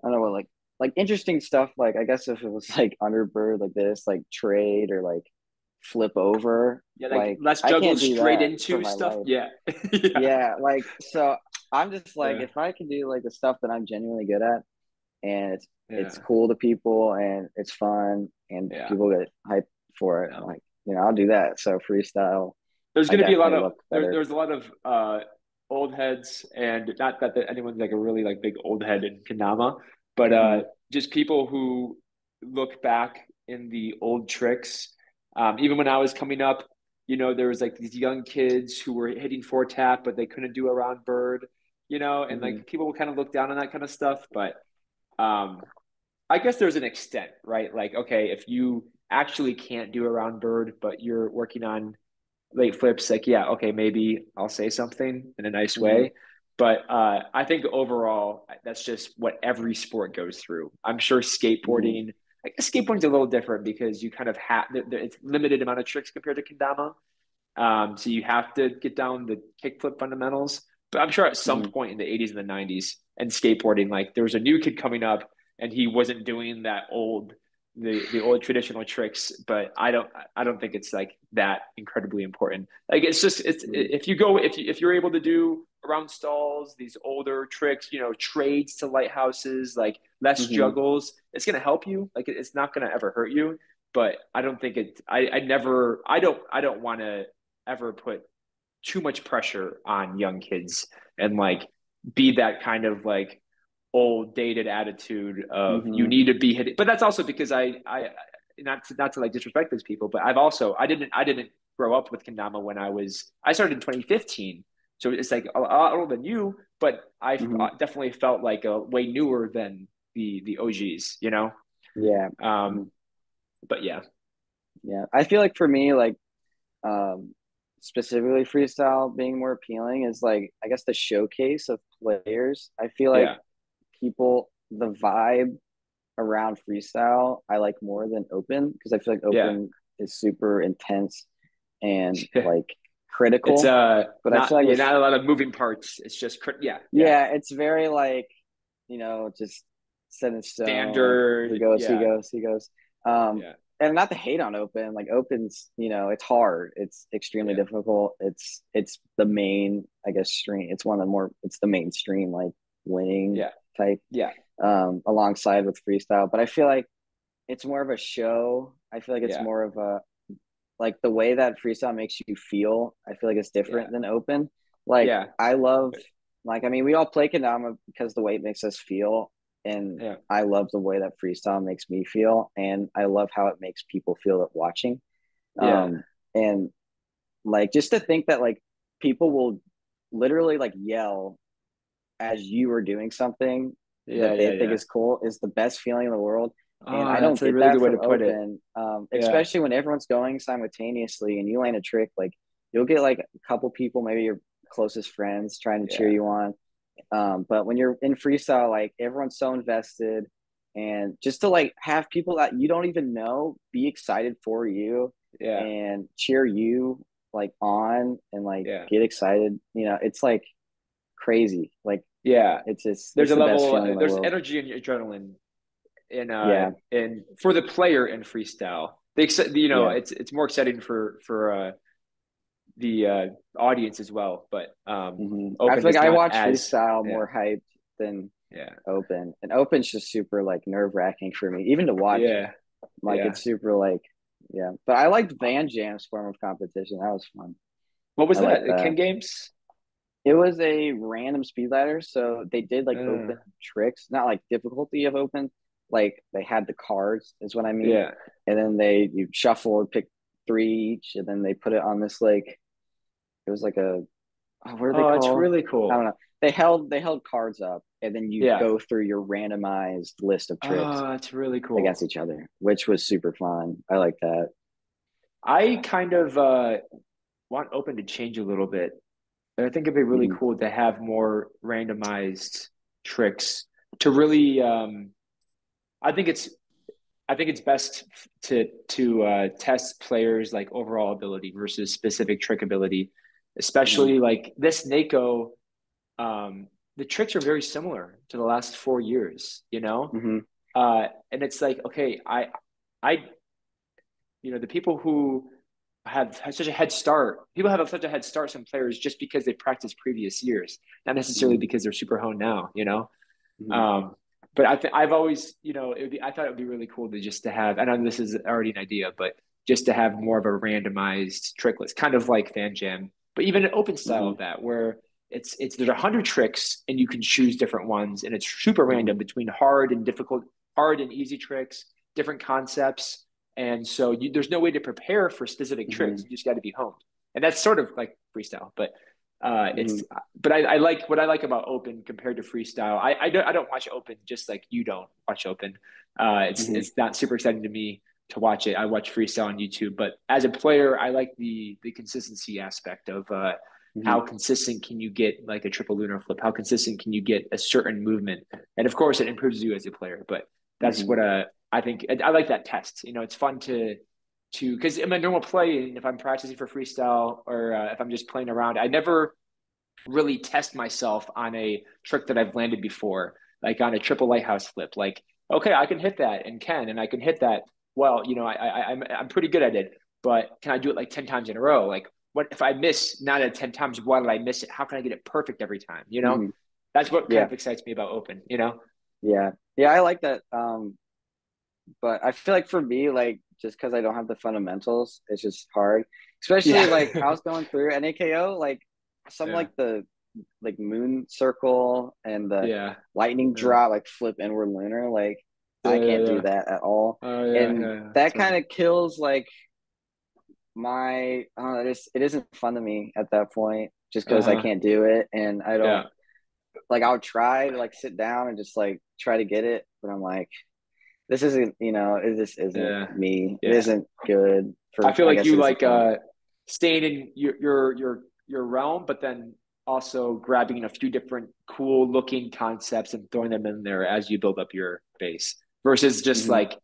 S2: I don't know what like interesting stuff. Like I guess if it was like underbird like this, like trade or like flip over,
S1: Yeah, like
S2: like
S1: let's
S2: I
S1: juggle
S2: can't do
S1: straight
S2: that for
S1: into
S2: my
S1: stuff.
S2: life.
S1: Yeah, yeah,
S2: Yeah, like so I'm just like
S1: yeah,
S2: if I can do like the stuff that I'm genuinely good at and it's
S1: yeah,
S2: cool to people and it's fun and
S1: yeah.
S2: people get hyped for it,
S1: No.
S2: like I'll do that. So freestyle,
S1: There's
S2: I
S1: going to be a lot
S2: definitely
S1: of
S2: look better.
S1: there's a lot of old heads, and not that anyone's like a really like big old head in Kendama, but
S2: Mm-hmm.
S1: just people who look back in the old tricks. Even when I was coming up, there was like these young kids who were hitting four tap, but they couldn't do a round bird, and
S2: Mm-hmm.
S1: like people would kind of look down on that kind of stuff. But um, I guess there's an extent, right? Like, okay, if you actually can't do a round bird, but you're working on late flips, like, yeah, okay, maybe I'll say something in a nice
S2: Mm-hmm.
S1: way. But I think overall, that's just what every sport goes through. I'm sure
S2: Mm-hmm.
S1: skateboarding, I guess skateboarding's a little different because you kind of have it's limited amount of tricks compared to kendama. So you have to get down the kickflip fundamentals. But I'm sure at some
S2: Mm-hmm.
S1: point in the 80s and the 90s and skateboarding, like there was a new kid coming up and he wasn't doing that the old traditional tricks. But I don't think it's like that incredibly important. Like it's just it's
S2: Mm-hmm.
S1: if you go if you're able to do around stalls these older tricks, trades to lighthouses, like less
S2: Mm-hmm.
S1: juggles, it's gonna help you. Like it's not gonna ever hurt you. but I don't think it. I don't want to ever put too much pressure on young kids and like be that kind of like old dated attitude of you
S2: Hmm.
S1: need to be hitting. But that's also because I not to like disrespect those people, but I didn't grow up with Kendama when I started in 2015. So it's like a lot older than you, but I
S2: Hmm.
S1: definitely felt like a way newer than the OGs, you know?
S2: Yeah.
S1: Um,
S2: Mhm.
S1: but yeah,
S2: Yeah. I feel like for me, like um, specifically freestyle being more appealing is like I guess the showcase of players. I feel like
S1: yeah,
S2: the vibe around freestyle I like more than open because I feel like
S1: yeah,
S2: open is super intense and
S1: yeah.
S2: like
S1: It's
S2: critical. But I feel like with
S1: not a lot of moving parts. It's just yeah, yeah.
S2: yeah, it's very like just set in stone. Like he
S1: Standard,
S2: goes, he
S1: yeah,
S2: goes, he goes. Um,
S1: yeah,
S2: and not to hate on open, like open's, it's hard. It's extremely
S1: yeah,
S2: difficult. It's the main, I guess, stream. It's one of the more. It's the mainstream like winning
S1: yeah,
S2: type,
S1: yeah,
S2: alongside with freestyle. But I feel like it's more of a show. I feel like it's
S1: yeah,
S2: more of a like the way that freestyle makes you feel. I feel like it's
S1: yeah,
S2: different than open. Like
S1: yeah,
S2: I love, like I mean, we all play kendama because the way it makes us feel, and
S1: yeah,
S2: I love the way that freestyle makes me feel, and I love how it makes people feel that watching.
S1: yeah,
S2: And like just to think that like people will literally like yell as you are doing something
S1: yeah,
S2: that they
S1: yeah,
S2: think
S1: yeah.
S2: is cool is the best feeling in the world. And
S1: Oh,
S2: I don't
S1: that's a
S2: get
S1: really good
S2: that
S1: way to
S2: from
S1: put it.
S2: open,
S1: Yeah,
S2: especially when everyone's going simultaneously and you land a trick. Like you'll get like a couple people, maybe your closest friends, trying to cheer
S1: yeah,
S2: you on. But when you're in freestyle, like everyone's so invested, and just to like have people that you don't even know be excited for you
S1: yeah,
S2: and cheer you like on and like
S1: yeah,
S2: get excited, it's like crazy. Like
S1: yeah. There's
S2: it's
S1: a
S2: the best
S1: level,
S2: feeling in the
S1: there's
S2: world.
S1: energy and adrenaline
S2: Yeah,
S1: in for the player in freestyle.
S2: yeah.
S1: It's more exciting for the audience as well, but
S2: I
S1: open
S2: feel like
S1: is
S2: I
S1: not
S2: watch
S1: as
S2: freestyle
S1: yeah,
S2: more hyped than
S1: yeah,
S2: open, and open's just super like nerve wracking for me, even to watch.
S1: yeah,
S2: Like
S1: yeah.
S2: it's super like yeah. But I liked Van Jam's form of competition. That was fun.
S1: What was
S2: I
S1: that?
S2: like
S1: The
S2: that.
S1: King Games?
S2: It was a random speed ladder, so they did like
S1: Uh,
S2: open tricks, not like difficulty of open. Like they had the cards, is what I mean,
S1: yeah.
S2: and then you shuffle and pick three each, and then they put it on this like it was like a what are they
S1: Oh, it's
S2: called?
S1: really
S2: I don't
S1: cool.
S2: know. They held cards up, and then you
S1: Yeah.
S2: go through your randomized list of tricks
S1: Oh, it's really
S2: against
S1: cool.
S2: each other, which was super fun. I like that.
S1: I kind of want open to change a little bit. And I think it'd be really
S2: Hmm.
S1: cool to have more randomized tricks to really I think it's I think it's best to test players like overall ability versus specific trick ability,
S2: Hmm.
S1: especially like this Nako. The tricks are very similar to the last 4 years, you know,
S2: Hmm.
S1: and it's like okay, I the people who have such a head start, people have such a head start. Some players just because they practiced previous years, not necessarily
S2: Hmm.
S1: because they're super honed now, you know.
S2: Hmm.
S1: Um, but I've always, I thought it would be really cool to just to have. I know this is already an idea, but just to have more of a randomized trick list, kind of like Fan Jam, but even an open style
S2: Hmm.
S1: of that, where there's 100 tricks and you can choose different ones, and it's super
S2: Hmm.
S1: random between hard and difficult, hard and easy tricks, different concepts, and so there's no way to prepare for specific tricks.
S2: Hmm.
S1: You just got to be honed, and that's sort of like freestyle, but
S2: Hmm.
S1: it's but I like what I like about open compared to freestyle. I don't watch open just like you don't watch open.
S2: Hmm.
S1: It's not super exciting to me to watch it. I watch freestyle on YouTube, but as a player, I like the consistency aspect of
S2: Hmm.
S1: how consistent can you get like a triple lunar flip? How consistent can you get a certain movement? And of course, it improves you as a player. But that's
S2: Hmm.
S1: what I think. I like that test. It's fun to because in my normal play, and if I'm practicing for freestyle or if I'm just playing around, I never really test myself on a trick that I've landed before, like on a triple lighthouse flip. Like, okay, I can hit that and I can hit that. Well, I'm pretty good at it, but can I do it like 10 times in a row? Like, what if I miss 9 out of 10 times? Why did I miss it? How can I get it perfect every time?
S2: Hmm.
S1: That's what kind
S2: Yeah,
S1: of excites me about open.
S2: yeah, yeah. I like that. but I feel like for me, like just because I don't have the fundamentals, it's just hard. Especially like
S1: Yeah.
S2: I was going through NAKO, like some
S1: Yeah.
S2: like the like moon circle and the
S1: Yeah.
S2: lightning
S1: Yeah.
S2: drop, like flip inward lunar, like I
S1: Yeah. Yeah.
S2: can't do
S1: Yeah.
S2: that at all.
S1: Oh yeah.
S2: And
S1: Yeah.
S2: that
S1: So
S2: kind of kills like my it isn't fun to me at that point just because I
S1: uh-huh.
S2: can't do it and I don't
S1: Yeah.
S2: like I'll try to like sit down and just like try to get it, but I'm like this isn't, this isn't
S1: Yeah.
S2: me. It
S1: Yeah.
S2: isn't good
S1: I
S2: for,
S1: feel
S2: I
S1: like
S2: guess
S1: you
S2: it isn't
S1: like
S2: for me.
S1: staying in your realm, but then also grabbing a few different cool looking concepts and throwing them in there as you build up your base versus just
S2: Hmm.
S1: like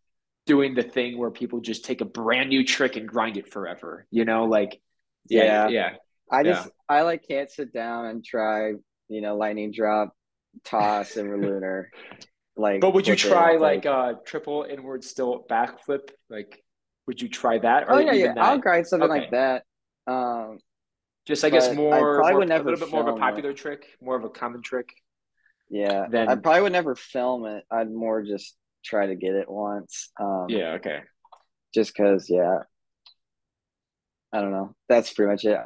S1: doing the thing where people just take a brand new trick and grind it forever. Like yeah,
S2: Yeah.
S1: yeah, yeah.
S2: I like can't sit down and try, lightning drop, toss, and lunar, like
S1: But would you
S2: flip it.
S1: try
S2: It's
S1: like
S2: like,
S1: a triple inward still backflip? Like, would you try that or
S2: oh yeah, yeah,
S1: even
S2: I'll
S1: that?
S2: grind something like
S1: Okay.
S2: that. Um,
S1: Just I guess
S2: but I probably would
S1: a
S2: never
S1: little bit more of a
S2: film it.
S1: popular trick, more of a common trick
S2: Yeah, I
S1: than
S2: probably would never film it. I'd more just try to get it once.
S1: yeah, okay.
S2: Just because, yeah, I don't know. That's pretty much it.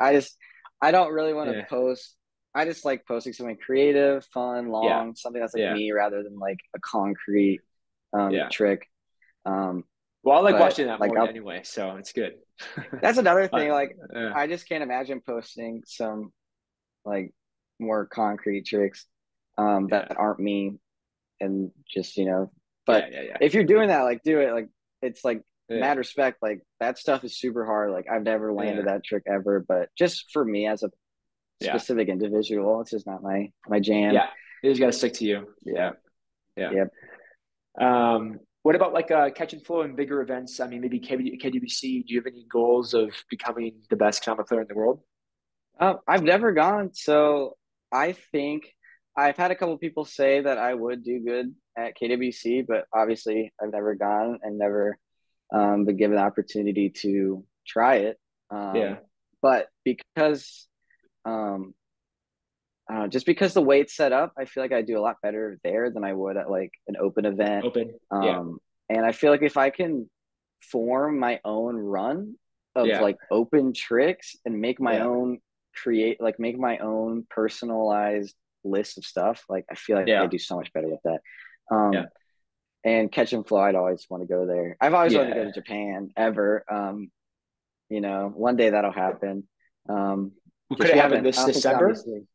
S2: I don't really want to
S1: Yeah.
S2: post. I just like posting something creative, fun,
S1: Yeah.
S2: long, something that's like
S1: Yeah.
S2: me rather than like a concrete
S1: Yeah.
S2: trick. Um,
S1: Well, I like
S2: but
S1: watching that
S2: like
S1: more
S2: I'll,
S1: anyway, so it's good.
S2: that's another
S1: uh,
S2: thing. Like
S1: yeah.
S2: I just can't imagine posting some like more concrete tricks that
S1: Yeah.
S2: aren't me and just
S1: Yeah.
S2: but
S1: Yeah. Yeah.
S2: if you're doing that, like do it. Like it's like
S1: Yeah.
S2: mad respect. Like that stuff is super hard. Like I've never landed
S1: Yeah.
S2: that trick ever, but just for me as a
S1: Yeah.
S2: specific individual, it's just not my jam.
S1: Yeah. You just gotta stick to you.
S2: Yeah,
S1: Yeah. Yeah.
S2: yeah.
S1: What about like catch and flow and bigger events? I mean, maybe KDBC. Do you have any goals of becoming the best comic player in the world?
S2: I've never gone, so I think I've had a couple people say that I would do good at KWC, but obviously I've never gone and never been given the opportunity to try it.
S1: Yeah.
S2: But because um, just because the way it's set up, I feel like I do a lot better there than I would at like an open event.
S1: Open. Yeah.
S2: Um, and I feel like if I can form my own run of
S1: Yeah.
S2: like open tricks and
S1: Yeah.
S2: make my own personalized list of stuff, like I feel like I
S1: Yeah.
S2: do so much better with that.
S1: Yeah.
S2: Um, and catch and flow, I'd always want to go there. I've always wanted to go
S1: Yeah.
S2: to Japan ever. One day that'll happen.
S1: Well, could
S2: Just
S1: it
S2: we
S1: happen
S2: haven't. I
S1: this
S2: don't think Konami
S1: December?
S2: City.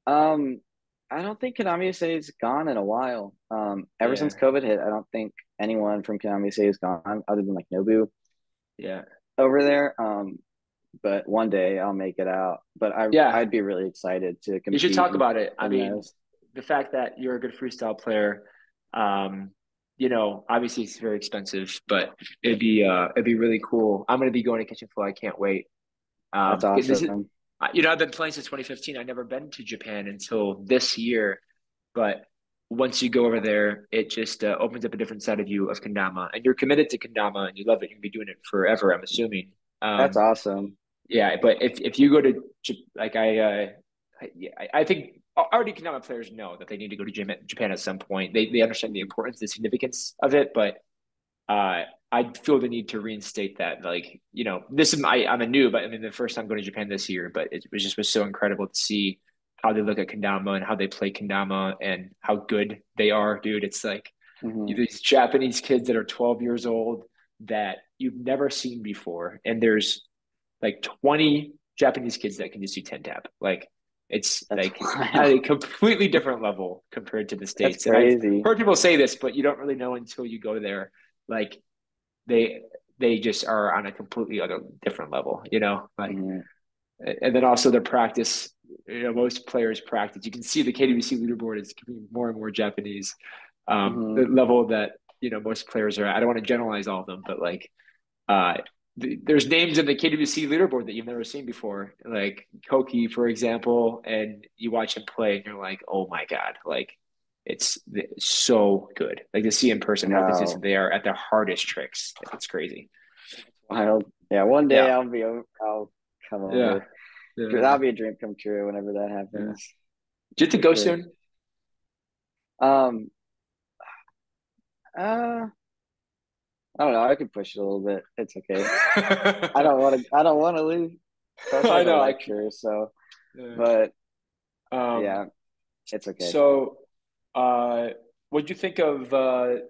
S2: Um, I don't think Konami City's gone in a while. Ever
S1: Yeah.
S2: since COVID hit, I don't think anyone from Konami City has gone other than like Nobu
S1: Yeah.
S2: over there. But one day I'll make it out. But
S1: Yeah.
S2: I'd be really excited to
S1: You should
S2: compete
S1: talk about it. I
S2: in
S1: mean,
S2: those.
S1: the fact that you're a good freestyle player, um, obviously it's very expensive, but it'd be really cool. I'm gonna be going to Kitchen Flow. I can't wait.
S2: That's
S1: This is,
S2: awesome.
S1: I've been playing since 2015. I've never been to Japan until this year, but once you go over there, it just opens up a different side of you of kendama, and you're committed to kendama and you love it. You'll be doing it forever, I'm assuming.
S2: That's
S1: Um,
S2: awesome.
S1: yeah, but if you go to like I think already Kendama players know that they need to go to Japan at some point. They understand the importance, the significance of it, but I feel the need to reinstate that. Like this is I'm a noob, but I mean the first time going to Japan this year, but it was so incredible to see how they look at Kendama and how they play Kendama and how good they are, dude. It's like
S2: Hmm.
S1: these Japanese kids that are 12 years old that you've never seen before, and there's like 20 Japanese kids that can just do 10 tap. Like it's
S2: That's
S1: like at
S2: wild.
S1: a completely different level compared to the
S2: That's
S1: States. And I've
S2: crazy.
S1: heard people say this, but you don't really know until you go there. Like they they just are on a completely other different level. Like
S2: Hmm.
S1: and then also their practice, most players practice. You can see the KWC leaderboard is becoming more and more Japanese. The
S2: Hmm.
S1: level that most players are at. I don't want to generalize all of them, but like uh, there's names in the KWC leaderboard that you've never seen before, like Koki, for example, and you watch him play, and you're like, oh my god, like it's so good. Like to see in person how consistent
S2: Wow.
S1: they are at their hardest tricks. Like, it's crazy.
S2: Wild. Yeah, one day
S1: Yeah,
S2: I'll come
S1: yeah,
S2: over.
S1: yeah.
S2: That'll be a dream come true whenever that
S1: Yeah.
S2: happens,
S1: Do you have to
S2: for
S1: go
S2: sure.
S1: soon?
S2: Um, uh, I don't know. I could push it a little bit. It's okay. I don't want to leave. That's
S1: I
S2: like a
S1: know.
S2: lecture. So,
S1: Yeah.
S2: but
S1: Um,
S2: yeah, it's okay.
S1: so, uh, what'd you think of the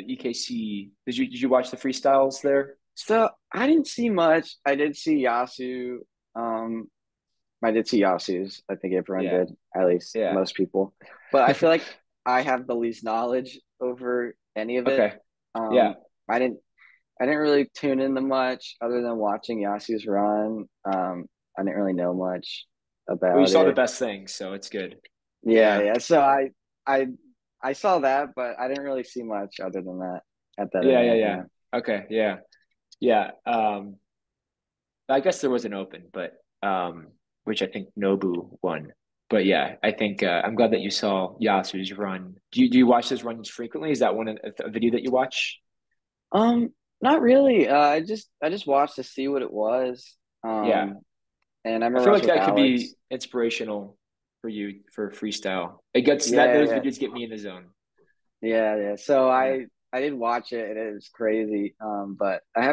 S1: EKC? Did you watch the freestyles there?
S2: So I didn't see much. I did see Yasu. Um, I did see Yasu's. I think everyone
S1: Yeah,
S2: did, at least
S1: yeah.
S2: most people. But I feel like I have the least knowledge over any of it.
S1: Okay, yeah.
S2: Um, I didn't I didn't really tune into much other than watching Yasu's run. I didn't really know much
S1: Well, you
S2: about
S1: saw the
S2: it.
S1: best things, so it's good.
S2: Yeah,
S1: Yeah,
S2: yeah. So I I saw that, but I didn't really see much other than that at that
S1: yeah, yeah,
S2: event.
S1: yeah.
S2: Yeah.
S1: Okay, yeah, yeah. I guess there was an open, but which I think Nobu won. But yeah, I think I'm glad that you saw Yasu's run. Do you watch those runs frequently? Is that a video that you watch?
S2: Um, Not really. I just watched to see what it was.
S1: Yeah,
S2: And I
S1: I
S2: remember
S1: feel
S2: I was
S1: like
S2: with
S1: that could
S2: Alex.
S1: be inspirational for you for freestyle. It gets that
S2: Yeah,
S1: those
S2: yeah,
S1: videos get me in the zone.
S2: yeah, yeah. So
S1: Yeah,
S2: I did watch it and it was crazy. But I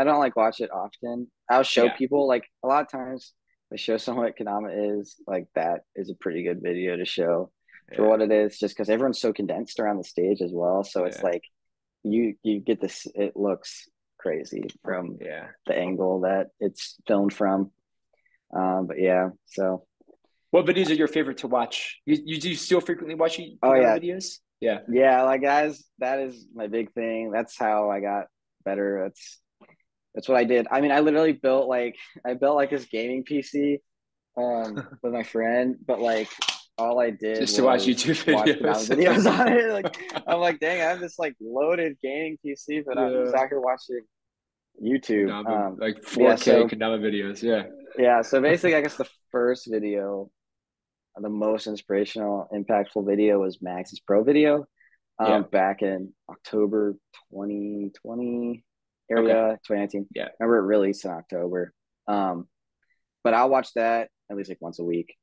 S2: don't like watch it often. I'll show
S1: yeah,
S2: people like a lot of times I show someone what Kendama is, like that is a pretty good video to show for
S1: yeah,
S2: what it is, just because everyone's so condensed around the stage as well. So it's
S1: yeah,
S2: like you get this, it looks crazy from
S1: yeah.
S2: the angle that it's filmed from. But yeah, so
S1: What videos are your favorite to watch? You do you still frequently watch
S2: oh
S1: Kendama
S2: yeah,
S1: videos? Yeah,
S2: yeah, like guys, that is my big thing. That's how I got better. That's what I did. I mean, I built like this gaming PC with my friend, but like all I did
S1: just to watch
S2: was
S1: YouTube
S2: watch Kendama
S1: videos.
S2: videos on it. Like I'm like, dang, I have this like loaded gaming PC, but I'm just
S1: Yeah,
S2: out here watching YouTube.
S1: Kendama like
S2: Yeah,
S1: 4K
S2: so
S1: Kendama videos. Yeah,
S2: yeah, so basically, I guess the first video, the most inspirational, impactful video was Max's Pro video,
S1: yeah.
S2: back in October 2020
S1: Okay.
S2: area, 2019.
S1: Yeah,
S2: Remember it released in October. Um, but I'll watch that at least like once a week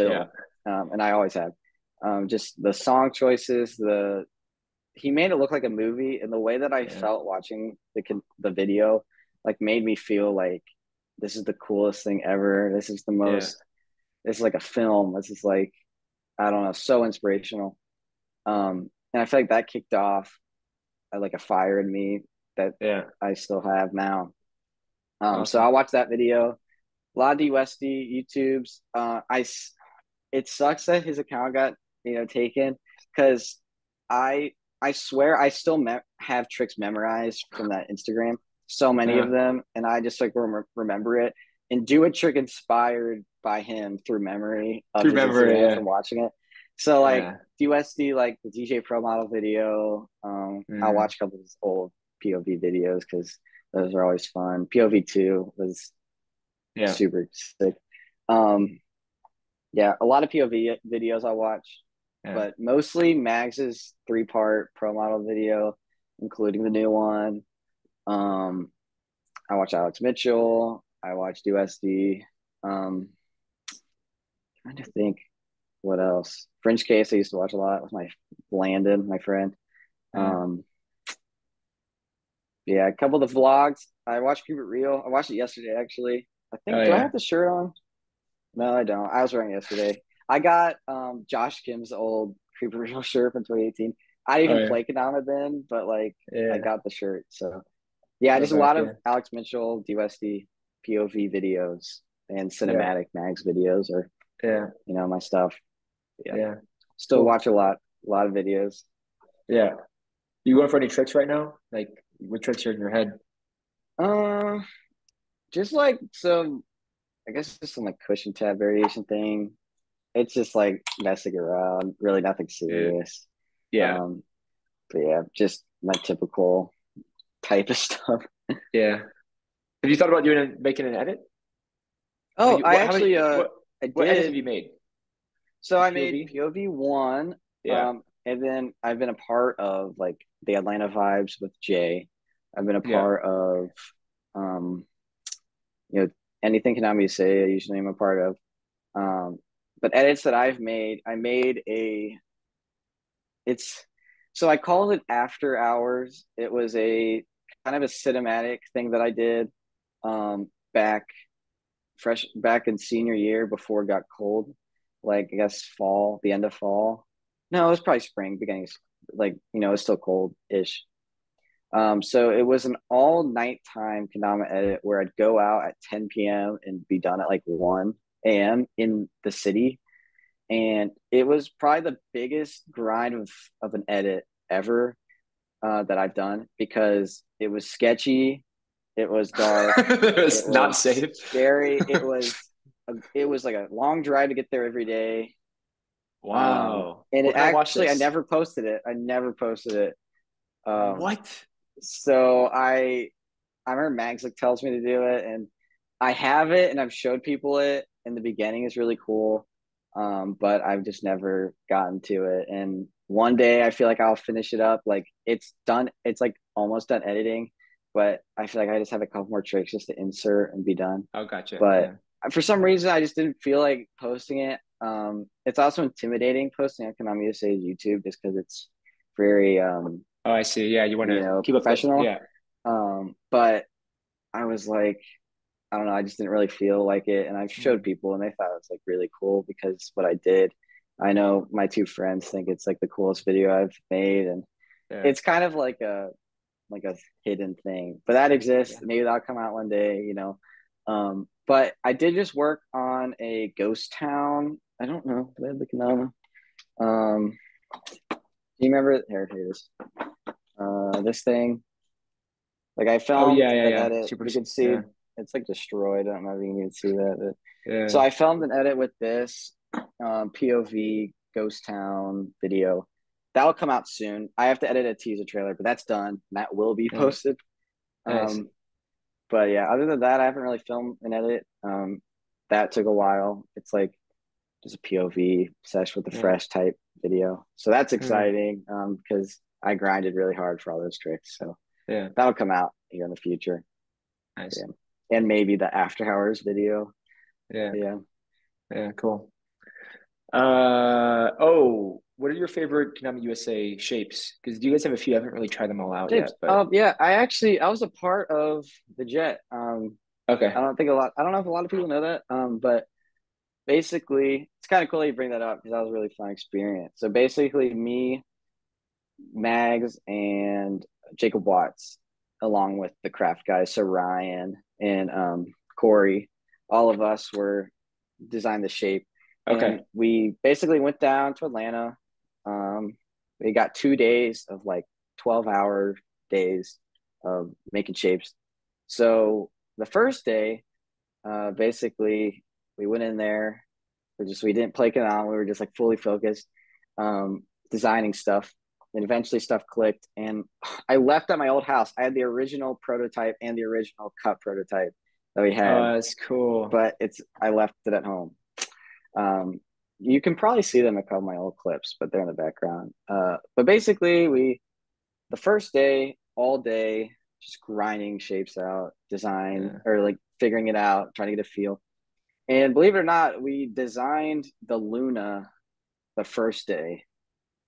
S1: yeah,
S2: still. And I always have. Just the song choices, he made it look like a movie, and the way that I
S1: yeah,
S2: felt watching the video like made me feel like this is the coolest thing ever.
S1: yeah,
S2: This is like a film. This is like, I don't know, so inspirational. And I feel like that kicked off like a fire in me that
S1: yeah.
S2: I still have now. So
S1: Awesome.
S2: I watched that video. A lot of USD YouTubes. It sucks that his account got taken, because I I swear I still have tricks memorized from that Instagram, so many of
S1: Yeah.
S2: them, and I just like remember it and do a trick inspired by him through memory of
S1: Through
S2: his
S1: memory.
S2: Instagram
S1: Yeah,
S2: from watching it. So like
S1: yeah.
S2: USD, like the DJ Pro Model video. I'll
S1: Mm,
S2: watch a couple of his old POV videos because those are always fun. POV 2 was
S1: yeah,
S2: super sick. Um, yeah, a lot of POV videos I watch,
S1: yeah,
S2: but mostly Mags's 3-part pro model video, including the new one. Um, I watch Alex Mitchell. I watched USD. Um, Trying to think what else. French Case I used to watch a lot with my Landon, my friend.
S1: yeah.
S2: Um, yeah, a couple of the vlogs. I watched Keep It Real. I watched it yesterday actually. I
S1: Oh
S2: think, do I
S1: yeah.
S2: have the shirt on? No, I don't. I was wearing it yesterday. I got Josh Kim's old Creeper Real shirt from 2018. I didn't
S1: Oh
S2: even
S1: yeah.
S2: play Kendama then, but like I
S1: Yeah.
S2: got the shirt. So yeah, just a
S1: Throwback.
S2: lot of
S1: Yeah.
S2: Alex Mitchell, DUSD, POV videos, and
S1: Yeah.
S2: cinematic mags videos, or
S1: Yeah.
S2: my stuff. Yeah,
S1: Yeah.
S2: still
S1: Cool.
S2: watch a lot of videos.
S1: Yeah. You going for any tricks right now? Like, what tricks are in your head?
S2: Uh, just like some, I guess just some like cushion tab variation thing. It's just like messing around, really nothing
S1: Yeah.
S2: serious.
S1: Yeah.
S2: Um, but yeah, just my typical type of stuff.
S1: Yeah. Have you thought about making an edit?
S2: Oh, I
S1: How many,
S2: actually I
S1: what edits have
S2: did.
S1: you made?
S2: So
S1: The
S2: I made
S1: POV?
S2: POV 1,
S1: Yeah.
S2: and then I've been a part of like the Atlanta vibes with Jay. I've been a
S1: Yeah.
S2: part of um, you know, anything Konami say, I usually am a part of. But edits that I made a it's So I called it After Hours. It was a kind of a cinematic thing that I did back back in senior year before it got cold. Like I guess fall, the end of fall. No, it was probably spring, beginning like, it's still cold-ish. So it was an all nighttime Kendama edit where I'd go out at 10 p.m. and be done at like 1 a.m. in the city. And it was probably the biggest grind of an edit ever that I've done because it was sketchy, it was dark, it
S1: It's not
S2: was
S1: safe.
S2: scary, it was like a long drive to get there every day.
S1: Wow.
S2: And
S1: Where
S2: it
S1: can I watch
S2: actually, I
S1: this?
S2: never posted it. I never posted it. Um,
S1: What?
S2: so I remember Mags like tells me to do it, and I have it, and I've showed people it. In the beginning is really cool, but I've just never gotten to it. And one day I feel like I'll finish it up. Like it's done. It's like almost done editing, but I feel like I just have a couple more tricks just to insert and be done.
S1: Oh, gotcha.
S2: But
S1: Yeah.
S2: for some reason, I just didn't feel like posting it. It's also intimidating posting on Konami USA's YouTube just because it's very,
S1: Oh, I see. Yeah, you want to keep up the
S2: professional.
S1: yeah.
S2: But I was like, I don't know, I just didn't really feel like it. And I've showed
S1: Mm,
S2: people and they thought it was like really cool because what I did, I know my two friends think it's like the coolest video I've made. And
S1: yeah.
S2: it's kind of like a hidden thing, but that exists.
S1: Yeah.
S2: Maybe that'll come out one day. But I did just work on a ghost town. I don't know. Did I have the Kendama? Do you remember? Here it is. This thing. Like I
S1: Oh
S2: filmed
S1: yeah, yeah,
S2: an
S1: yeah.
S2: edit.
S1: Super.
S2: You can see
S1: Yeah.
S2: it's like destroyed. I don't know if you can even see that. So
S1: Yeah.
S2: I filmed an edit with this POV ghost town video. That'll come out soon. I have to edit a teaser trailer, but that's done. That will be
S1: Nice.
S2: posted.
S1: Nice.
S2: Um, but yeah, other than that, I haven't really filmed an edit. That took a while. It's like just a POV sesh with the
S1: Yeah.
S2: fresh type video. So that's
S1: Mm,
S2: exciting because I grinded really hard for all those tricks. So
S1: yeah.
S2: that'll come out here in the future.
S1: Nice.
S2: Yeah. And maybe the after hours video.
S1: Yeah.
S2: Yeah.
S1: Yeah. Cool. Oh, what are your favorite Konami USA shapes? Because you guys have a few. I haven't really tried them all out
S2: James.
S1: yet, but
S2: Yeah, I was a part of the Jet.
S1: okay.
S2: I don't know if a lot of people know that. But basically it's kind of cool that you bring that up because that was a really fun experience. So basically me, Mags, and Jacob Watts, along with the craft guys, so Ryan and Corey, all of us were designed the shape. And
S1: Okay.
S2: we basically went down to Atlanta. We got 2 days of like 12-hour days of making shapes. So the first day, basically, we went in there. We didn't play it on. We were just like fully focused, designing stuff. And eventually stuff clicked. And I left at my old house. I had the original prototype and the original cut prototype that we had,
S1: Oh, that's cool.
S2: but I left it at home. Um, you can probably see them in a couple of my old clips, but they're in the background. But basically, the first day, all day, just grinding shapes out, design
S1: Yeah.
S2: or like figuring it out, trying to get a feel. And believe it or not, we designed the Luna the first day,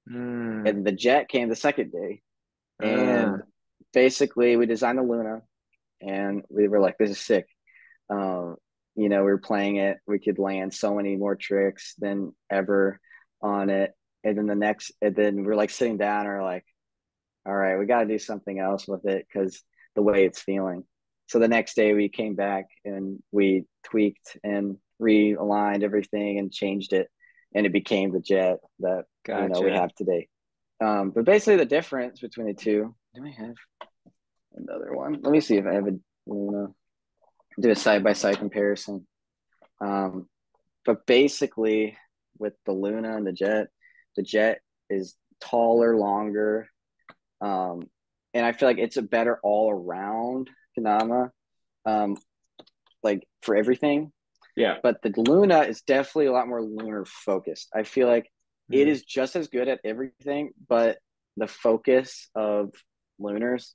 S1: Mm.
S2: and the Jet came the second day. And
S1: Uh,
S2: basically, we designed the Luna, and we were like, "This is sick." Um, we were playing it. We could land so many more tricks than ever on it. And then we're like sitting down, and we're like, "All right, we got to do something else with it because the way it's feeling." So the next day, we came back and we tweaked and realigned everything and changed it, and it became the Jet that we
S1: gotcha.
S2: have today. But basically, the difference between the two. Do I have another one? Let me see if I have a. Do a side by side comparison. Um, but basically, with the Luna and the Jet is taller, longer, um, and I feel like it's a better all around Kendama, um, like for everything.
S1: Yeah.
S2: But the Luna is definitely a lot more lunar focused. I feel like it
S1: Mm.
S2: is just as good at everything, but the focus of Lunars,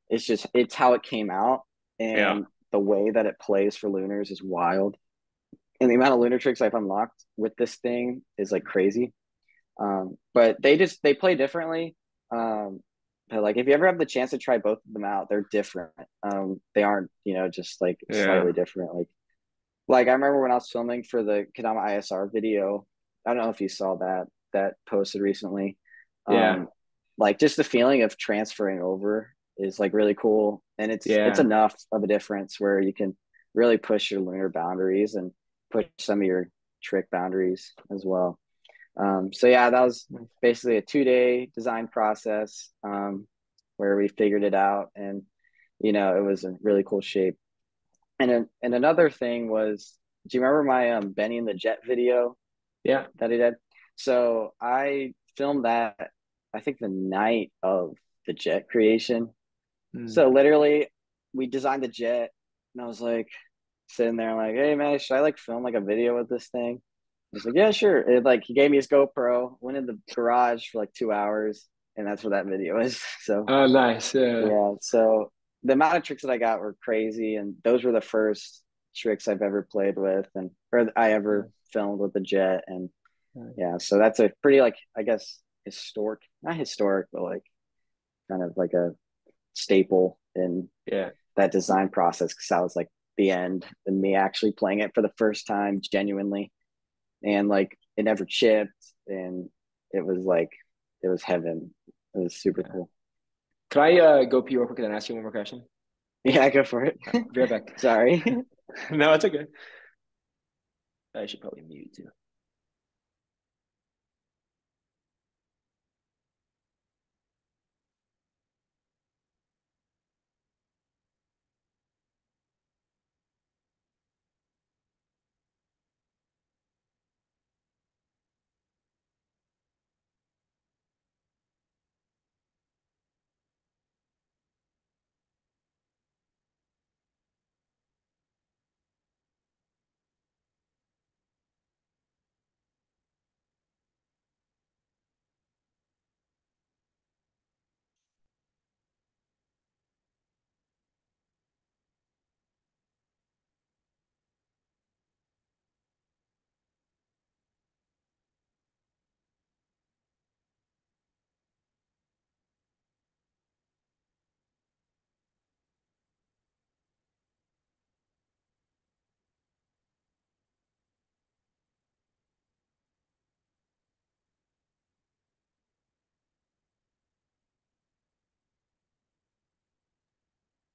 S2: it's how it came out,
S1: Yeah.
S2: and the way that it plays for Lunars is wild. And the amount of lunar tricks I've unlocked with this thing is like crazy. But they play differently. Um, but like if you ever have the chance to try both of them out, they're different. They aren't, just like
S1: Yeah.
S2: slightly different. Like I remember when I was filming for the Kendama ISR video. I don't know if you saw that posted recently.
S1: Yeah.
S2: Um, like just the feeling of transferring over is like really cool, and it's
S1: Yeah.
S2: enough of a difference where you can really push your lunar boundaries and push some of your trick boundaries as well. So yeah, that was basically a 2 day design process where we figured it out, and it was a really cool shape. And another thing was, do you remember my Benny and the Jet video
S1: Yeah.
S2: that I did? So I filmed that, I think the night of the jet creation.
S1: Mm.
S2: So literally, we designed the jet, and I was like sitting there like, "Hey man, should I like film like a video with this thing?" I was like, "Yeah, sure." Like he gave me his GoPro, went in the garage for like 2 hours, and that's what that video is. So
S1: Oh, nice. Yeah.
S2: yeah, so the amount of tricks that I got were crazy, and those were the first tricks I've ever played with, and or I ever filmed with the jet, and
S1: Nice.
S2: yeah, so that's a pretty like I guess historic, not historic, but like kind of like a staple in
S1: Yeah.
S2: that design process because that was like the end and me actually playing it for the first time genuinely, and like it never chipped, and it was like it was heaven. It was super
S1: Yeah.
S2: cool.
S1: Can I go pee real quick and then ask you one more question?
S2: Yeah, go for it.
S1: I'll be right back.
S2: Sorry.
S1: No, it's okay. I should probably mute too.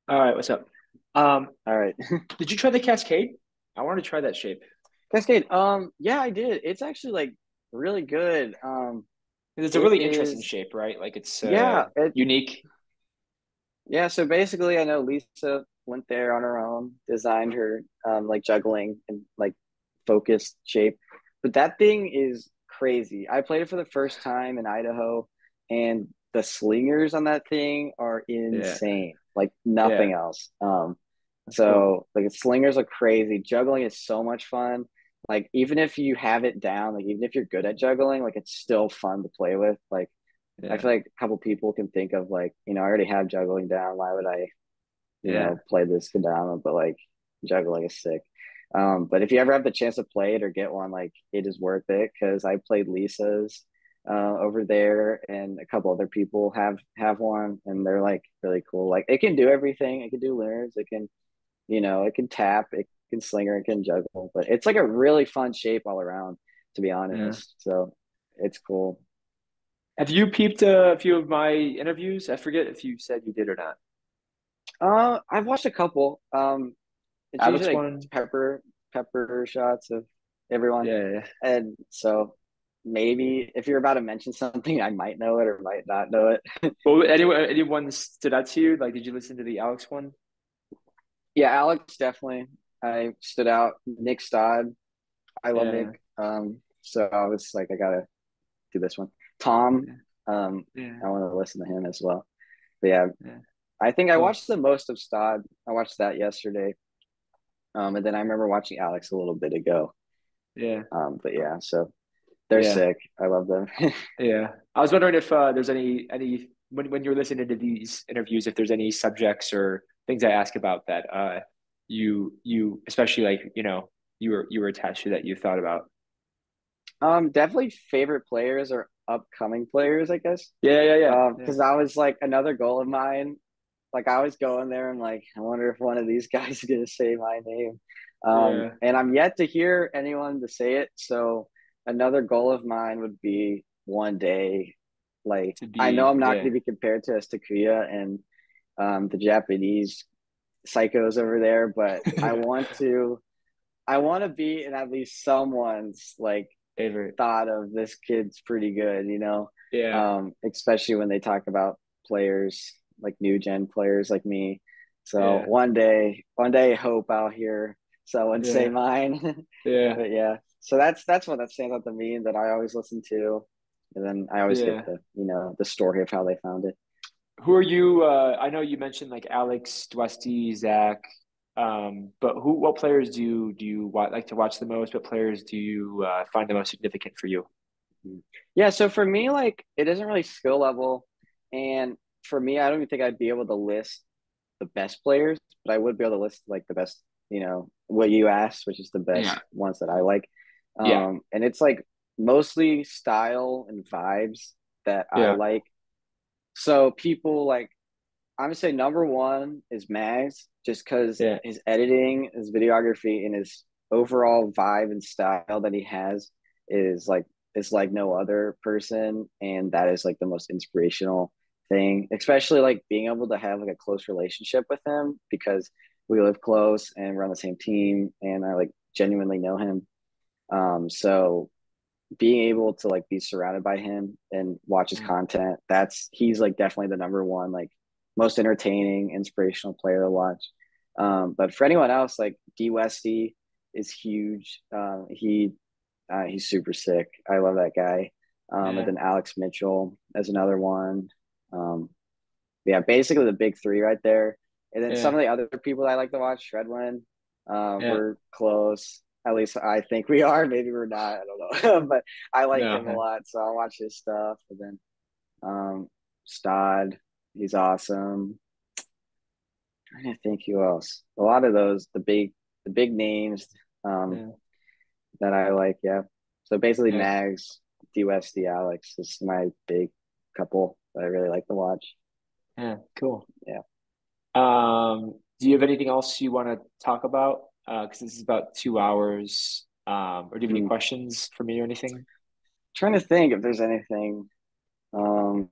S1: All right, what's up? Um,
S2: All right.
S1: did you try the Cascade? I want to try that shape.
S2: Cascade. Yeah, I did. It's actually like really good.
S1: It's a
S2: It
S1: really interesting
S2: is,
S1: shape, right? Like it's
S2: yeah,
S1: unique.
S2: yeah. So basically, I know Lisa went there on her own, designed her like juggling and like focused shape, but that thing is crazy. I played it for the first time in Idaho, and the slingers on that thing are
S1: Yeah,
S2: insane, like
S1: yeah,
S2: nothing else.
S1: that's cool.
S2: So like slingers are crazy. Juggling is so much fun. Like even if you have it down, like even if you're good at juggling, like it's still fun to play with. Like I
S1: Yeah,
S2: feel like a couple people can think of like, I already have juggling down. Why would I,
S1: yeah,
S2: play this Kendama? But like juggling is sick. But if you ever have the chance to play it or get one, like it is worth it because I played Lisa's over there, and a couple other people have one, and they're like really cool. Like it can do everything. It can do linears. It can tap. It can slinger. It can juggle. But it's like a really fun shape all around, to be
S1: yeah.
S2: honest. So it's cool.
S1: Have you peeped a few of my interviews? I forget if you said you did or not.
S2: I've watched a couple. It's
S1: Alex
S2: usually like
S1: one.
S2: pepper shots of everyone,
S1: Yeah, yeah.
S2: and so maybe if you're about to mention something, I might know it or might not know it.
S1: Well, anyone stood out to you? Like, did you listen to the Alex one?
S2: Yeah, Alex definitely. I stood out. Nick Stodd. I love
S1: Yeah,
S2: Nick. So I was like, I gotta do this one. Tom.
S1: yeah,
S2: I
S1: yeah,
S2: want to listen to him as well. But yeah,
S1: yeah.
S2: I think I
S1: Cool.
S2: watched the most of Stodd. I watched that yesterday. And then I remember watching Alex a little bit ago.
S1: Yeah,
S2: But yeah, so they're
S1: yeah,
S2: sick. I love them.
S1: yeah. I was wondering if there's any when you're listening to these interviews, if there's any subjects or things I ask about that you especially like you were attached to that you thought about.
S2: Definitely favorite players are upcoming players, I guess.
S1: Yeah, yeah, yeah, yeah,
S2: Because I was like another goal of mine. Like I always go in there and like, I wonder if one of these guys is gonna say my name.
S1: yeah.
S2: And I'm yet to hear anyone to say it. So another goal of mine would be one day, like
S1: To
S2: I know
S1: be,
S2: I'm not
S1: yeah.
S2: gonna be compared to Takuya and the Japanese psychos over there, but I want to be in at least someone's like
S1: Favorite.
S2: thought of this kid's pretty good,
S1: Yeah,
S2: especially when they talk about players like new gen players like me. So
S1: yeah,
S2: one day, hope I'll hear someone say
S1: yeah,
S2: mine.
S1: yeah,
S2: But yeah, so that's what that stands out to me that I always listen to, and then I always get
S1: yeah.
S2: the story of how they found it.
S1: Who are you? I know you mentioned like Alex, Dwesty, Zach, but what players like to watch the most? What players do you find the most significant for you?
S2: Yeah, so for me, like it isn't really skill level, and for me, I don't even think I'd be able to list the best players, but I would be able to list like the best, what you asked, which is the
S1: Yeah,
S2: best ones that I like.
S1: yeah,
S2: And it's like mostly style and vibes that I
S1: yeah,
S2: like. So people like I'm gonna say number one is Mags, just because
S1: yeah,
S2: his editing, his videography, and his overall vibe and style that he has is like no other person, and that is like the most inspirational thing. Especially like being able to have like a close relationship with him because we live close and we're on the same team, and I like genuinely know him. So being able to like be surrounded by him and watch his
S1: mm,
S2: content, he's like definitely the number one like most entertaining, inspirational player to watch. But for anyone else, like D Westy is huge. He's super sick. I love that guy. And
S1: yeah,
S2: then Alex Mitchell as another one. Um, yeah, basically the big three right there. And then some
S1: yeah,
S2: of the other people I like to watch, Shredwin,
S1: yeah.
S2: we're close. At least I think we are. Maybe we're not. I don't know. But I like
S1: No,
S2: him a lot, so I'll watch his stuff. And then Stod, he's awesome. I'm trying to think who else. A lot of those, the big names um,
S1: yeah,
S2: that I like. Yeah. So basically,
S1: yeah,
S2: Mags, DUSD, Alex is my big couple that I really like to watch.
S1: yeah. Cool.
S2: Yeah.
S1: Do you have anything else you want to talk about? Because this is about 2 hours. Or do you have any
S2: Hmm.
S1: questions for me or anything?
S2: Trying to think if there's anything. Um,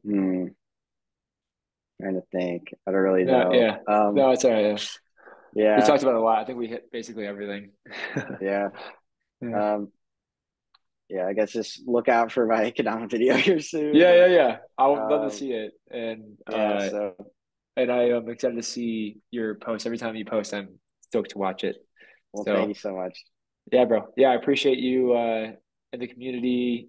S2: hmm, trying to think. I don't really
S1: No,
S2: know.
S1: yeah. No, it's all right. Yeah. We
S2: Yeah,
S1: talked about it a lot. I think we hit basically everything.
S2: yeah,
S1: Yeah.
S2: um, yeah. I guess just look out for my Kendama video here soon,
S1: Yeah, yeah,
S2: and
S1: yeah. I would love to
S2: um,
S1: see it. And
S2: yeah. So,
S1: I am excited to see your post. Every time you post, I'm stoked to watch it.
S2: well, thank you
S1: So
S2: so much.
S1: yeah, bro. Yeah, I appreciate you in the community.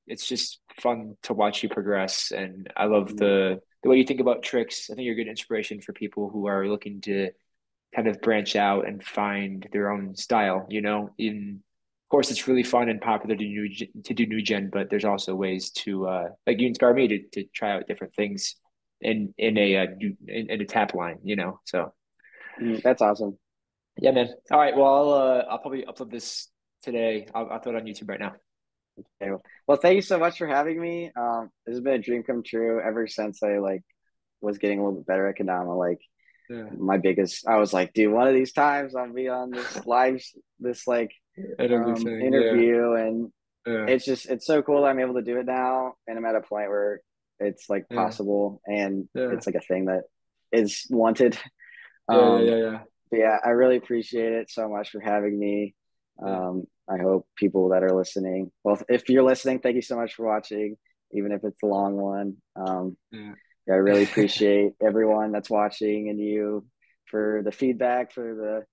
S1: It's just fun to watch you progress, and I love
S2: Mm,
S1: the way you think about tricks. I think you're a good inspiration for people who are looking to kind of branch out and find their own style, In of course it's really fun and popular to do new gen, but there's also ways to like you inspire me to try out different things in a tap line. So
S2: that's awesome.
S1: yeah, man. All right, well I'll probably upload this today. I'll throw it on YouTube right now.
S2: Okay, well, thank you so much for having me. This has been a dream come true ever since I like was getting a little bit better at Kendama. Like
S1: Yeah.
S2: I was like, dude, one of these times I'll be on this like
S1: Interview thing. Yeah.
S2: interview, and
S1: Yeah.
S2: it's so cool that I'm able to do it now, and I'm at a point where it's like
S1: Yeah.
S2: possible, and
S1: Yeah.
S2: it's like a thing that is wanted.
S1: Yeah. Yeah.
S2: Um,
S1: Yeah. Yeah.
S2: but yeah, I really appreciate it so much for having me.
S1: Yeah.
S2: I hope people that are listening, well, if you're listening, thank you so much for watching, even if it's a long one.
S1: Yeah.
S2: Yeah, I really appreciate everyone that's watching and you for the feedback, for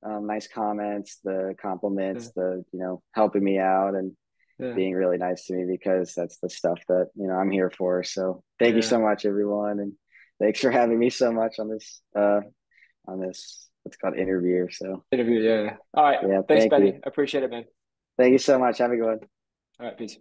S2: the nice comments, the
S1: Yeah.
S2: compliments, the helping me out and
S1: Yeah.
S2: being really nice to me because that's the stuff that I'm here for. So thank you
S1: Yeah.
S2: so much, everyone, and thanks for having me so much on this what's called interview. So
S1: Interview. Yeah. Yeah. All right.
S2: yeah,
S1: Thanks,
S2: thank
S1: Benny.
S2: you,
S1: I appreciate it, man.
S2: thank you so much. Have a good one.
S1: All right. Peace.